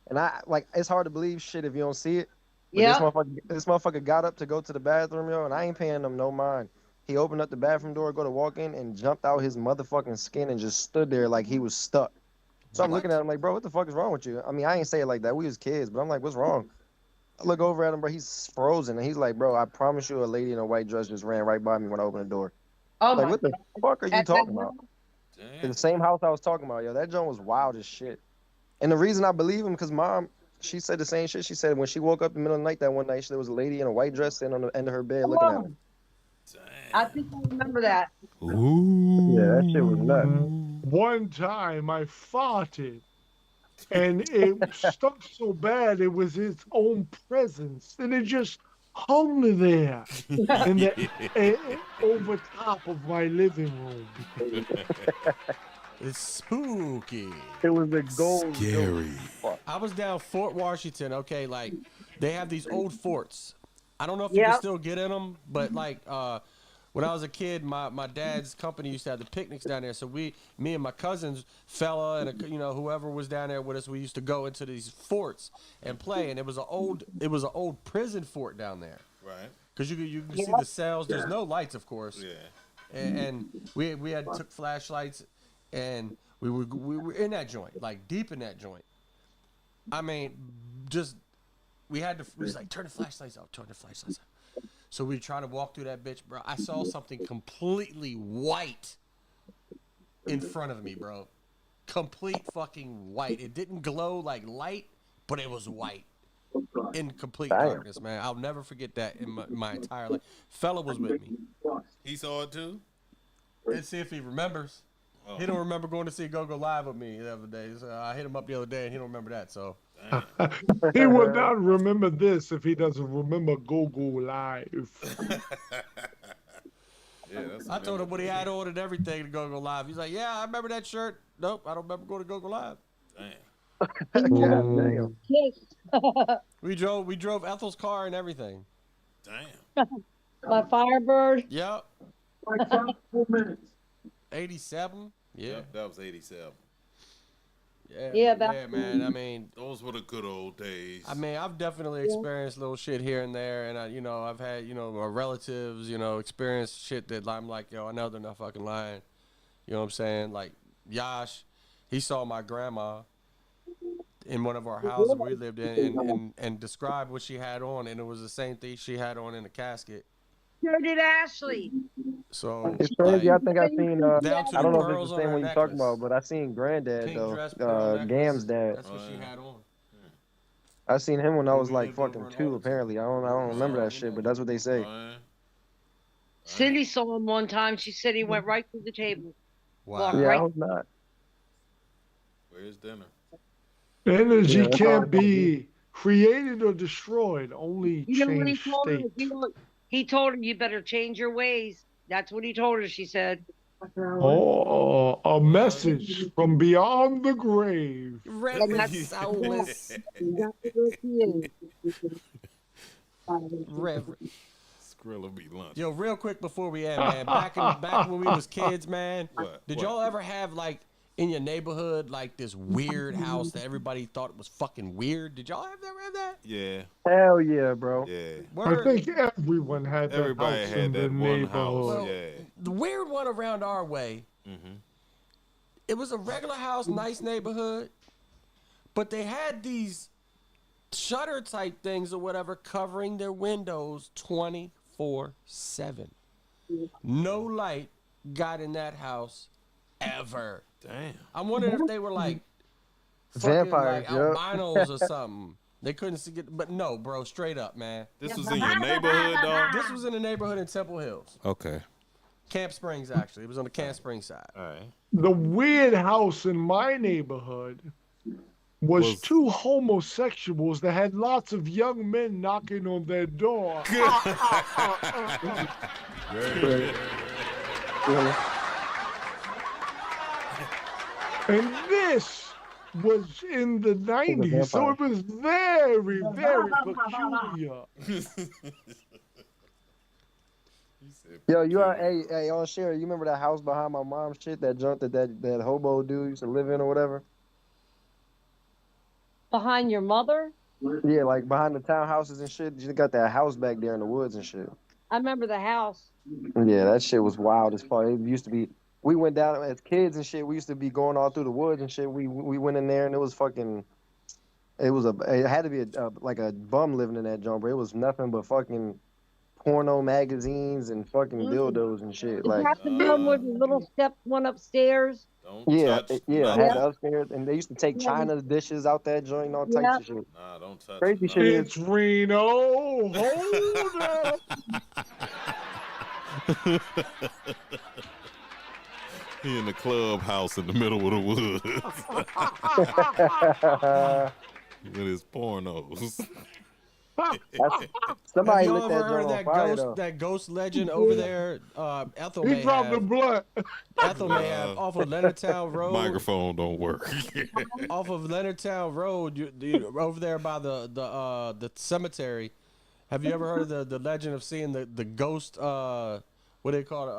S15: and I like, it's hard to believe shit if you don't see it. Yeah. This motherfucker got up to go to the bathroom, yo, and I ain't paying him no mind. He opened up the bathroom door, go to walk in, and jumped out his motherfucking skin and just stood there like he was stuck. So I'm looking at him like, bro, what the fuck is wrong with you? I mean, I ain't say it like that. We was kids, but I'm like, what's wrong? I look over at him, bro. He's frozen, and he's like, bro, I promise you, a lady in a white dress just ran right by me when I opened the door.
S4: Oh
S15: like,
S4: my
S15: what the fuck are you talking about?
S2: Damn.
S15: The same house I was talking about, yo. That joint was wild as shit. And the reason I believe him, because Mom, she said the same shit. She said when she woke up in the middle of the night that one night, there was a lady in a white dress sitting on the end of her bed looking at her.
S4: I think I remember that.
S15: Ooh. Yeah, that shit was nuts.
S8: One time I farted, and it stunk so bad it was its own presence, and it just hung there over top of my living room.
S9: It's spooky.
S15: It was a gold.
S2: Scary.
S9: I was down Fort Washington. Okay, like they have these old forts. I don't know if you can still get in them, but like when I was a kid, my dad's company used to have the picnics down there. So me and my cousins, fella, and whoever was down there with us, we used to go into these forts and play. And it was an old prison fort down there.
S2: Right.
S9: Because you can see the cells. There's no lights, of course. Yeah. And we took flashlights, and we were in that joint, like deep in that joint. I mean, just we was like, turn the flashlights off, turn the flashlights off. So we try to walk through that bitch, bro. I saw something completely white in front of me, bro. Complete fucking white. It didn't glow like light, but it was white in complete darkness, man. I'll never forget that in my entire life. Fella was with me.
S2: He saw it too?
S9: Let's see if he remembers. Oh. He don't remember going to see Go-Go Live with me the other day. So I hit him up the other day, and he don't remember that, so...
S8: He will not remember this if he doesn't remember Go-Go Live.
S9: I told him what he had on and everything to Go-Go Live. He's like, yeah, I remember that shirt. Nope, I don't remember going to Go-Go Live.
S2: Damn.
S9: We drove Ethel's car and everything.
S2: Damn.
S4: My Firebird.
S9: Yep. 87. Yeah.
S2: That was 87.
S9: Yeah, man. I mean,
S2: those were the good old days.
S9: I mean, I've definitely experienced little shit here and there, and I've had, my relatives, experience shit that I'm like, yo, I know they're not fucking lying. You know what I'm saying? Like Yash, he saw my grandma in one of our houses we lived in, and described what she had on, and it was the same thing she had on in the casket.
S4: So did Ashley.
S9: So
S15: it's crazy.
S9: like,
S15: I think I seen. I don't know if it's the same one you're talking
S9: necklace.
S15: about, but I seen Granddad
S9: Pink
S15: though.
S9: dress,
S15: Gam's dad.
S9: That's what she had on.
S15: I seen him when I was like fucking 2. Apparently, I don't remember that shit, but that's what they say.
S4: Cindy saw him one time. She said he went right through the table.
S9: Wow.
S15: Yeah, I hope not.
S2: Where's dinner?
S8: Energy can't be created or destroyed. Only change state.
S4: He told her, you better change your ways. That's what he told her, she said.
S8: Oh, a message from beyond the grave.
S9: Reverend Soulless. Reverend.
S2: Skrilla be lunch.
S9: Yo, real quick before we end, man. Back when we was kids, man. Did y'all ever have like in your neighborhood like this weird house that everybody thought was fucking weird? Did y'all ever have that?
S2: Yeah.
S15: Hell yeah, bro.
S2: Yeah.
S8: I think everyone had that
S2: Everybody
S8: house
S2: had
S8: in
S2: that
S8: the
S2: one
S8: neighborhood.
S2: house.
S9: Well,
S2: yeah.
S9: The weird one around our way It was a regular house, nice neighborhood, but they had these shutter type things or whatever covering their windows 24/7. No light got in that house ever.
S2: Damn.
S9: I'm wondering if they were like fucking
S15: Vampires,
S9: like albinos or something. They couldn't see it, but no, bro, straight up, man.
S2: This was in your neighborhood, dog?
S9: This was in a neighborhood in Temple Hills.
S2: Okay.
S9: Camp Springs, actually. It was on the Camp Springs side.
S2: All right.
S8: The weird house in my neighborhood was two homosexuals that had lots of young men knocking on their door. And this was in the 90s, so it was very, very peculiar.
S15: Yo, you are hey on Sherry, you remember that house behind my mom's shit, that junk that hobo dude used to live in or whatever?
S4: Behind your mother?
S15: Yeah, like behind the townhouses and shit. You got that house back there in the woods and shit.
S4: I remember the house.
S15: Yeah, that shit was wild as fuck. It used to be. We went down as kids and shit. We used to be going all through the woods and shit. We went in there and it was fucking. It had to be like a bum living in that jumper. It was nothing but fucking porno magazines and fucking dildos and shit.
S4: Like the one where the little step went upstairs.
S15: Had the upstairs, and they used to take China dishes out that joint and all types of shit.
S2: Nah, don't touch
S15: crazy shit.
S8: It's Reno. Hold up.
S2: He in the clubhouse in the middle of the woods. With his pornos.
S15: Somebody
S9: have you
S15: lit that
S9: ever heard
S15: joint on fire,
S9: that ghost legend over there? Ethel may
S8: dropped
S9: have.
S8: the blunt.
S9: Ethel may have off of Leonardtown Road.
S2: Microphone don't work.
S9: Off of Leonardtown Road, over there by the cemetery. Have you ever heard of the legend of seeing the ghost? What do they call it?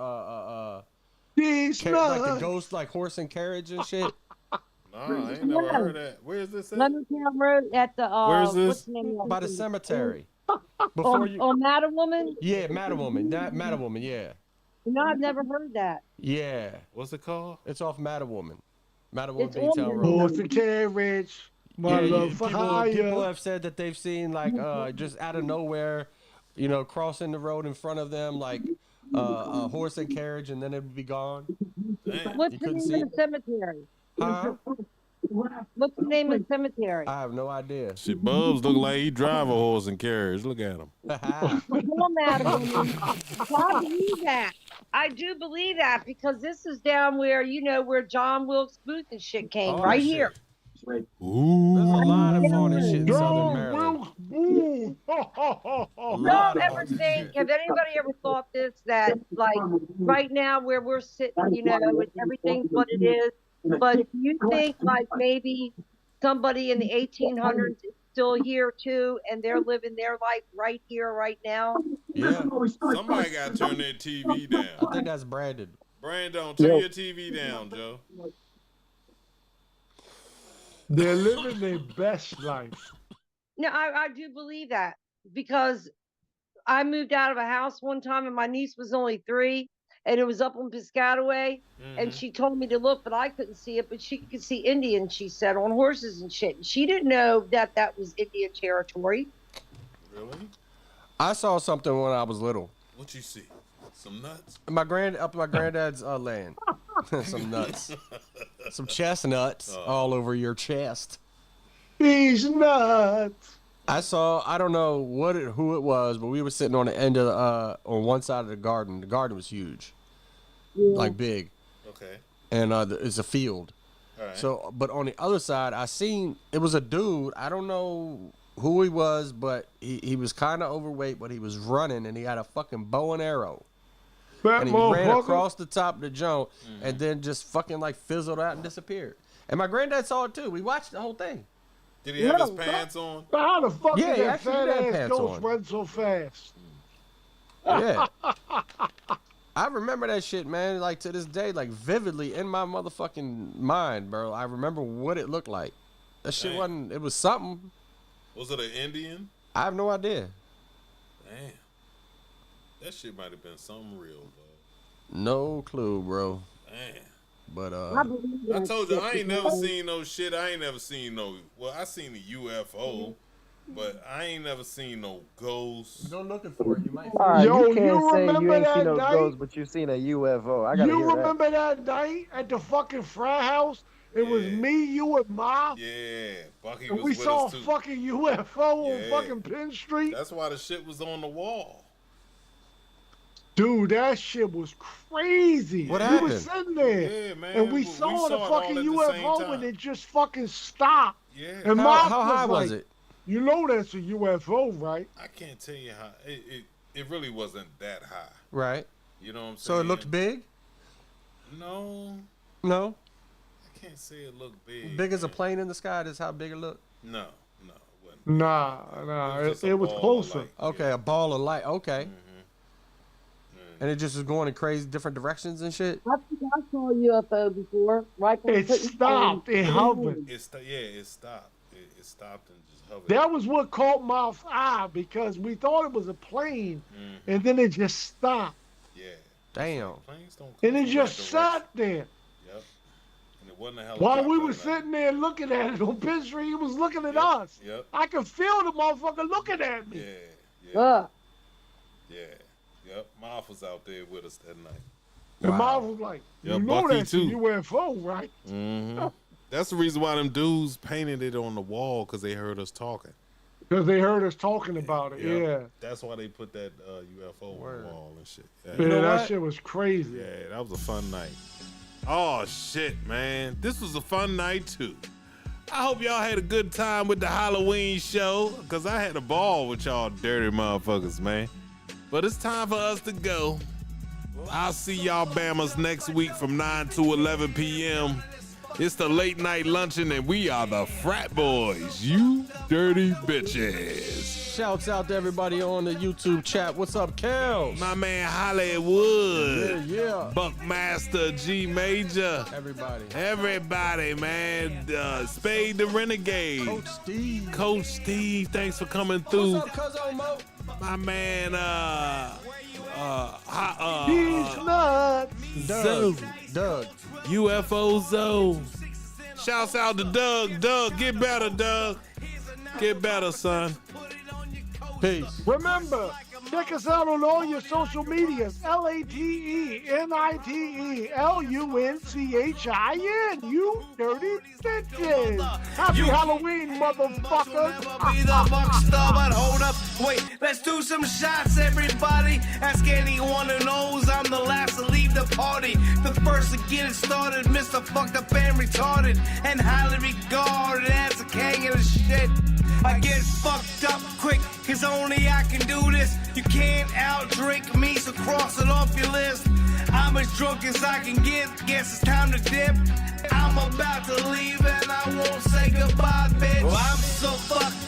S9: Like the ghost, like horse and carriage and shit.
S2: No, I ain't never heard that. Where's this at?
S4: Leonardtown Road at the
S2: Where's this?
S9: By the cemetery.
S4: On Madam Woman?
S9: Yeah, Madam Woman. Madam Woman, yeah.
S4: No, I've never heard that.
S9: Yeah.
S2: What's it called?
S9: It's off Madam Woman. Madam Woman
S4: It's
S9: B-Town Road.
S8: Horse and carriage. My love for hire.
S9: People have said that they've seen like just out of nowhere, crossing the road in front of them, like a horse and carriage, and then it would be gone.
S4: What's the name of the cemetery?
S9: Huh?
S4: What's the name of the cemetery?
S9: I have no idea.
S2: Shit, Bubs look like he drive a horse and carriage. Look at him.
S4: I believe that. I do believe that because this is down where where John Wilkes Booth and shit came right here.
S2: Ooh.
S9: There's a lot of haunted shit in Southern Maryland.
S4: Have anybody ever thought this, that like right now where we're sitting, and everything's what it is, but do you think like maybe somebody in the 1800s is still here too, and they're living their life right here, right now?
S9: Yeah.
S2: Somebody got to turn their TV down.
S9: I think that's Brandon.
S2: Brandon, turn your TV down, Joe.
S8: They're living their best life.
S4: No, I do believe that because I moved out of a house one time and my niece was only 3 and it was up on Piscataway and she told me to look, but I couldn't see it, but she could see Indians, she said, on horses and shit. And she didn't know that was Indian territory.
S2: Really?
S9: I saw something when I was little.
S2: What you see? Some nuts?
S9: Up my granddad's land. Some nuts. Some chestnuts all over your chest.
S8: These nuts.
S9: I don't know who it was, but we were sitting on the end of on one side of the garden. The garden was huge, like big.
S2: Okay.
S9: And it's a field.
S2: All right.
S9: So, but on the other side, I seen it was a dude. I don't know who he was, but he was kind of overweight, but he was running and he had a fucking bow and arrow. And he ran across the top of the joint and then just fucking like fizzled out and disappeared. And my granddad saw it too. We watched the whole thing.
S2: Did he have his pants on?
S8: How the fuck did that
S9: actually
S8: fat
S9: had
S8: ass
S9: pants
S8: ghost
S9: on.
S8: run so fast?
S9: Yeah. I remember that shit, man, like to this day, like vividly in my motherfucking mind, bro. I remember what it looked like. That shit it was something.
S2: Was it an Indian?
S9: I have no idea.
S2: Damn. That shit might have been something real, bro.
S9: No clue, bro.
S2: Damn.
S9: But
S2: I told you I ain't never seen no shit. I ain't never seen no. Well, I seen a UFO, but I ain't never seen no ghosts.
S9: Go looking for it. You might.
S15: You can't say you
S8: remember
S15: ain't seen
S8: that
S15: no
S8: night?
S15: ghosts, but you seen a UFO. I gotta
S8: You
S15: hear
S8: remember that night at the fucking frat house? It was me, you, and Ma.
S2: Yeah, Bucky
S8: And
S2: was
S8: we
S2: with
S8: saw
S2: us
S8: a
S2: too.
S8: fucking UFO on fucking Penn Street.
S2: That's why the shit was on the wall.
S8: Dude, that shit was crazy.
S9: What
S8: we
S9: happened?
S8: was sitting there,
S2: Yeah, man.
S8: and we
S2: We
S8: saw the
S2: saw it all
S8: fucking
S2: at the same
S8: UFO,
S2: time.
S8: and it just fucking stopped.
S2: Yeah.
S8: And
S9: How
S8: Ma
S9: high was
S8: like,
S9: it?
S8: You know that's a UFO, right?
S2: I can't tell you how. It really wasn't that high.
S9: Right.
S2: You know what I'm saying?
S9: So it looked big?
S2: No.
S9: No?
S2: I can't say it looked big.
S9: Big as a plane in the sky, that's how big it looked?
S2: No.
S8: Nah, it was closer.
S9: Okay, a ball of light. Okay. And it just was going in crazy different directions and shit?
S4: I think I saw a UFO before. Right?
S8: It stopped. It hovered.
S2: It stopped. It stopped and just hovered.
S8: That was what caught my eye because we thought it was a plane, and then it just stopped.
S2: Yeah.
S9: Damn.
S2: Planes don't come
S8: And it
S2: from
S8: just
S2: that
S8: sat there.
S2: Yep. And it wasn't a helicopter.
S8: While we were sitting there looking at it on Penn Street, he was looking at us.
S2: Yep.
S8: I could feel the motherfucker looking at me.
S2: Yeah. Yep. Moth was out there with us that night.
S8: And Mom was like,
S2: Yeah,
S8: you know
S2: Bucky
S8: that's
S2: too.
S8: a UFO, right?
S2: Mm-hmm. That's the reason why them dudes painted it on the wall, because they heard us talking.
S8: Because they heard us talking about it, yeah.
S2: That's why they put that UFO on the wall and shit. Yeah,
S8: Yeah, that shit was crazy.
S2: Yeah, that was a fun night. Oh, shit, man. This was a fun night, too. I hope y'all had a good time with the Halloween show, because I had a ball with y'all dirty motherfuckers, man. But it's time for us to go. I'll see y'all Bammers next week from 9 to 11 p.m. It's the Late Night Luncheon, and we are the Frat Boys, you dirty bitches.
S9: Shouts out to everybody on the YouTube chat. What's up, Kels?
S2: My man Hollywood.
S9: Yeah.
S2: Buckmaster G Major. Everybody, man. Spade the Renegade. Coach Steve, thanks for coming through.
S9: What's up, Cuzzo Mo?
S2: My man,
S8: He's nuts.
S9: Doug.
S2: UFO Zoe. Shouts out to Doug. Doug, get better, Doug. Get better, son.
S9: Peace.
S8: Remember, check us out on all your social medias. LATENITELUNCHIN. You dirty bitches. Happy Halloween, motherfuckers.
S16: Be the buck star, but hold up. Wait, let's do some shots, everybody. Ask anyone who knows I'm the last to leave the party. The first to get it started, Mr. Fucked Up and Retarded. And highly regarded as a king of the shit. I get fucked up quick, cause only I can do this. You can't outdrink me, so cross it off your list. I'm as drunk as I can get, guess it's time to dip. I'm about to leave and I won't say goodbye, bitch. Well, I'm so fucked